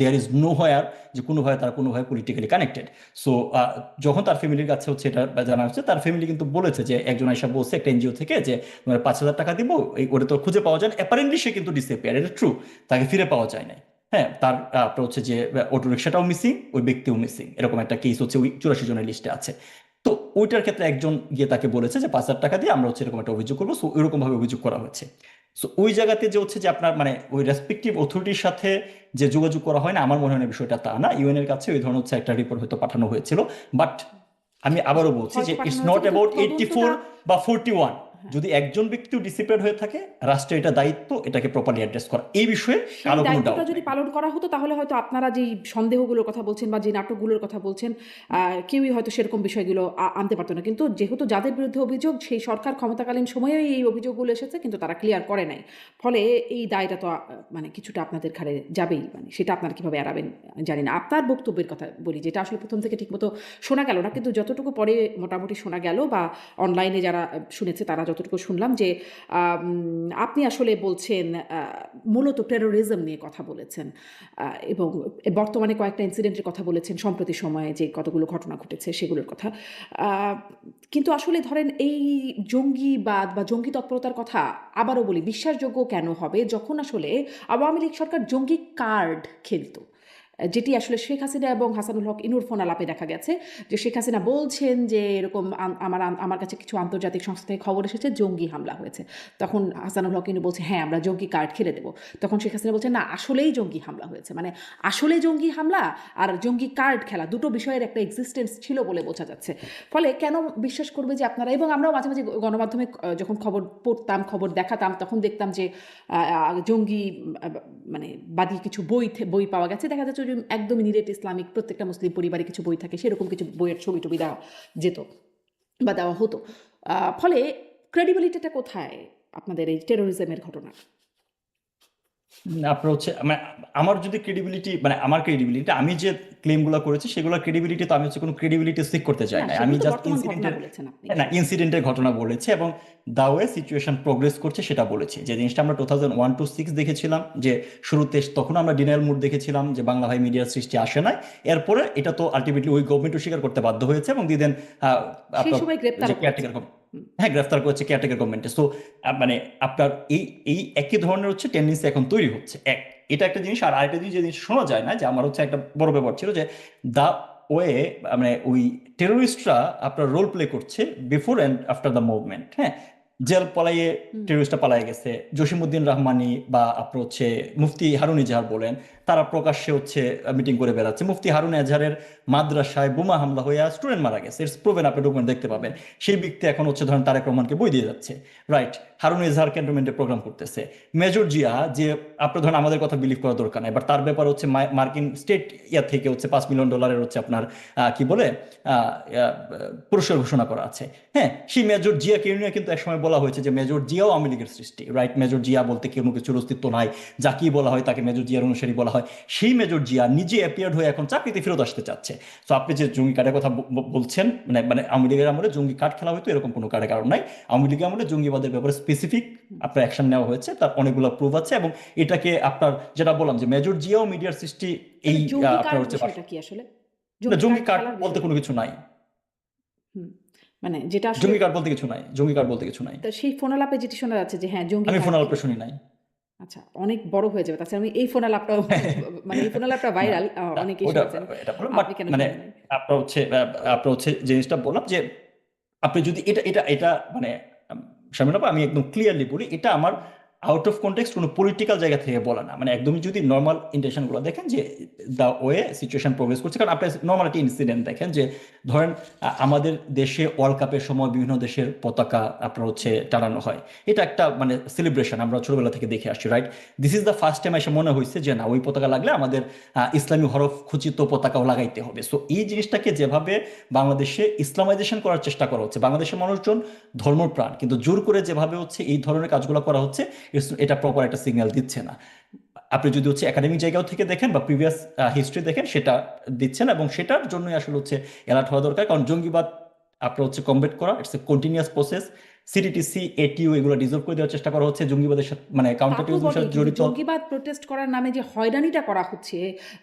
দেয়ার ইজ নো হোয়ার যে কোনোভাবে তারা কোনোভাবে পলিটিক্যালি কানেক্টেড। সো যখন তার ফ্যামিলির কাছে হচ্ছে এটা জানা হচ্ছে, তার ফ্যামিলি কিন্তু বলেছে যে একজন আইসা বলছে একটা এনজিও থেকে যে তোমার 5,000 টাকা দিব, ওটা তো খুঁজে পাওয়া যায় না। অ্যাপারেন্টলি সে কিন্তু ডিসঅ্যাপিয়ার, এটা ট্রু, তাকে ফিরে পাওয়া যায় নাই। হ্যাঁ, তার আপনার হচ্ছে যে অটো রিক্সাটাও মিসিং, ওই ব্যক্তিও মিসিং, এরকম একটা কেস হচ্ছে ওই 84 জনের লিস্টে আছে। তো ওইটার ক্ষেত্রে একজন গিয়ে তাকে বলেছে যে 5,000 টাকা দিয়ে আমরা হচ্ছে এরকম একটা অভিযোগ করবো। সো এরকম ভাবে অভিযোগ করা হয়েছে। সো ওই জায়গাতে যে হচ্ছে যে আপনার মানে ওই রেসপেক্টিভ অথরিটির সাথে যে যোগাযোগ করা হয় না, আমার মনে হয় না বিষয়টা তা না। ইউএন এর কাছে ওই ধরনের হচ্ছে একটা রিপোর্ট হয়তো পাঠানো হয়েছিল। বাট আমি আবারও বলছি যে হয়তো ইটস পাঠানো নট হয়েছে, অ্যাবাউট কিন্তু 84 তদন্তটা বা 41। যদি একজন ব্যক্তিও ডিসিপ্লিন হয়ে থাকে, রাষ্ট্রের এটা দায়িত্ব এটাকে প্রপারলি অ্যাড্রেস করা, এই বিষয়ে সেই কারো কোনো দায়িত্বটা ডাউট যদি নেই। পালন করা হতো তাহলে হয়তো আপনারা যেই সন্দেহগুলোর কথা বলছেন বা যে নাটকগুলোর কথা বলছেন, কেউই হয়তো সেরকম বিষয়গুলো আনতে পারতো না। কিন্তু যেহেতু যাদের বিরুদ্ধে অভিযোগ, সেই সরকার ক্ষমতাকালীন সময়েই এই অভিযোগগুলো এসেছে, কিন্তু তারা ক্লিয়ার করে নাই। ফলে এই দায়টা তো মানে কিছুটা আপনাদের ঘাড়ে যাবেই। মানে সেটা আপনারা কিভাবে এড়াবেন জানি না। আপনার বক্তব্যের কথা বলি, যেটা আসলে প্রথম থেকে ঠিকমতো শোনা গেল না, কিন্তু যতটুকু পরে মোটামুটি শোনা গেল বা অনলাইনে যারা শুনেছে তারা যতটুকু শুনলাম যে আপনি আসলে বলছেন মূলত টেরোরিজম নিয়ে কথা বলেছেন এবং বর্তমানে কয়েকটা ইনসিডেন্টের কথা বলেছেন, সম্প্রতি সময়ে যে কতগুলো ঘটনা ঘটেছে সেগুলোর কথা। আহ, কিন্তু আসলে ধরেন এই জঙ্গিবাদ বা জঙ্গি তৎপরতার কথা আবারও বলি, বিশ্বাসযোগ্য কেন হবে যখন আসলে আওয়ামী লীগ সরকার জঙ্গি কার্ড খেলতো, যেটি আসলে শেখ হাসিনা এবং হাসানুল হক ইনুর ফোন আলাপে দেখা গেছে যে শেখ হাসিনা বলছেন যে এরকম আমার কাছে কিছু আন্তর্জাতিক সংস্থা থেকে খবর এসেছে জঙ্গি হামলা হয়েছে। তখন হাসানুল হক ইনু বলছে হ্যাঁ আমরা জঙ্গি কার্ড খেলে দেবো। তখন শেখ হাসিনা বলছে না আসলেই জঙ্গি হামলা হয়েছে, মানে আসলে জঙ্গি হামলা আর জঙ্গি কার্ড খেলা দুটো বিষয়ের একটা এক্সিস্টেন্স ছিল বলে বোঝা যাচ্ছে। ফলে কেন বিশ্বাস করবে যে আপনারা, এবং আমরাও মাঝে মাঝে গণমাধ্যমে যখন খবর পড়তাম, খবর দেখাতাম, তখন দেখতাম যে জঙ্গি মানে বাদী কিছু বই পাওয়া গেছে, দেখা যাচ্ছে যে একদমই নিরেট ইসলামিক প্রত্যেকটা মুসলিম পরিবারে কিছু বই থাকে, সেরকম কিছু বইয়ের ছবি টবি দেওয়া যেত বা দেওয়া হতো। ফলে ক্রেডিবিলিটিটা কোথায় আপনাদের এই টেরোরিজমের ঘটনা? আপনার হচ্ছে মানে আমার যদি ক্রেডিবিলিটি মানে আমার ক্রেডিবিলিটি আমি যে ক্লেমগুলো করেছি সেগুলোর ক্রেডিবিলিটি তো আমি হচ্ছে কোনো ক্রেডিবিলিটি সিক করতে চাই না না, সেগুলো আমি তো জাস্ট বর্তমান ঘটনা ইনসিডেন্টের বলেছেন আপনি। না ইনসিডেন্টের ঘটনা বলেছি এবং দা ওয়ে সিচুয়েশন প্রোগ্রেস করছে সেটা বলেছি। যে জিনিসটা আমরা 2001-06 দেখেছিলাম যে শুরুতে, তখন আমরা ডিনায়াল মুড দেখেছিলাম যে বাংলা ভাই মিডিয়ার সৃষ্টি আসে নাই। এরপরে এটা তো আলটিমেটলি ওই গভর্নমেন্টও স্বীকার করতে বাধ্য হয়েছে এবং দিদেন সেই আপনার সময় গ্রেপ্তার যে কেয়ারটেকার হ্যাঁ গ্রেফতার করেছে কেয়ারটেকার গভর্নমেন্টে। সো মানে আপনার এই এই একই ধরনের হচ্ছে টেন্ডেন্সি এখন তৈরি হচ্ছে। এটা একটা জিনিস। আর আরেকটা জিনিস যে জিনিস শোনা যায় না, যে আমার হচ্ছে একটা বড় ব্যাপার ছিল যে দা ওয়ে মানে ওই টেরোরিস্টরা আপনার রোল প্লে করছে before and after the movement. হ্যাঁ, জেল পলাইয়ে টেরোরিস্টটা পালাই গেছে, জসিমউদ্দিন রহমানি বা আপনার হচ্ছে মুফতি হারুন ইজাহার বলেন, তারা প্রকাশ্যে হচ্ছে মিটিং করে বেড়াচ্ছে। মুফতি হারুন এজাহারের মাদ্রাসায় বোমা হামলা হয়ে স্টুডেন্ট মারা গেছে, ইটস প্রুভেন, আপনি ডকুমেন্ট দেখতে পাবেন। সেই ব্যক্তি এখন হচ্ছে ধরেন তারেক রহমানকে বই দিয়ে যাচ্ছে, রাইট? হারুন এজাহার ক্যান্টনমেন্টে প্রোগ্রাম করতেছে। মেজর জিয়া, যে আপনি ধরেন আমাদের কথা বিলিভ করার দরকার নাই, বাট তার ব্যাপার হচ্ছে মার্কিন স্টেট থেকে হচ্ছে $5 মিলিয়ন হচ্ছে আপনার কি বলে পুরস্কার ঘোষণা করা আছে। হ্যাঁ, সেই মেজর জিয়াকে নিয়ে কিন্তু একসময় বলা হয়েছে যে মেজর জিয়াও আওয়ামী লীগের সৃষ্টি, রাইট? মেজর জিয়া বলতে কোনো কিছুর অস্তিত্ব নাই, যাকেই বলা হয় তাকে মেজর জিয়ার অনুসারী বলা হয়। সেই মেজর জিয়া নিজে অ্যাপিয়ার্ড হয়ে এখন চাকরিতে ফেরত আসতে চাচ্ছে। তো আপনি যে জঙ্গি কার্ডের কথা বলছেন, মানে আওয়ামী লীগের আমলে জঙ্গি কার্ড খেলা হয়তো, এরকম কোনো কার্ডের কারণ নাই। আওয়ামী লীগের আমলে জঙ্গিবাদের ব্যাপারে স্পেসিফিক আপনার অ্যাকশন নেওয়া হয়েছে, তার অনেকগুলো প্রুফ আছে। এবং এটাকে আপনার যেটা বললাম যে মেজর জিয়াও মিডিয়ার সৃষ্টি, এই জঙ্গি আপনার কার্ড হচ্ছে বিষয়টা কি আসলে? জঙ্গি কার্ড খেলার বলতে বিষয়টা কোনো কি? কিছু নাই। হুম, মানে যেটা আসলে জঙ্গি কার্ড বলতে কিছু নাই, জঙ্গি কার্ড বলতে কিছু নাই। তা সেই ফোন আলাপে যেটি শোনা যাচ্ছে যে হ্যাঁ জঙ্গি আমি ফোন কার্ড আলাপে শুনি নাই। আচ্ছা, অনেক বড় হয়ে যাবে। তাছাড়া আমি এই ফোন আলাপটাও মানে এই ফোন আলাপটা না, ভাইরাল, না, অনেকেই ওটা শুনেছেন। এটা বললাম, বাট আপনি কেন মানে শুনেন নাই? আপনার হচ্ছে জিনিসটা বললাম যে আপনি যদি এটা এটা এটা মানে শামিন আপা, আমি একদম ক্লিয়ারলি বলি, এটা আমার আউট অফ কনটেক্সট কোনো পলিটিক্যাল জায়গা থেকে বলা না। মানে একদমই যদি নর্মাল ইন্টেনশনগুলো দেখেন যে দ্য ওয়ে সিচুয়েশন প্রোগ্রেস করছে, কারণ আপনি নর্মাল একটা ইনসিডেন্ট দেখেন যে ধরেন আমাদের দেশে ওয়ার্ল্ড কাপের সময় বিভিন্ন দেশের পতাকা আপনার হচ্ছে টানানো হয়, এটা একটা মানে সেলিব্রেশন আমরা ছোটবেলা থেকে দেখে আসছি, right? This is the first time এসে মনে হয়েছে যে না, ওই পতাকা লাগলে আমাদের ইসলামী হরফ খচিত পতাকাও লাগাইতে হবে। সো এই জিনিসটাকে যেভাবে বাংলাদেশে ইসলামাইজেশন করার চেষ্টা করা হচ্ছে, বাংলাদেশের মানুষজন ধর্মপ্রাণ, কিন্তু জোর করে যেভাবে হচ্ছে এই ধরনের কাজগুলো করা হচ্ছে, এটা প্রপার একটা সিগন্যাল দিচ্ছে না। আপনি যদি হচ্ছে একাডেমিক জায়গাও থেকে দেখেন বা প্রিভিয়াস হিস্ট্রি দেখেন, সেটা দিচ্ছে না। এবং সেটার জন্যই আসলে হচ্ছে অ্যালার্ট হওয়া দরকার, কারণ জঙ্গিবাদ আপনার হচ্ছে কমব্যাট করা, it's a continuous process. CTTC, এটিও এগুলো ডিজলভ করে দেওয়ার চেষ্টা করা হচ্ছে, জঙ্গিবাদের সাথে মানে তা কাউন্টার তো টেরোরিজমের বটেই, সাথে কিন্তু জড়িত। জঙ্গিবাদ প্রোটেস্ট করার নামে যে হয়রানিটা করা হচ্ছে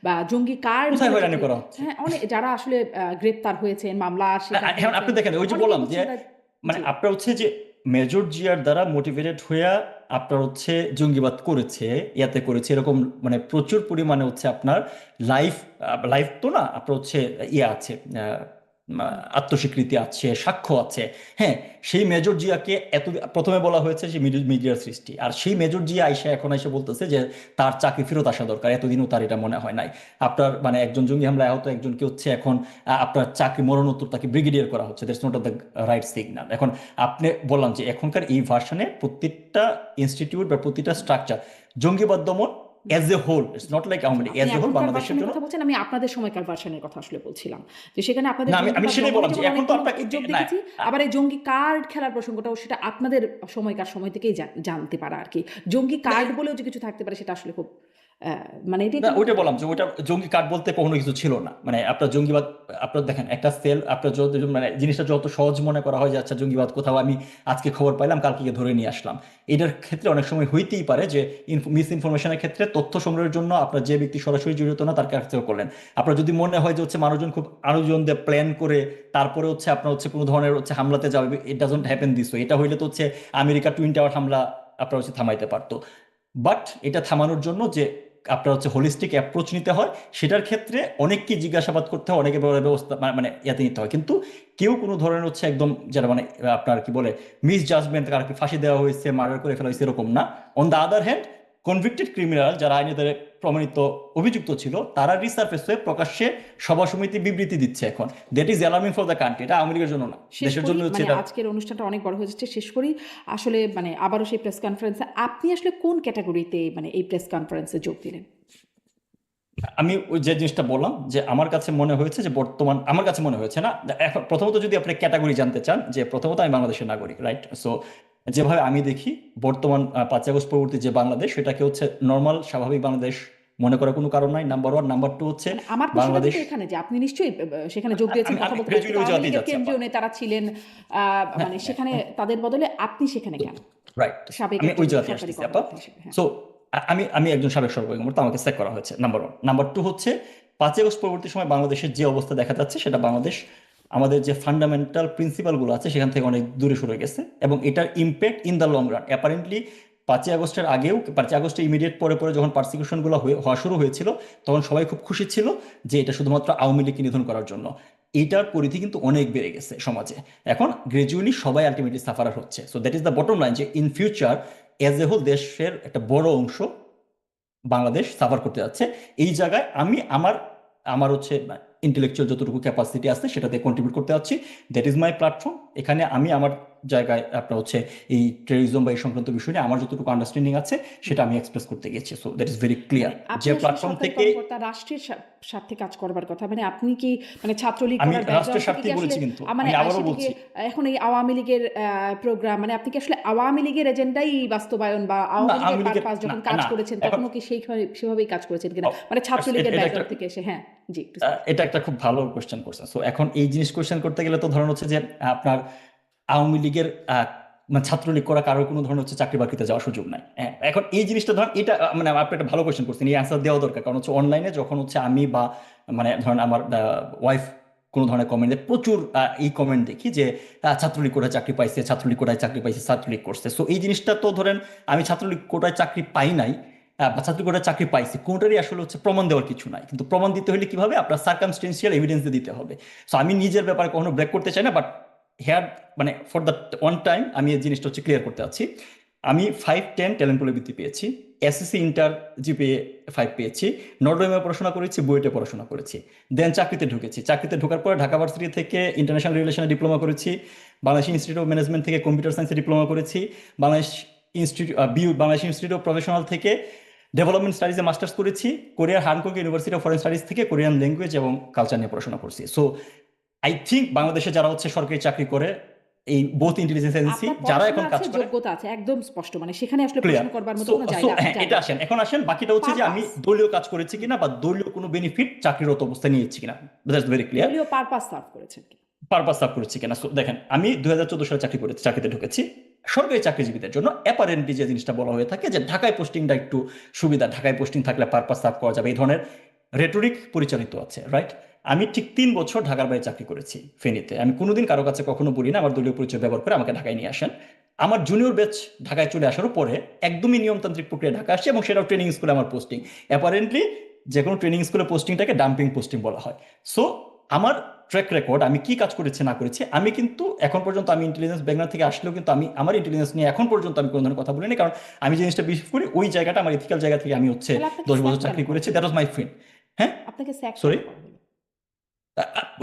বা জঙ্গি কার্ড কোথায় হয়রানি করা হচ্ছে? হ্যাঁ, অনেক যারা আসলে গ্রেপ্তার হয়েছে, মামলার শিকার এখন আপনি হয়েছেন, দেখেন, ওই যে অনেকেই বললাম হচ্ছে যে এরা। মানে জি, আপনার হচ্ছে যে মেজর জিয়ার দ্বারা মোটিভেটেড হয়ে আপনার হচ্ছে জঙ্গিবাদ করেছে, ইয়াতে করেছে, এরকম মানে প্রচুর পরিমাণে হচ্ছে আপনার লাইফ লাইফ তো না, আপনার হচ্ছে ইয়ে আছে, আত্মস্বীকৃতি আছে, সাক্ষ্য আছে। হ্যাঁ, সেই মেজর জিয়াকে এত প্রথমে বলা হয়েছে যে মিডিয়ার সৃষ্টি, আর সেই মেজর জিয়া আইসা এখন এসে বলতেছে যে তার চাকরি ফেরত আসা দরকার। এতদিনও তার এটা মনে হয় নাই। আপনার মানে একজন জঙ্গি হামলায় আহত একজনকে হচ্ছে এখন আপনার চাকরি মরণোত্তর তাকে ব্রিগেডিয়ার করা হচ্ছে, that's not the right signal. এখন আপনি বললাম যে এখনকার এই ভার্সনে প্রত্যেকটা ইনস্টিটিউট বা প্রতিটা স্ট্রাকচার জঙ্গিবাদ দমন as a whole, it's not like Awami League, আপনি এজ এ হোল এখনকার বাংলাদেশের ভার্সনের জন্য। কথা বলছেন, আমি আপনাদের সময়কার ভার্সনের কথা আসলে বলছিলাম যে সেখানে আপনাদের না, আমি জঙ্গিবাদ সেটাই দমনে বললাম যে যেমন এখন তো অনেকগুলো আপনাকে উদ্যোগ না, দেখেছি, আবার এই জঙ্গি কার্ড খেলার প্রসঙ্গটাও সেটা আপনাদের সময়কার সময় থেকেই জানতে পারা আর কি। জঙ্গি কার্ড বলেও যে কিছু থাকতে পারে সেটা আসলে খুব মানে এটা না কি ওইটা বললাম যে ওইটা জঙ্গি কার্ড বলতে কখনো কিছু ছিল না, মানে আপনার জঙ্গিবাদ, আপনার দেখেন একটা সেল, আপনার যত মানে জিনিসটা যত সহজ মনে করা হয় যে আচ্ছা জঙ্গিবাদ কোথাও আমি আজকে খবর পাইলাম কালকে গিয়ে ধরে নিয়ে আসলাম, এটার ক্ষেত্রে অনেক সময় হইতেই পারে যে মিস ইনফরমেশনের ক্ষেত্রে তথ্য সংগ্রহের জন্য আপনার যে ব্যক্তি সরাসরি জড়িত না তার কাছ থেকে করলেন। আপনার যদি মনে হয় যে হচ্ছে মানুষজন খুব আয়োজন দিয়ে প্ল্যান করে তারপরে হচ্ছে আপনার হচ্ছে কোনো ধরনের হচ্ছে হামলাতে যাবে, it doesn't happen this way. এটা হইলে তো হচ্ছে আমেরিকা টুইন টাওয়ার হামলা আপনার হচ্ছে থামাইতে পারতো। বাট এটা থামানোর জন্য যে আপনার হচ্ছে হোলিস্টিক অ্যাপ্রোচ নিতে হয়, সেটার ক্ষেত্রে অনেককে জিজ্ঞাসাবাদ করতে হয়, অনেকে ব্যবস্থা মানে ইয়াতে নিতে হয়, কিন্তু কেউ কোনো ধরনের হচ্ছে একদম যারা মানে আপনার কি বলে মিস জাজমেন্ট, কারকে ফাঁসি দেওয়া হয়েছে, মার্ডার করে ফেলা হয়েছে এরকম না। On the other hand convicted criminal যারা আইনে দ্বারা প্রমাণিত অভিযুক্ত ছিল তারা রিসার্ফেস হয়ে প্রকাশ্যে সভা সমিতি বিবৃতি দিচ্ছে এখন। That is alarming for the country. এটা আমেরিকার জন্য না, শেষ দেশের করি, জন্য হচ্ছে মানে এটা। আজকের অনুষ্ঠানটা অনেক বড় হয়ে যাচ্ছে, শেষ করি আসলে মানে আবারও সেই প্রেস কনফারেন্সে আপনি আসলে কোন ক্যাটাগরিতে মানে এই প্রেস কনফারেন্সে যোগ দিলেন? আমি ওই যে জিনিসটা বললাম যে আমার কাছে মনে হয়েছে যে বর্তমান, আমার কাছে মনে হয়েছে না এখন, প্রথমত যদি আপনি ক্যাটাগরি জানতে চান, যে প্রথমত আমি বাংলাদেশের নাগরিক, রাইট? সো যেভাবে আমি দেখি বর্তমান 5ই আগস্ট পরবর্তী যে বাংলাদেশ, সেটাকে হচ্ছে নর্মাল স্বাভাবিক বাংলাদেশ মনে করার কোনো কারণ নাই, নাম্বার ওয়ান। নাম্বার টু হচ্ছে মানে আমার প্রশ্নটা বাংলাদেশ, কিন্তু এখানে যে আপনি নিশ্চয়ই সেখানে যোগ দিয়েছেন, আমি কথা আমি বলতে পারেন, গ্রাজুয়ালি কিন্তু ওই আওয়ামী জায়গাতেই লীগের যাচ্ছি আপা। কেন্দ্রীয় নেতারা ছিলেন, হ্যাঁ মানে হ্যাঁ সেখানে হ্যাঁ, তাদের বদলে আপনি সেখানে কেন রাইট। সাবেক আমি ওই একজন জায়গাতে সরকারি আসতেছি আপা। কর্মকর্তা হিসেবে? হ্যাঁ। সো আমি একজন সাবেক সরকারি কর্মকর্তা, আমাকে চেক করা হয়েছে, নাম্বার ওয়ান। নাম্বার টু হচ্ছে 5ই আগস্ট পরবর্তী সময় বাংলাদেশের যে অবস্থা দেখা যাচ্ছে, সেটা বাংলাদেশ আমাদের যে ফান্ডামেন্টাল প্রিন্সিপালগুলো আছে সেখান থেকে অনেক দূরে সরে গেছে, এবং এটার impact in the long run apparently 5ই আগস্টের আগেও, 5ই আগস্টের ইমিডিয়েট পরে পরে যখন পারসিকিউশনগুলো হওয়া শুরু হয়েছিল, তখন সবাই খুব খুশি ছিল যে এটা শুধুমাত্র আওয়ামী লীগকে নিধন করার জন্য। এইটার পরিধি কিন্তু অনেক বেড়ে গেছে সমাজে, এখন গ্রাজুয়ালি সবাই আলটিমেটলি সাফারার হচ্ছে। So that is the bottom line, যে in future as a whole দেশের একটা বড় অংশ বাংলাদেশ সাফার করতে যাচ্ছে। এই জায়গায় আমি আমার আমার হচ্ছে ইন্টেলেকচুয়াল যতটুকু ক্যাপাসিটি আছে সেটাতে কন্ট্রিবিউট করতে যাচ্ছি। That is my platform. এখানে আমি আমার জায়গায় আপনার হচ্ছে এই টেরোরিজম বা এই সংক্রান্ত বিষয় নিয়ে আমার যতটুকু আন্ডারস্ট্যান্ডিং আছে সেটা আমি এক্সপ্রেস করতে গেছি। So that is very clear মানে আপনি যে আসলে প্ল্যাটফর্ম সরকারি থেকে। কর্মকর্তা, রাষ্ট্রের স্বার্থে কাজ করবার কথা, মানে আপনি কি মানে ছাত্রলীগ আমি করার রাষ্ট্রের ব্যাকগ্রাউন্ড থেকে কি স্বার্থেই আসলে বলেছি, কিন্তু মানে আমি আবারও সেটাকে বলছি, এখন এই আওয়ামী লীগের প্রোগ্রাম, মানে আপনি কি আসলে আওয়ামী লীগের এজেন্ডাই বাস্তবায়ন বা না আওয়ামী লীগের আওয়ামী লীগের পারপাস না যখন কাজ না করেছেন এখন তখনও কি সেভাবেই কাজ করেছেন কিনা, মানে ছাত্রলীগের এটা একটা ব্যাকগ্রাউন্ড থেকে এসে? হ্যাঁ, জি একটু এটা একটা খুব ভালো কোশ্চেন করছেন। সো এখন এই জিনিস কোশ্চেন করতে গেলে তো ধরুন হচ্ছে যে আপনার আওয়ামী লীগের মানে ছাত্রলীগ করা কারোর কোনো ধরনের হচ্ছে চাকরি বাকরিতে যাওয়ার সুযোগ নাই। হ্যাঁ, এখন এই জিনিসটা ধরেন এটা মানে আপনি একটা ভালো কোশ্চেন করছেন, এই অ্যান্সার দেওয়া দরকার, কারণ হচ্ছে অনলাইনে যখন হচ্ছে আমি বা মানে ধরেন আমার ওয়াইফ কোনো ধরনের কমেন্টে প্রচুর এই কমেন্ট দেখি যে ছাত্রলীগ কোটায় চাকরি পাইছে, ছাত্রলীগ কোটায় চাকরি পাইছে, ছাত্রলীগ করছে। সো এই জিনিসটা তো ধরেন আমি ছাত্রলীগ কোটায় চাকরি পাই নাই বা ছাত্রলীগ কোটায় চাকরি পাইছি, কোনটারই আসলে হচ্ছে প্রমাণ দেওয়ার কিছু নাই, কিন্তু প্রমাণ দিতে হলে কিভাবে আপনার সার্কামস্টেন্সিয়াল এভিডেন্স দিতে হবে। সো আমি নিজের ব্যাপারে কখনো ব্রেক করতে চাই না, বাট হেয়ার মানে ফর দ্য ওয়ান টাইম আমি এই জিনিসটা হচ্ছে ক্লিয়ার করতে চাচ্ছি। আমি 5-10 ট্যালেন্ট পুলে বৃত্তি পেয়েছি, এসএসসি ইন্টার জিপিএ 5 পেয়েছি, নর্ডওয়েমে পড়াশোনা করেছি, বুয়েটে পড়াশোনা করেছি, দেন চাকরিতে ঢুকেছি। চাকরিতে ঢোকার পরে ঢাকা ভার্সিটি থেকে ইন্টারন্যাশনাল রিলেশনে ডিপ্লোমা করেছি, বাংলাদেশ ইনস্টিটিউট অফ ম্যানেজমেন্ট থেকে কম্পিউটার সায়েন্সে ডিপ্লোমা করেছি, Bangladesh Bangladesh institute of professional থেকে ডেভেলপমেন্ট স্টাডিজে মাস্টার্স করেছি, কোরিয়ার হানকুক ইউনিভার্সিটি অফ ফরেন স্টাডিজ থেকে কোরিয়ান ল্যাঙ্গুয়েজ এবং কালচার নিয়ে পড়াশোনা করছি। সো আই থিঙ্ক বাংলাদেশে যারা হচ্ছে সরকারি চাকরি করে, এই বোথ ইন্টেলিজেন্স এজেন্সি আপনার যারা পড়াশোনা এখন কাজ আছে, করে, যোগ্যতা আছে, একদম স্পষ্ট, মানে সেখানে আসলে ক্লিয়ার। প্রশ্ন করবার মতো সো কোনো সো জায়গা হ্যাঁ, এটা জায়গা আসেন, এখন আসেন বাকিটা হচ্ছে যে আমি পারপাস, দলীয় কাজ করেছি কিনা বা দলীয় কোনো বেনিফিট চাকরিরত অবস্থায় নিয়েছি কিনা, দ্যাটস ভেরি ক্লিয়ার। দলীয় পারপাস সার্ভ করেছেন কি? পারপাস সার্ভ করেছি কিনা। সো দেখেন, আমি 2014 সালে চাকরিতে ঢুকেছি। সরকারি চাকরিজীবীদের জন্য অ্যাপারেন্টলি যে জিনিসটা বলা হয়ে থাকে যে ঢাকায় পোস্টিংটা একটু সুবিধা, ঢাকায় পোস্টিং থাকলে পারপাস সার্ভ করা যাবে, এই ধরনের রেটরিক পরিচালিত আছে, রাইট? আমি ঠিক 3 বছর ঢাকার বাইরে চাকরি করেছি ফেনীতে। আমি কোনোদিন কারো কাছে কখনো বলি না আমার দলীয় পরিচয় ব্যবহার করে আমাকে ঢাকায় নিয়ে আসেন। আমার জুনিয়র ব্যাচ ঢাকায় চলে আসার পরে একদমই নিয়মতান্ত্রিক প্রক্রিয়া ঢাকা আসছে, এবং সেটাও ট্রেনিং স্কুলে আমার পোস্টিং। অ্যাপারেন্টলি যে কোনো ট্রেনিং স্কুলে পোস্টিংটাকে ডাম্পিং পোস্টিং বলা হয়। সো আমার ট্র্যাক রেকর্ড, আমি কি কাজ করেছি না করেছি, আমি কিন্তু এখন পর্যন্ত, আমি ইন্টেলিজেন্স ব্যাকগ্রাউন্ড থেকে আসলেও কিন্তু আমি আমার ইন্টেলিজেন্স নিয়ে এখন পর্যন্ত আমি কোনো ধরনের কথা বলিনি, কারণ আমি যে জিনিসটা বিলিভ করি ওই জায়গাটা আমার ইথিক্যাল জায়গা থেকে আমি হচ্ছে তাহলে আপনাকে 10 বছর স্যাক কেন চাকরি করা করেছি, হলো? That was my friend. হ্যাঁ, আপনাকে স্যাক কেন সরি, করা হলো?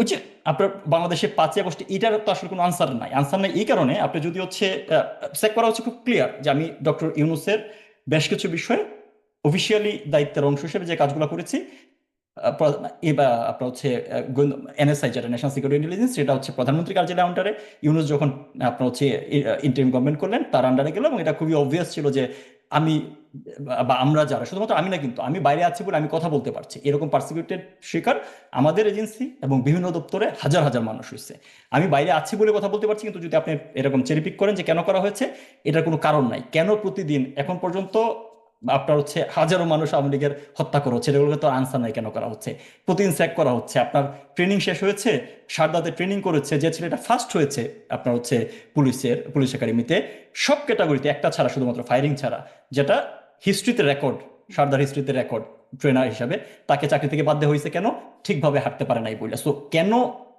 ওই যে আপনার বাংলাদেশে 5ই আগস্ট, এটার তো আসলে কোনো আনসার নাই। আনসার নাই এই কারণে, আপনি যদি হচ্ছে চেক করা হচ্ছে খুব ক্লিয়ার যে আমি ডক্টর ইউনূসের বেশ কিছু বিষয়ে অফিসিয়ালি দায়িত্বের অংশ হিসেবে যে কাজগুলো করেছি, এবার আপনার হচ্ছে এনএসআই, যেটা ন্যাশনাল সিকিউরিটি ইন্টেলিজেন্স, সেটা হচ্ছে প্রধানমন্ত্রী কার্যালয়ের আন্ডারে। ইউনূস যখন আপনার হচ্ছে ইন্টারিম গভর্নমেন্ট করলেন তার আন্ডারে গেল, এবং এটা খুবই অবভিয়াস ছিল যে আমি বা আমরা যারা, শুধুমাত্র আমি না, কিন্তু আমি বাইরে আছি বলে আমি কথা বলতে পারছি, এরকম পার্সিকিউটেড শিকার আমাদের এজেন্সি এবং বিভিন্ন দপ্তরে হাজার হাজার মানুষ হয়েছে। আমি বাইরে আছি বলে কথা বলতে পারছি, কিন্তু যদি আপনি এরকম চেরিপিক করেন যে কেন করা হয়েছে, এটার কোনো কারণ নাই। কেন প্রতিদিন এখন পর্যন্ত আপনার হচ্ছে হাজারো মানুষ আওয়ামী লীগের হত্যা করা হচ্ছে, এগুলোকে তো আনসার নাই কেন করা হচ্ছে। প্রতিদিন স্যাক করা হচ্ছে। আপনার ট্রেনিং শেষ হয়েছে, সারদাতে ট্রেনিং করেছে যে ছেলেটা ফার্স্ট হয়েছে আপনার হচ্ছে পুলিশ একাডেমিতে, সব ক্যাটাগরিতে একটা ছাড়া, শুধুমাত্র ফায়ারিং ছাড়া, যেটা হিস্ট্রিতে রেকর্ড, সারদার হিস্ট্রিতে রেকর্ড, ট্রেনার হিসাবে তাকে চাকরি থেকে বাদ দেওয়া হয়েছে কেন? ঠিকভাবে হাঁটতে পারে নাই বলে। সো কেন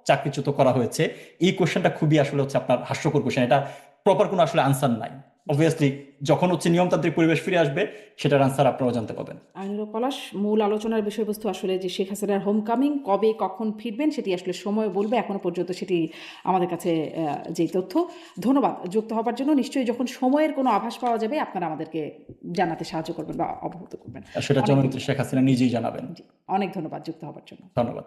চাকরিচ্যুত করা হয়েছে, এই কোশ্চেনটা খুবই আসলে হচ্ছে আপনার হাস্যকর কোশ্চেন। এটা প্রপার কোনো আসলে আনসার নাই। অবভিয়াসলি যখন হচ্ছে নিয়মতান্ত্রিক পরিবেশ ফিরে আসবে, সেটার আনসার আপনারাও জানতে পাবেন। আইনুল পলাশ, মূল আলোচনার বিষয়বস্তু আসলে যে শেখ হাসিনার হোমকামিং কবে কখন ফিরবেন সেটি আসলে সময় বলবে। এখনো পর্যন্ত সেটি আমাদের কাছে যে তথ্য। ধন্যবাদ যুক্ত হবার জন্য। নিশ্চয়ই যখন সময়ের কোনো আভাস পাওয়া যাবে আপনারা আমাদেরকে জানাতে সাহায্য করবেন বা অবগত করবেন। আর সেটা অনেক জননেত্রী ধন্যবাদ। শেখ হাসিনা নিজেই জানাবেন। জি, অনেক ধন্যবাদ যুক্ত হবার জন্য। ধন্যবাদ।